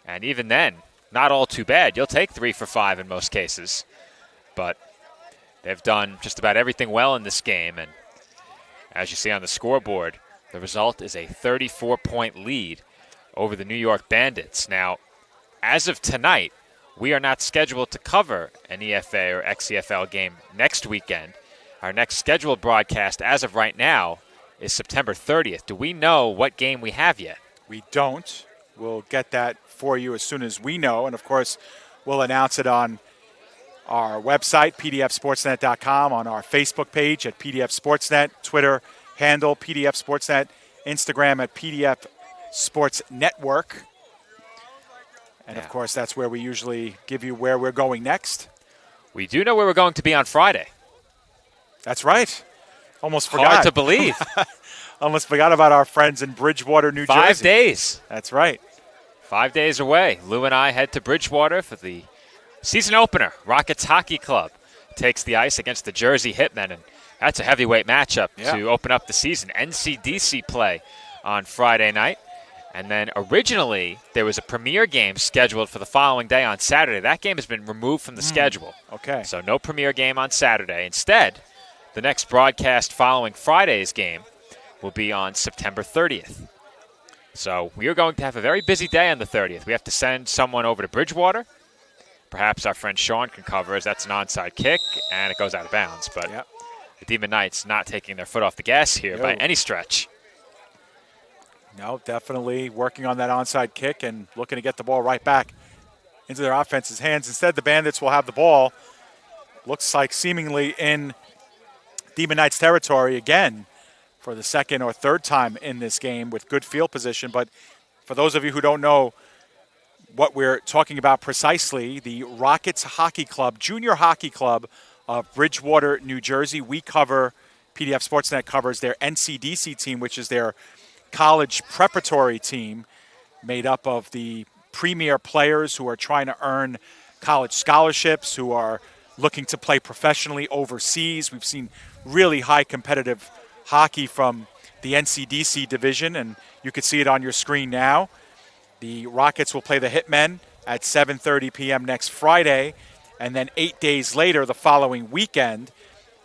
K: And even then, not all too bad. You'll take 3 for 5 in most cases. But they've done just about everything well in this game. And as you see on the scoreboard, the result is a 34-point lead over the New York Bandits. Now, as of tonight, we are not scheduled to cover an EFA or XEFL game next weekend. Our next scheduled broadcast, as of right now, is September 30th. Do we know what game we have yet?
B: We don't. We'll get that for you as soon as we know. And, of course, we'll announce it on our website, pdfsportsnet.com, on our Facebook page at PDF Sportsnet, Twitter handle PDF Sportsnet, Instagram at PDF Sports Network. And, of course, that's where we usually give you where we're going next.
K: We do know where we're going to be on Friday.
B: That's right. Almost forgot.
K: Hard to believe.
B: Almost forgot about our friends in Bridgewater, New Jersey.
K: 5 days.
B: That's right.
K: 5 days away. Lou and I head to Bridgewater for the season opener. Rockets Hockey Club takes the ice against the Jersey Hitmen, and that's a heavyweight matchup to open up the season. NCDC play on Friday night. And then originally there was a premier game scheduled for the following day on Saturday. That game has been removed from the schedule.
B: Okay.
K: So no premier game on Saturday. Instead, the next broadcast following Friday's game will be on September 30th. So we are going to have a very busy day on the 30th. We have to send someone over to Bridgewater. Perhaps our friend Sean can cover as that's an onside kick, and it goes out of bounds. But the Demon Knights not taking their foot off the gas here by any stretch.
B: No, definitely working on that onside kick and looking to get the ball right back into their offense's hands. Instead, the Bandits will have the ball. Looks like seemingly in Demon Knights territory again for the second or third time in this game with good field position. But for those of you who don't know what we're talking about precisely, the Rockets Hockey Club, Junior Hockey Club of Bridgewater, New Jersey. We cover, PDF Sportsnet covers their NCDC team, which is their college preparatory team made up of the premier players who are trying to earn college scholarships, who are looking to play professionally overseas. We've seen really high competitive hockey from the NCDC division, and you can see it on your screen now. The Rockets will play the Hitmen at 7:30 p.m. next Friday, and then 8 days later, the following weekend,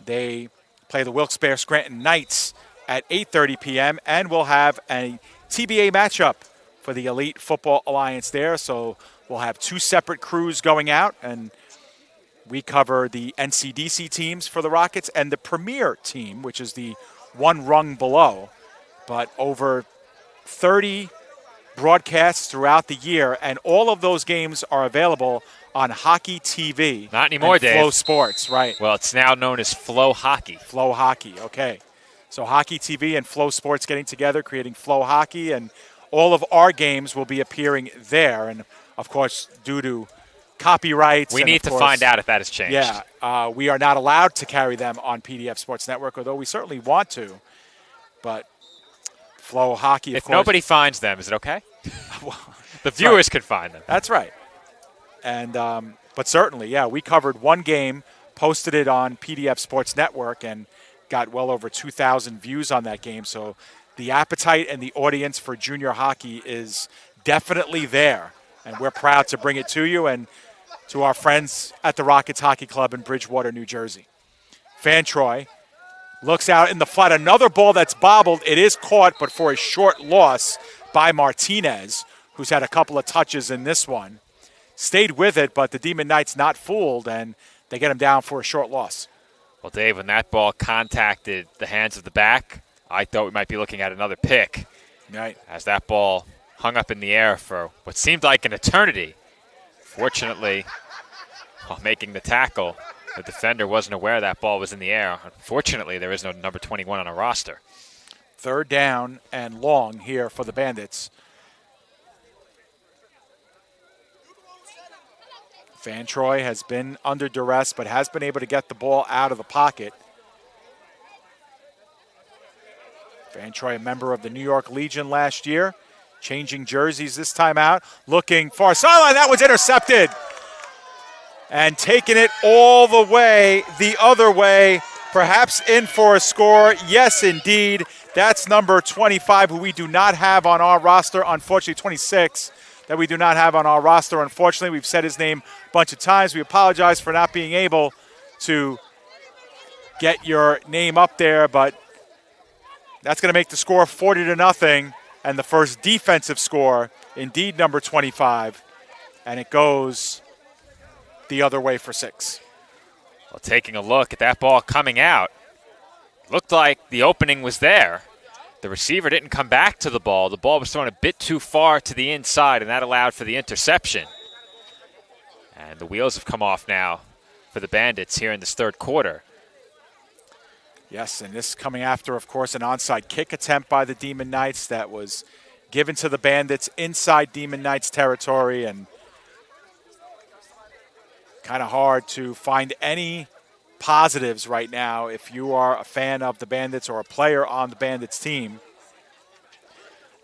B: they play the Wilkes-Barre Scranton Knights at 8:30 p.m., and we'll have a TBA matchup for the Elite Football Alliance there. So we'll have two separate crews going out, and we cover the NCDC teams for the Rockets and the Premier team, which is the one rung below. But over 30 broadcasts throughout the year, and all of those games are available on Hockey TV.
K: Not anymore, Dave.
B: Flow Sports, right.
K: Well, it's now known as Flow Hockey.
B: Flow Hockey, okay. So Hockey TV and Flow Sports getting together, creating Flow Hockey, and all of our games will be appearing there. And, of course, due to copyrights.
K: We need to find out if that has changed.
B: Yeah, we are not allowed to carry them on PDF Sports Network, although we certainly want to. But Flow Hockey, of course.
K: If nobody finds them, is it okay? The viewers could find them.
B: That's right. And but certainly, yeah, we covered one game, posted it on PDF Sports Network, and got well over 2,000 views on that game. So the appetite and the audience for junior hockey is definitely there. And we're proud to bring it to you and to our friends at the Rockets Hockey Club in Bridgewater, New Jersey. Fan Troy looks out in the flood. Another ball that's bobbled. It is caught, but for a short loss by Martinez, who's had a couple of touches in this one. Stayed with it, but the Demon Knights not fooled, and they get him down for a short loss.
K: Well, Dave, when that ball contacted the hands of the back, I thought we might be looking at another pick.
B: Right.
K: As that ball hung up in the air for what seemed like an eternity. Fortunately, while making the tackle, the defender wasn't aware that ball was in the air. Unfortunately, there is no number 21 on our roster.
B: Third down and long here for the Bandits. Fan Troy has been under duress, but has been able to get the ball out of the pocket. Fan Troy, a member of the New York Legion last year, changing jerseys this time out, looking far sideline. That was intercepted. And taking it all the way, the other way, perhaps in for a score. Yes, indeed. That's number 25, who we do not have on our roster. Unfortunately, 26. That we do not have on our roster. Unfortunately, we've said his name a bunch of times. We apologize for not being able to get your name up there, but that's going to make the score 40-0, and the first defensive score, indeed number 25, and it goes the other way for 6.
K: Well, taking a look at that ball coming out, looked like the opening was there. The receiver didn't come back to the ball. The ball was thrown a bit too far to the inside, and that allowed for the interception. And the wheels have come off now for the Bandits here in this third quarter.
B: Yes, and this coming after, of course, an onside kick attempt by the Demon Knights that was given to the Bandits inside Demon Knights territory, and kind of hard to find any positives right now if you are a fan of the Bandits or a player on the Bandits team.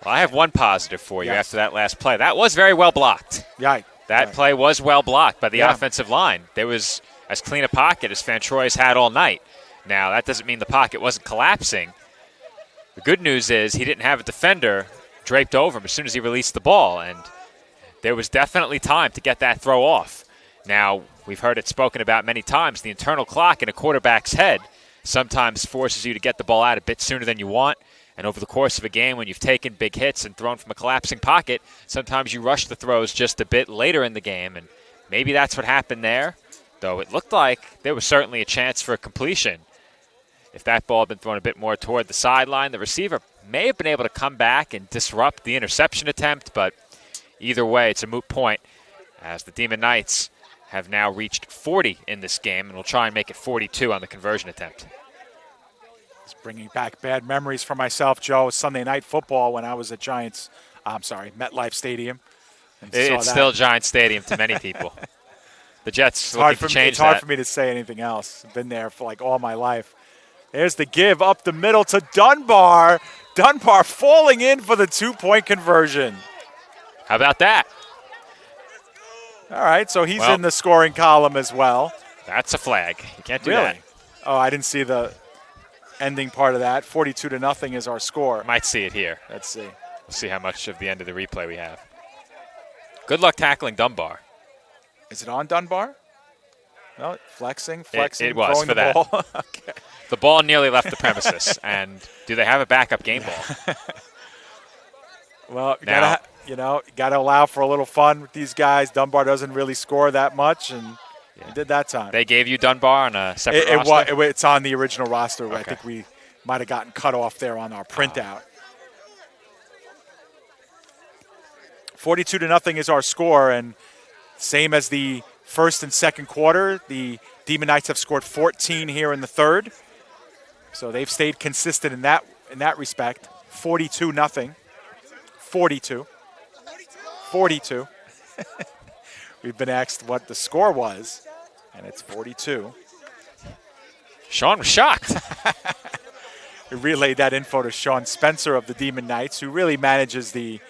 K: Well, I have one positive for you after that last play. That was very well blocked.
B: Yeah.
K: That play was well blocked by the offensive line. There was as clean a pocket as Fantroy's had all night. Now, that doesn't mean the pocket wasn't collapsing. The good news is he didn't have a defender draped over him as soon as he released the ball, and there was definitely time to get that throw off. Now, we've heard it spoken about many times. The internal clock in a quarterback's head sometimes forces you to get the ball out a bit sooner than you want. And over the course of a game, when you've taken big hits and thrown from a collapsing pocket, sometimes you rush the throws just a bit later in the game. And maybe that's what happened there, though it looked like there was certainly a chance for a completion. If that ball had been thrown a bit more toward the sideline, the receiver may have been able to come back and disrupt the interception attempt. But either way, it's a moot point as the Demon Knights have now reached 40 in this game and will try and make it 42 on the conversion attempt.
B: Bringing back bad memories for myself, Joe. Sunday Night Football when I was at MetLife Stadium.
K: It's still Giants Stadium to many people. The Jets looking to change that.
B: It's hard for me to say anything else. I've been there for like all my life. There's the give up the middle to Dunbar. Dunbar falling in for the 2-point conversion.
K: How about that?
B: All right, so he's in the scoring column as well.
K: That's a flag. You can't do that.
B: Oh, I didn't see the ending part of that. 42-0 is our score.
K: Might see it here.
B: Let's see.
K: We'll see how much of the end of the replay we have. Good luck tackling Dunbar.
B: Is it on Dunbar? No, flexing.
K: It was for that.
B: Ball. Okay.
K: The ball nearly left the premises. And do they have a backup game ball?
B: Well, you got to allow for a little fun with these guys. Dunbar doesn't really score that much, and he did that time.
K: They gave you Dunbar on a separate roster?
B: It's on the original roster.
K: Okay.
B: I think we might have gotten cut off there on our printout. 42-0 is our score, and same as the first and second quarter, the Demon Knights have scored 14 here in the third. So they've stayed consistent in that respect. 42-0. 42. We've been asked what the score was, and it's 42.
K: Sean was shocked.
B: We relayed that info to Sean Spencer of the Demon Knights, who really manages the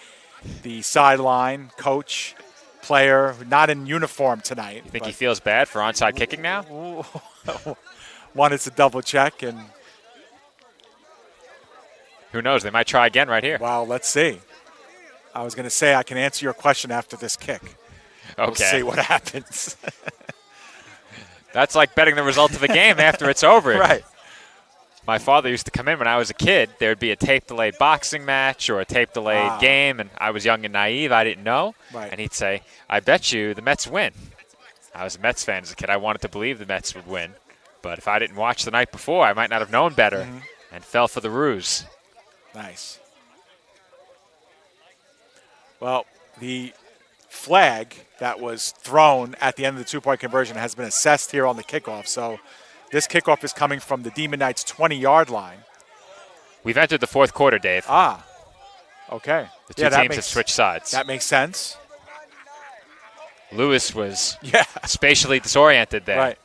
B: sideline, coach, player, not in uniform tonight.
K: You think he feels bad for onside kicking now?
B: Wanted to double check, and
K: who knows? They might try again right here.
B: Well, let's see. I was going to say I can answer your question after this kick.
K: Okay.
B: We'll see what happens.
K: That's like betting the result of a game after it's over.
B: Right.
K: My father used to come in when I was a kid. There would be a tape-delayed boxing match or a tape-delayed game, and I was young and naive. I didn't know.
B: Right.
K: And he'd say, I bet you the Mets win. I was a Mets fan as a kid. I wanted to believe the Mets would win. But if I didn't watch the night before, I might not have known better and fell for the ruse.
B: Nice. Well, the flag that was thrown at the end of the 2-point conversion has been assessed here on the kickoff. So this kickoff is coming from the Demon Knights' 20-yard line.
K: We've entered the fourth quarter, Dave.
B: Okay.
K: The two teams have switched sides.
B: That makes sense.
K: Lewis was spatially disoriented there.
B: Right.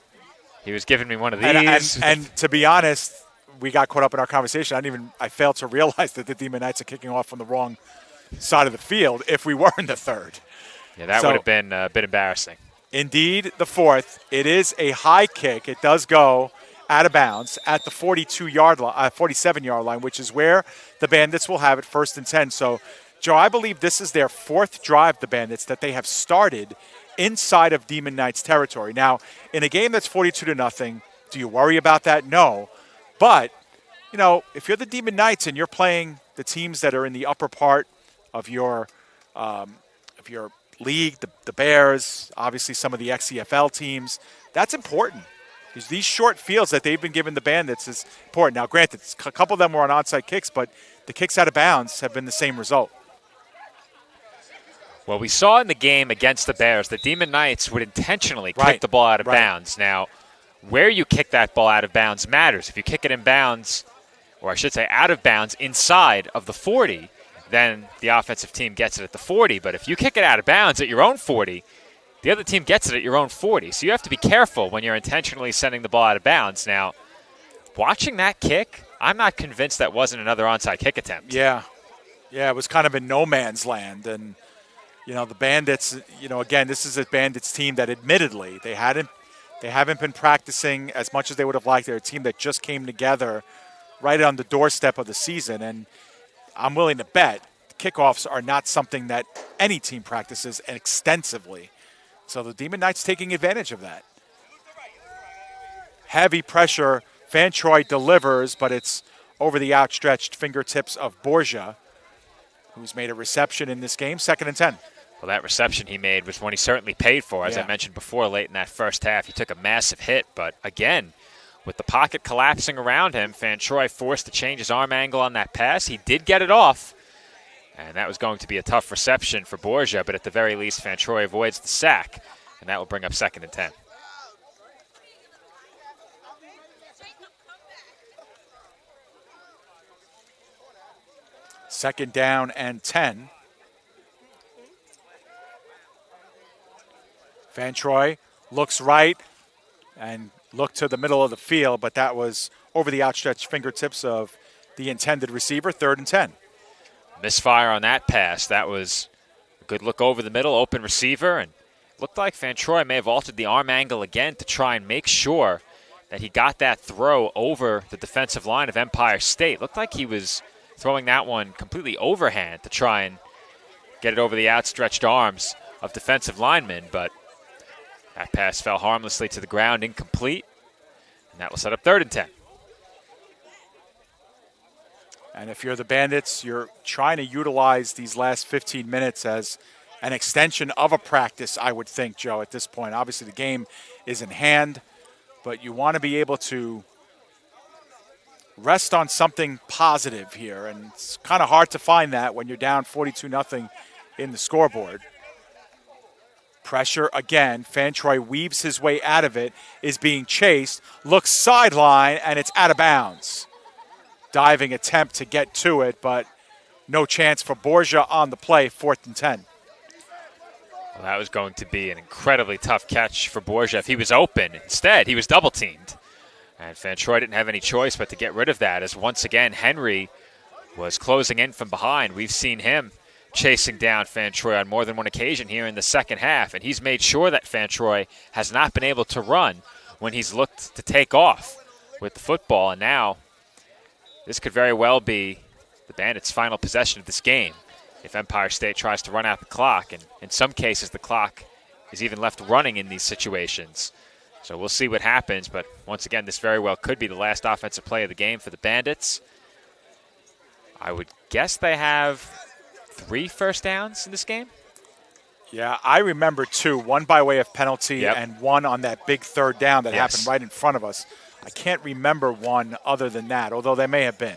K: He was giving me one of these.
B: And to be honest, we got caught up in our conversation. I failed to realize that the Demon Knights are kicking off from the wrong side of the field if we were in the third.
K: Yeah, that would have been a bit embarrassing.
B: Indeed, the fourth. It is a high kick. It does go out of bounds at the 47-yard line, which is where the Bandits will have it 1st and 10. So, Joe, I believe this is their fourth drive, the Bandits, that they have started inside of Demon Knights territory. Now, in a game that's 42-0, do you worry about that? No. But, if you're the Demon Knights and you're playing the teams that are in the upper part of your league, the Bears, obviously some of the XCFL teams, that's important. Because these short fields that they've been giving the Bandits is important. Now, granted, a couple of them were on onside kicks, but the kicks out of bounds have been the same result.
K: Well, we saw in the game against the Bears, the Demon Knights would intentionally kick the ball out of bounds. Now, where you kick that ball out of bounds matters. If you kick it in bounds, or I should say out of bounds, inside of the 40, then the offensive team gets it at the 40. But if you kick it out of bounds at your own 40, the other team gets it at your own 40. So you have to be careful when you're intentionally sending the ball out of bounds. Now, watching that kick, I'm not convinced that wasn't another onside kick attempt.
B: Yeah, Yeah, it was kind of in no man's land. And, the Bandits, again, this is a Bandits team that admittedly they haven't been practicing as much as they would have liked. They're a team that just came together right on the doorstep of the season. And I'm willing to bet kickoffs are not something that any team practices extensively. So the Demon Knights taking advantage of that. Heavy pressure. Fan Troy delivers, but it's over the outstretched fingertips of Borgia, who's made a reception in this game. 2nd and 10.
K: Well, that reception he made was one he certainly paid for. As I mentioned before, late in that first half, he took a massive hit. But again, with the pocket collapsing around him, Fan Troy forced to change his arm angle on that pass. He did get it off, and that was going to be a tough reception for Borgia. But at the very least, Fan Troy avoids the sack, and that will bring up 2nd and 10.
B: Second down and 10. Fan Troy looks right and looked to the middle of the field, but that was over the outstretched fingertips of the intended receiver. 3rd and 10.
K: Misfire on that pass. That was a good look over the middle, open receiver, and looked like Fan Troy may have altered the arm angle again to try and make sure that he got that throw over the defensive line of Empire State. Looked like he was throwing that one completely overhand to try and get it over the outstretched arms of defensive linemen, but that pass fell harmlessly to the ground, incomplete, and that will set up 3rd and 10.
B: And if you're the Bandits, you're trying to utilize these last 15 minutes as an extension of a practice, I would think, Joe, at this point. Obviously, the game is in hand, but you want to be able to rest on something positive here, and it's kind of hard to find that when you're down 42-0 in the scoreboard. Pressure again. Fan Troy weaves his way out of it, is being chased, looks sideline, and it's out of bounds. Diving attempt to get to it, but no chance for Borgia on the play. 4th and 10.
K: Well, that was going to be an incredibly tough catch for Borgia if he was open. Instead, he was double-teamed. And Fan Troy didn't have any choice but to get rid of that, as once again Henry was closing in from behind. We've seen him chasing down Fan Troy on more than one occasion here in the second half, and he's made sure that Fan Troy has not been able to run when he's looked to take off with the football. And now this could very well be the Bandits' final possession of this game if Empire State tries to run out the clock, and in some cases the clock is even left running in these situations. So we'll see what happens, but once again, this very well could be the last offensive play of the game for the Bandits. I would guess they have 3 first downs in this game.
B: Yeah, I remember 2, one by way of penalty and one on that big 3rd down that happened right in front of us. I can't remember one other than that, although they may have been.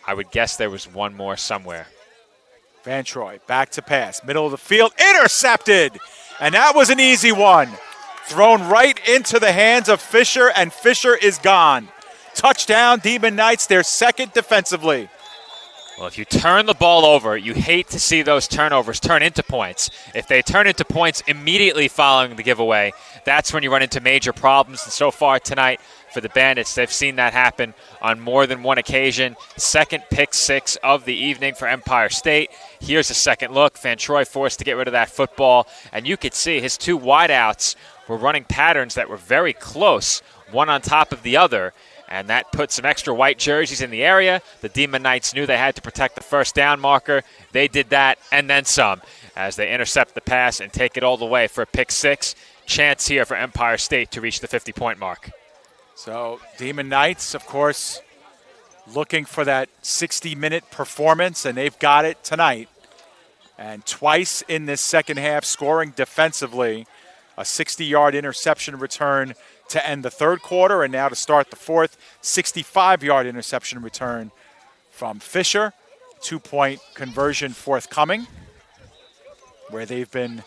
K: I would guess there was one more somewhere.
B: Fan Troy, back to pass, middle of the field, intercepted! And that was an easy one. Thrown right into the hands of Fisher, and Fisher is gone. Touchdown, Demon Knights, their 2nd defensively.
K: Well, if you turn the ball over, you hate to see those turnovers turn into points. If they turn into points immediately following the giveaway, that's when you run into major problems. And so far tonight for the Bandits, they've seen that happen on more than one occasion. 2nd pick 6 of the evening for Empire State. Here's a second look. Fan Troy forced to get rid of that football. And you could see his 2 wideouts were running patterns that were very close, one on top of the other. And that put some extra white jerseys in the area. The Demon Knights knew they had to protect the first down marker. They did that and then some as they intercept the pass and take it all the way for a pick 6. Chance here for Empire State to reach the 50-point mark.
B: So Demon Knights, of course, looking for that 60-minute performance, and they've got it tonight. And twice in this second half, scoring defensively, a 60-yard interception return to end the 3rd quarter, and now to start the 4th, 65-yard interception return from Fisher. 2-point conversion forthcoming, where they've been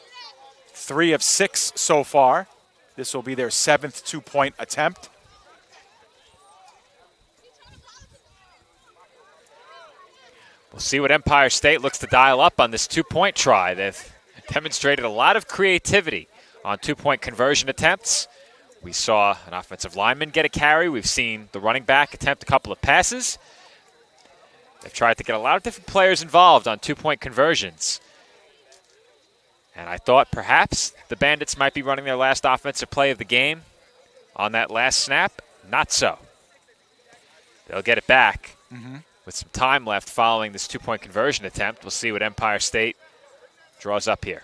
B: 3 of 6 so far. This will be their 7th 2-point attempt.
K: We'll see what Empire State looks to dial up on this 2-point try. They've demonstrated a lot of creativity on 2-point conversion attempts. We saw an offensive lineman get a carry. We've seen the running back attempt a couple of passes. They've tried to get a lot of different players involved on two-point conversions. And I thought perhaps the Bandits might be running their last offensive play of the game on that last snap. Not so. They'll get it back with some time left following this two-point conversion attempt. We'll see what Empire State draws up here.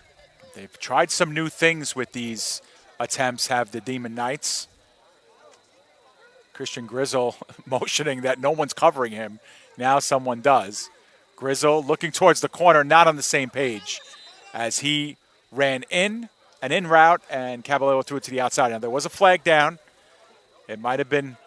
B: They've tried some new things with these attempts, have the Demon Knights. Christian Grizzle motioning that no one's covering him. Now someone does. Grizzle looking towards the corner, not on the same page, as he ran an in route, and Caballero threw it to the outside. Now, there was a flag down. It might have been.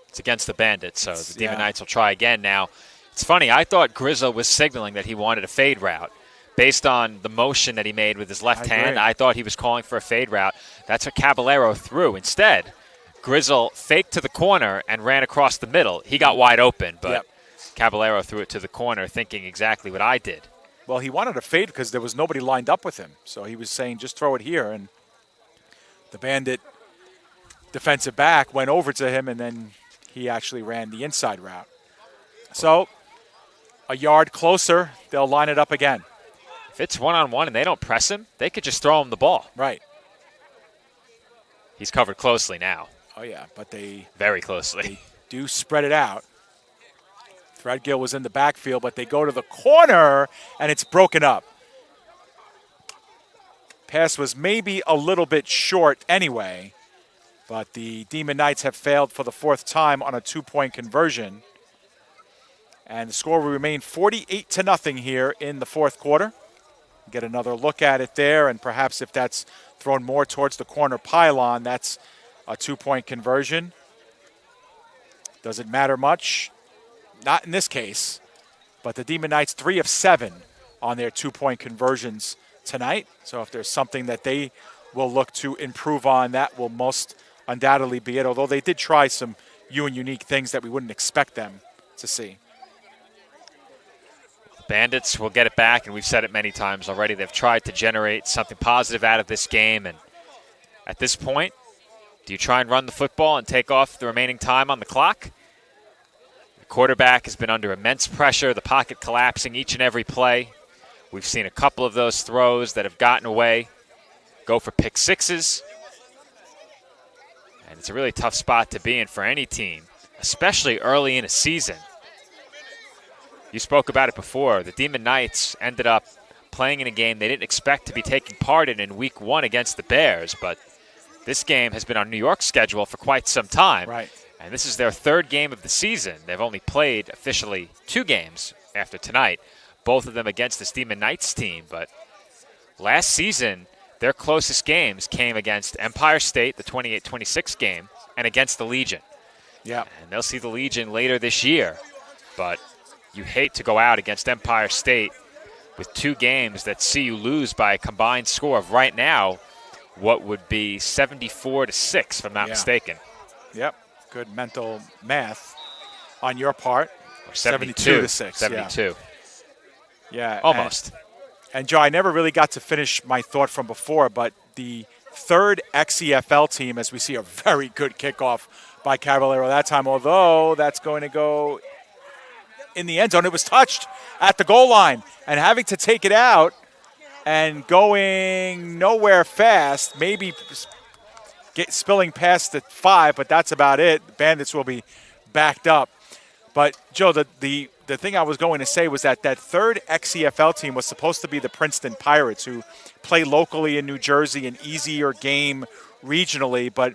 K: It's against the Bandits, so the Demon Knights will try again now. It's funny, I thought Grizzle was signaling that he wanted a fade route. Based on the motion that he made with his left hand, I thought he was calling for a fade route. That's what Caballero threw. Instead, Grizzle faked to the corner and ran across the middle. He got wide open, but Caballero threw it to the corner thinking exactly what I did.
B: Well, he wanted a fade because there was nobody lined up with him. So he was saying, just throw it here. And the Bandit defensive back went over to him, and then he actually ran the inside route. So a yard closer, they'll line it up again.
K: If it's one-on-one and they don't press him, they could just throw him the ball.
B: Right.
K: He's covered closely now.
B: Oh, yeah, but they...
K: Very closely.
B: They do spread it out. Threadgill was in the backfield, but they go to the corner, and it's broken up. Pass was maybe a little bit short anyway, but the Demon Knights have failed for the fourth time on a two-point conversion. And the score will remain 48-0 here in the fourth quarter. Get another look at it there, and perhaps if that's thrown more towards the corner pylon, that's a two-point conversion. Does it matter much? Not in this case, but the Demon Knights 3 of 7 on their two-point conversions tonight. So if there's something that they will look to improve on, that will most undoubtedly be it, although they did try some new and unique things that we wouldn't expect them to see.
K: Bandits will get it back, and we've said it many times already. They've tried to generate something positive out of this game, and at this point, do you try and run the football and take off the remaining time on the clock? The quarterback has been under immense pressure, the pocket collapsing each and every play. We've seen a couple of those throws that have gotten away go for pick sixes, and it's a really tough spot to be in for any team, especially early in a season. You spoke about it before. The Demon Knights ended up playing in a game they didn't expect to be taking part in week one against the Bears, but this game has been on New York's schedule for quite some time.
B: Right.
K: And this is their third game of the season. They've only played officially 2 games after tonight, both of them against this Demon Knights team. But last season, their closest games came against Empire State, the 28-26 game, and against the Legion.
B: Yeah.
K: And they'll see the Legion later this year. But you hate to go out against Empire State with 2 games that see you lose by a combined score of right now what would be 74-6, if I'm not mistaken.
B: Yep. Good mental math on your part.
K: Or 72-6.
B: 72. Yeah.
K: Almost.
B: And Joe, I never really got to finish my thought from before, but the third XEFL team, as we see, a very good kickoff by Caballero that time, although that's going to go in the end zone. It was touched at the goal line, and having to take it out and going nowhere fast, maybe spilling past the 5, but that's about it. The Bandits will be backed up. But, Joe, the thing I was going to say was that third XEFL team was supposed to be the Princeton Pirates, who play locally in New Jersey, an easier game regionally, but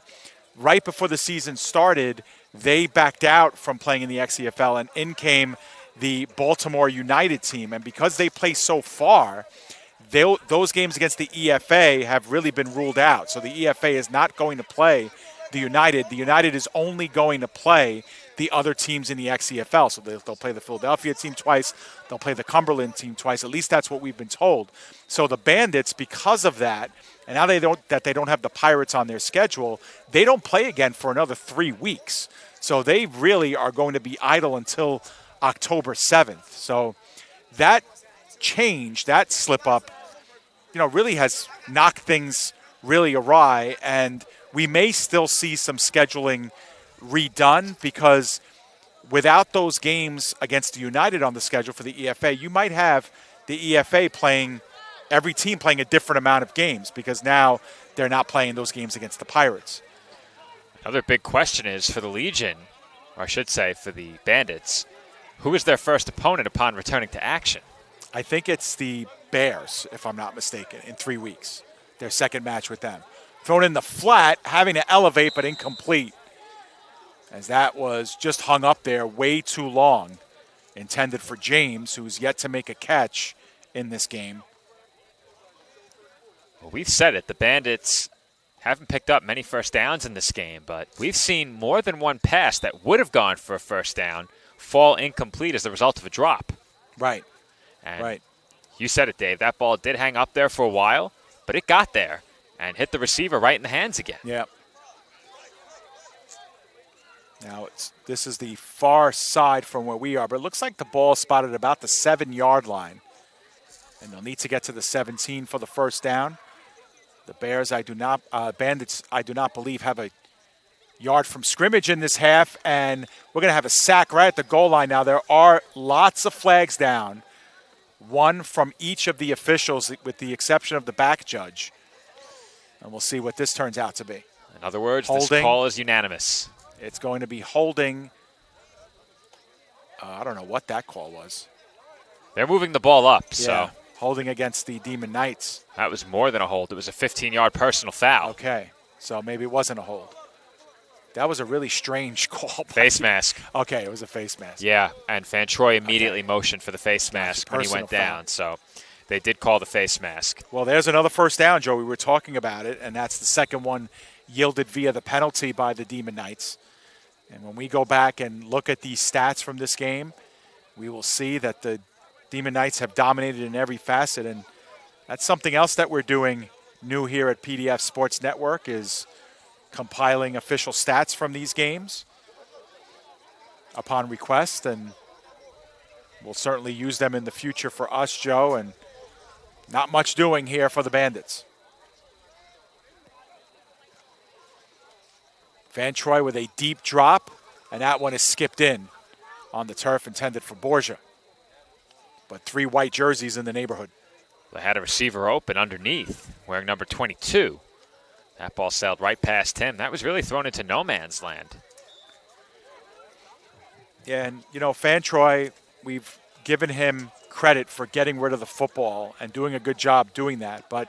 B: right before the season started, they backed out from playing in the XEFL, and in came the Baltimore United team. And because they play so far, those games against the EFA have really been ruled out. So the EFA is not going to play the United. The United is only going to play the other teams in the XEFL. So they'll play the Philadelphia team twice. They'll play the Cumberland team twice. At least that's what we've been told. So the Bandits, because of that, and now they don't have the Pirates on their schedule, they don't play again for another 3 weeks. So they really are going to be idle until October 7th. So that change, that slip up, really has knocked things really awry, and we may still see some scheduling redone because without those games against the United on the schedule for the EFA, you might have the EFA playing, every team playing a different amount of games because now they're not playing those games against the Pirates.
K: Another big question is for the Legion, or I should say for the Bandits, who is their first opponent upon returning to action?
B: I think it's the Bears, if I'm not mistaken, in 3 weeks. Their second match with them. Thrown in the flat, having to elevate, but incomplete. As that was just hung up there way too long. Intended for James, who's yet to make a catch in this game.
K: Well, we've said it. The Bandits haven't picked up many first downs in this game, but we've seen more than one pass that would have gone for a first down fall incomplete as the result of a drop.
B: Right.
K: And
B: right.
K: You said it, Dave. That ball did hang up there for a while, but it got there and hit the receiver right in the hands again.
B: Yeah. Now, this is the far side from where we are, but it looks like the ball spotted about the 7-yard line. And they'll need to get to the 17 for the first down. The Bears, Bandits, I do not believe have a yard from scrimmage in this half, and we're going to have a sack right at the goal line now. There are lots of flags down, one from each of the officials with the exception of the back judge. And we'll see what this turns out to be.
K: In other words,
B: holding.
K: This call is unanimous.
B: It's going to be holding. I don't know what that call was.
K: They're moving the ball up, so.
B: Holding against the Demon Knights.
K: That was more than a hold. It was a 15-yard personal foul.
B: Okay, so maybe it wasn't a hold. That was a really strange call.
K: Face mask.
B: Okay, it was a face mask.
K: Yeah, and Fan Troy immediately motioned for the face mask when he went down, so they did call the face mask.
B: Well, there's another first down, Joe. We were talking about it, and that's the second one yielded via the penalty by the Demon Knights. And when we go back and look at these stats from this game, we will see that the Demon Knights have dominated in every facet, and that's something else that we're doing new here at PDF Sports Network is compiling official stats from these games upon request, and we'll certainly use them in the future for us, Joe, and not much doing here for the Bandits. Van Troy with a deep drop, and that one is skipped in on the turf intended for Borgia. But 3 white jerseys in the neighborhood.
K: They had a receiver open underneath, wearing number 22. That ball sailed right past him. That was really thrown into no man's land.
B: Yeah, and, Fan Troy, we've given him credit for getting rid of the football and doing a good job doing that. But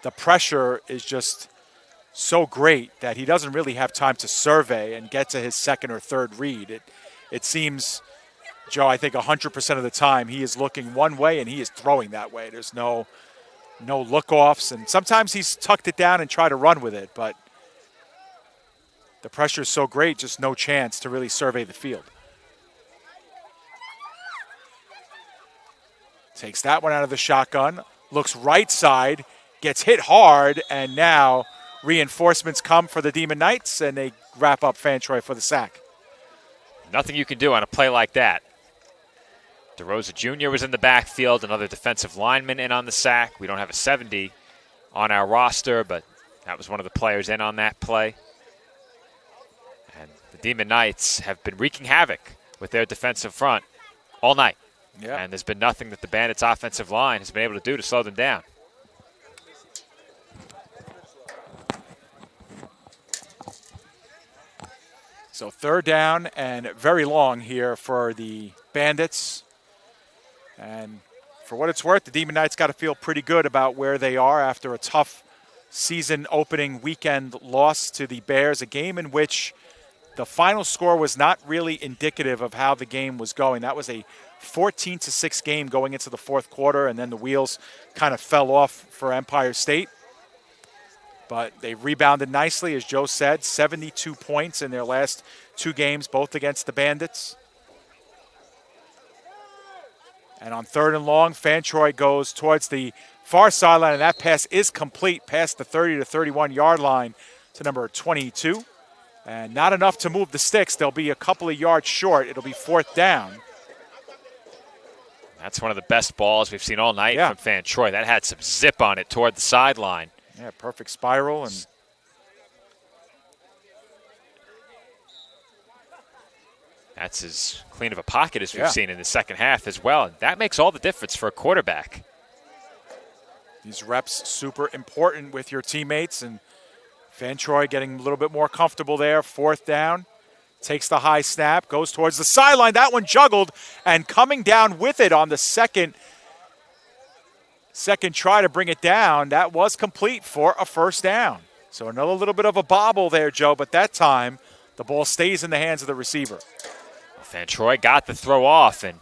B: the pressure is just so great that he doesn't really have time to survey and get to his second or third read. It seems, Joe, I think 100% of the time he is looking one way and he is throwing that way. There's no look-offs, and sometimes he's tucked it down and tried to run with it, but the pressure is so great, just no chance to really survey the field. Takes that one out of the shotgun, looks right side, gets hit hard, and now reinforcements come for the Demon Knights, and they wrap up Fan Troy for the sack.
K: Nothing you can do on a play like that. DeRosa Jr. was in the backfield, another defensive lineman in on the sack. We don't have a 70 on our roster, but that was one of the players in on that play. And the Demon Knights have been wreaking havoc with their defensive front all night.
B: Yeah.
K: And there's been nothing that the Bandits' offensive line has been able to do to slow them down.
B: So third down and very long here for the Bandits. And for what it's worth, the Demon Knights got to feel pretty good about where they are after a tough season opening weekend loss to the Bears, a game in which the final score was not really indicative of how the game was going. That was a 14-6 game going into the fourth quarter, and then the wheels kind of fell off for Empire State. But they rebounded nicely, as Joe said, 72 points in their last 2 games, both against the Bandits. And on third and long, Fan Troy goes towards the far sideline, and that pass is complete past the 30 to 31-yard line to number 22. And not enough to move the sticks. They'll be a couple of yards short. It'll be fourth down.
K: That's one of the best balls we've seen all night from Fan Troy. That had some zip on it toward the sideline.
B: Yeah, perfect spiral. And
K: That's as clean of a pocket as we've seen in the second half as well. And that makes all the difference for a quarterback.
B: These reps super important with your teammates, and Van Troy getting a little bit more comfortable there. 4th down, takes the high snap, goes towards the sideline. That one juggled, and coming down with it on the second try to bring it down, that was complete for a 1st down. So another little bit of a bobble there, Joe, but that time the ball stays in the hands of the receiver.
K: Van Troy got the throw off, and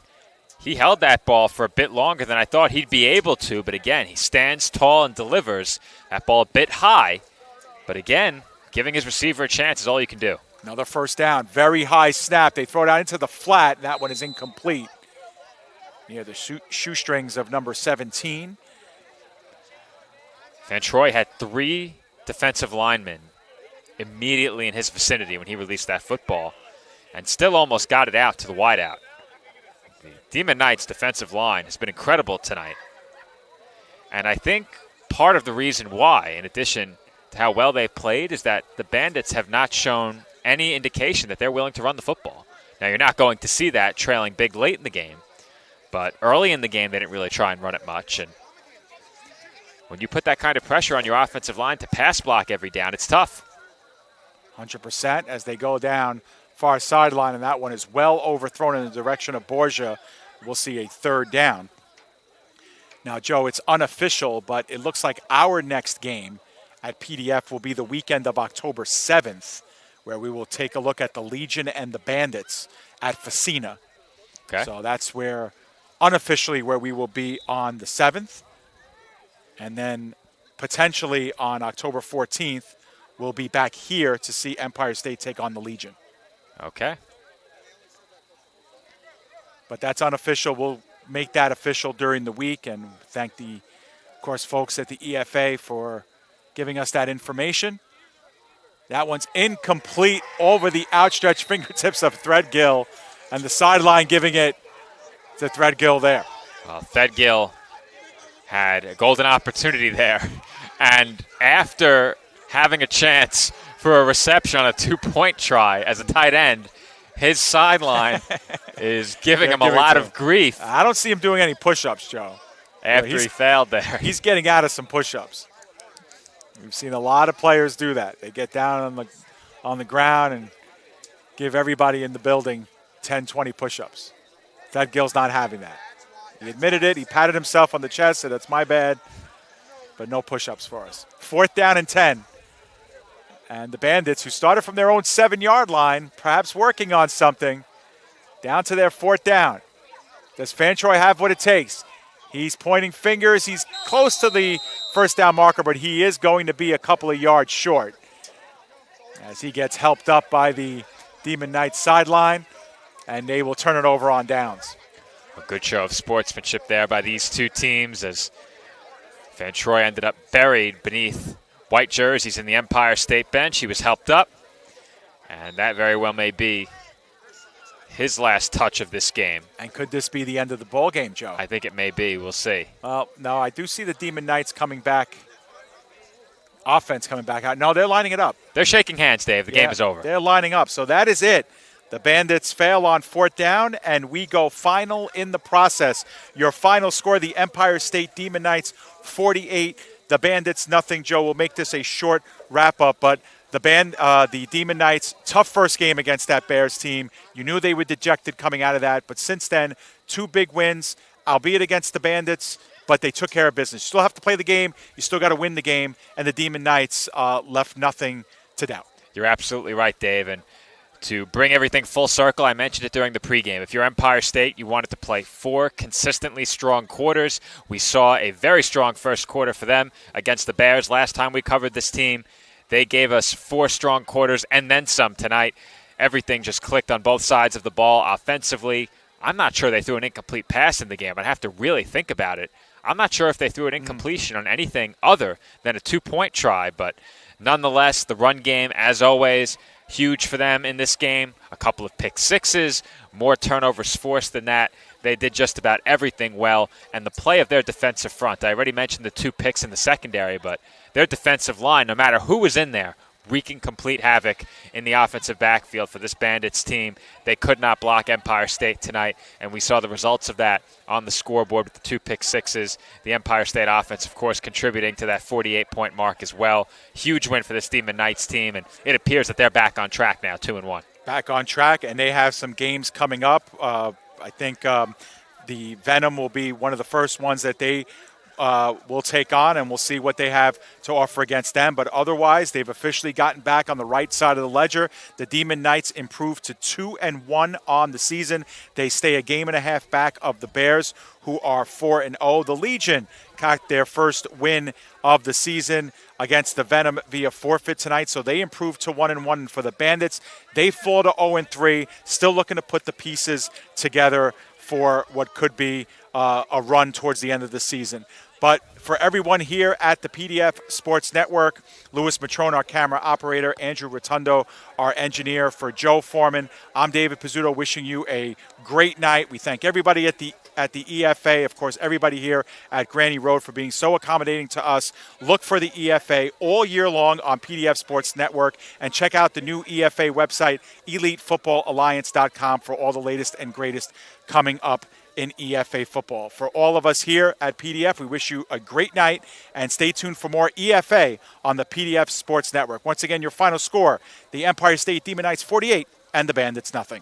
K: he held that ball for a bit longer than I thought he'd be able to. But again, he stands tall and delivers. That ball a bit high. But again, giving his receiver a chance is all you can do.
B: Another 1st down. Very high snap. They throw it out into the flat, and that one is incomplete. Near the shoestrings of number 17.
K: Van Troy had 3 defensive linemen immediately in his vicinity when he released that football, and still almost got it out to the wideout. The Demon Knights defensive line has been incredible tonight. And I think part of the reason why, in addition to how well they played, is that the Bandits have not shown any indication that they're willing to run the football. Now, you're not going to see that trailing big late in the game, but early in the game they didn't really try and run it much. And when you put that kind of pressure on your offensive line to pass block every down, it's tough.
B: 100% as they go down far sideline, and that one is well overthrown in the direction of Borgia. We'll see a 3rd down. Now, Joe, it's unofficial, but it looks like our next game at PDF will be the weekend of October 7th, where we will take a look at the Legion and the Bandits at Facina.
K: Okay.
B: So that's where, unofficially, where we will be on the 7th. And then potentially on October 14th, we'll be back here to see Empire State take on the Legion.
K: Okay.
B: But that's unofficial. We'll make that official during the week, and thank the, of course, folks at the EFA for giving us that information. That one's incomplete over the outstretched fingertips of Threadgill, and the sideline giving it to Threadgill there.
K: Well, Threadgill had a golden opportunity there, and after having a chance for a reception on a 2-point try as a tight end, his sideline is giving him a lot of grief.
B: I don't see him doing any push-ups, Joe.
K: After he failed there.
B: He's getting out of some push-ups. We've seen a lot of players do that. They get down on the ground and give everybody in the building 10, 20 push-ups. Threadgill's not having that. He admitted it. He patted himself on the chest, said, that's my bad, but no push-ups for us. 4th down and 10. And the Bandits, who started from their own 7-yard line, perhaps working on something, down to their 4th down. Does Van Troy have what it takes? He's pointing fingers. He's close to the 1st down marker, but he is going to be a couple of yards short as he gets helped up by the Demon Knights sideline, and they will turn it over on downs.
K: A good show of sportsmanship there by these two teams as Van Troy ended up buried beneath white jerseys in the Empire State bench. He was helped up, and that very well may be his last touch of this game.
B: And could this be the end of the ball game, Joe?
K: I think it may be. We'll see.
B: Well, no, I do see the Demon Knights coming back, offense coming back out. No, they're lining it up.
K: They're shaking hands, Dave. The game is over.
B: They're lining up. So that is it. The Bandits fail on 4th down, and we go final in the process. Your final score, the Empire State Demon Knights 48, the Bandits nothing. Joe, we'll make this a short wrap-up, but the Demon Knights, tough first game against that Bears team. You knew they were dejected coming out of that, but since then, 2 big wins, albeit against the Bandits, but they took care of business. You still have to play the game. You still got to win the game, and the Demon Knights left nothing to doubt.
K: You're absolutely right, Dave, and to bring everything full circle, I mentioned it during the pregame. If you're Empire State, you wanted to play 4 consistently strong quarters. We saw a very strong first quarter for them against the Bears last time we covered this team. They gave us 4 strong quarters and then some tonight. Everything just clicked on both sides of the ball offensively. I'm not sure they threw an incomplete pass in the game. I'd have to really think about it. I'm not sure if they threw an incompletion on anything other than a 2-point try, but nonetheless, the run game, as always, huge for them in this game. A couple of pick sixes, more turnovers forced than that. They did just about everything well. And the play of their defensive front, I already mentioned the 2 picks in the secondary, but their defensive line, no matter who was in there, wreaking complete havoc in the offensive backfield for this Bandits team. They could not block Empire State tonight, and we saw the results of that on the scoreboard with the 2 pick sixes. The Empire State offense, of course, contributing to that 48-point mark as well. Huge win for this Demon Knights team, and it appears that they're back on track now, 2-1.
B: Back on track, and they have some games coming up. I think the Venom will be one of the first ones that they will take on, and we'll see what they have to offer against them. But otherwise, they've officially gotten back on the right side of the ledger. The Demon Knights improved to 2-1 on the season. They stay a game and a half back of the Bears, who are 4-0. The Legion got their first win of the season against the Venom via forfeit tonight, so they improved to 1-1. And for the Bandits, they fall to 0-3, still looking to put the pieces together for what could be a run towards the end of the season. But for everyone here at the PDF Sports Network, Louis Matrone, our camera operator, Andrew Rotundo, our engineer, for Joe Foreman, I'm David Pizzuto, wishing you a great night. We thank everybody at the EFA, of course, everybody here at Granny Road for being so accommodating to us. Look for the EFA all year long on PDF Sports Network, and check out the new EFA website, EliteFootballAlliance.com, for all the latest and greatest coming up in EFA football. For all of us here at PDF, we wish you a great night, and stay tuned for more EFA on the PDF Sports Network. Once again, your final score, the Empire State Demon Knights 48 and the Bandits 0.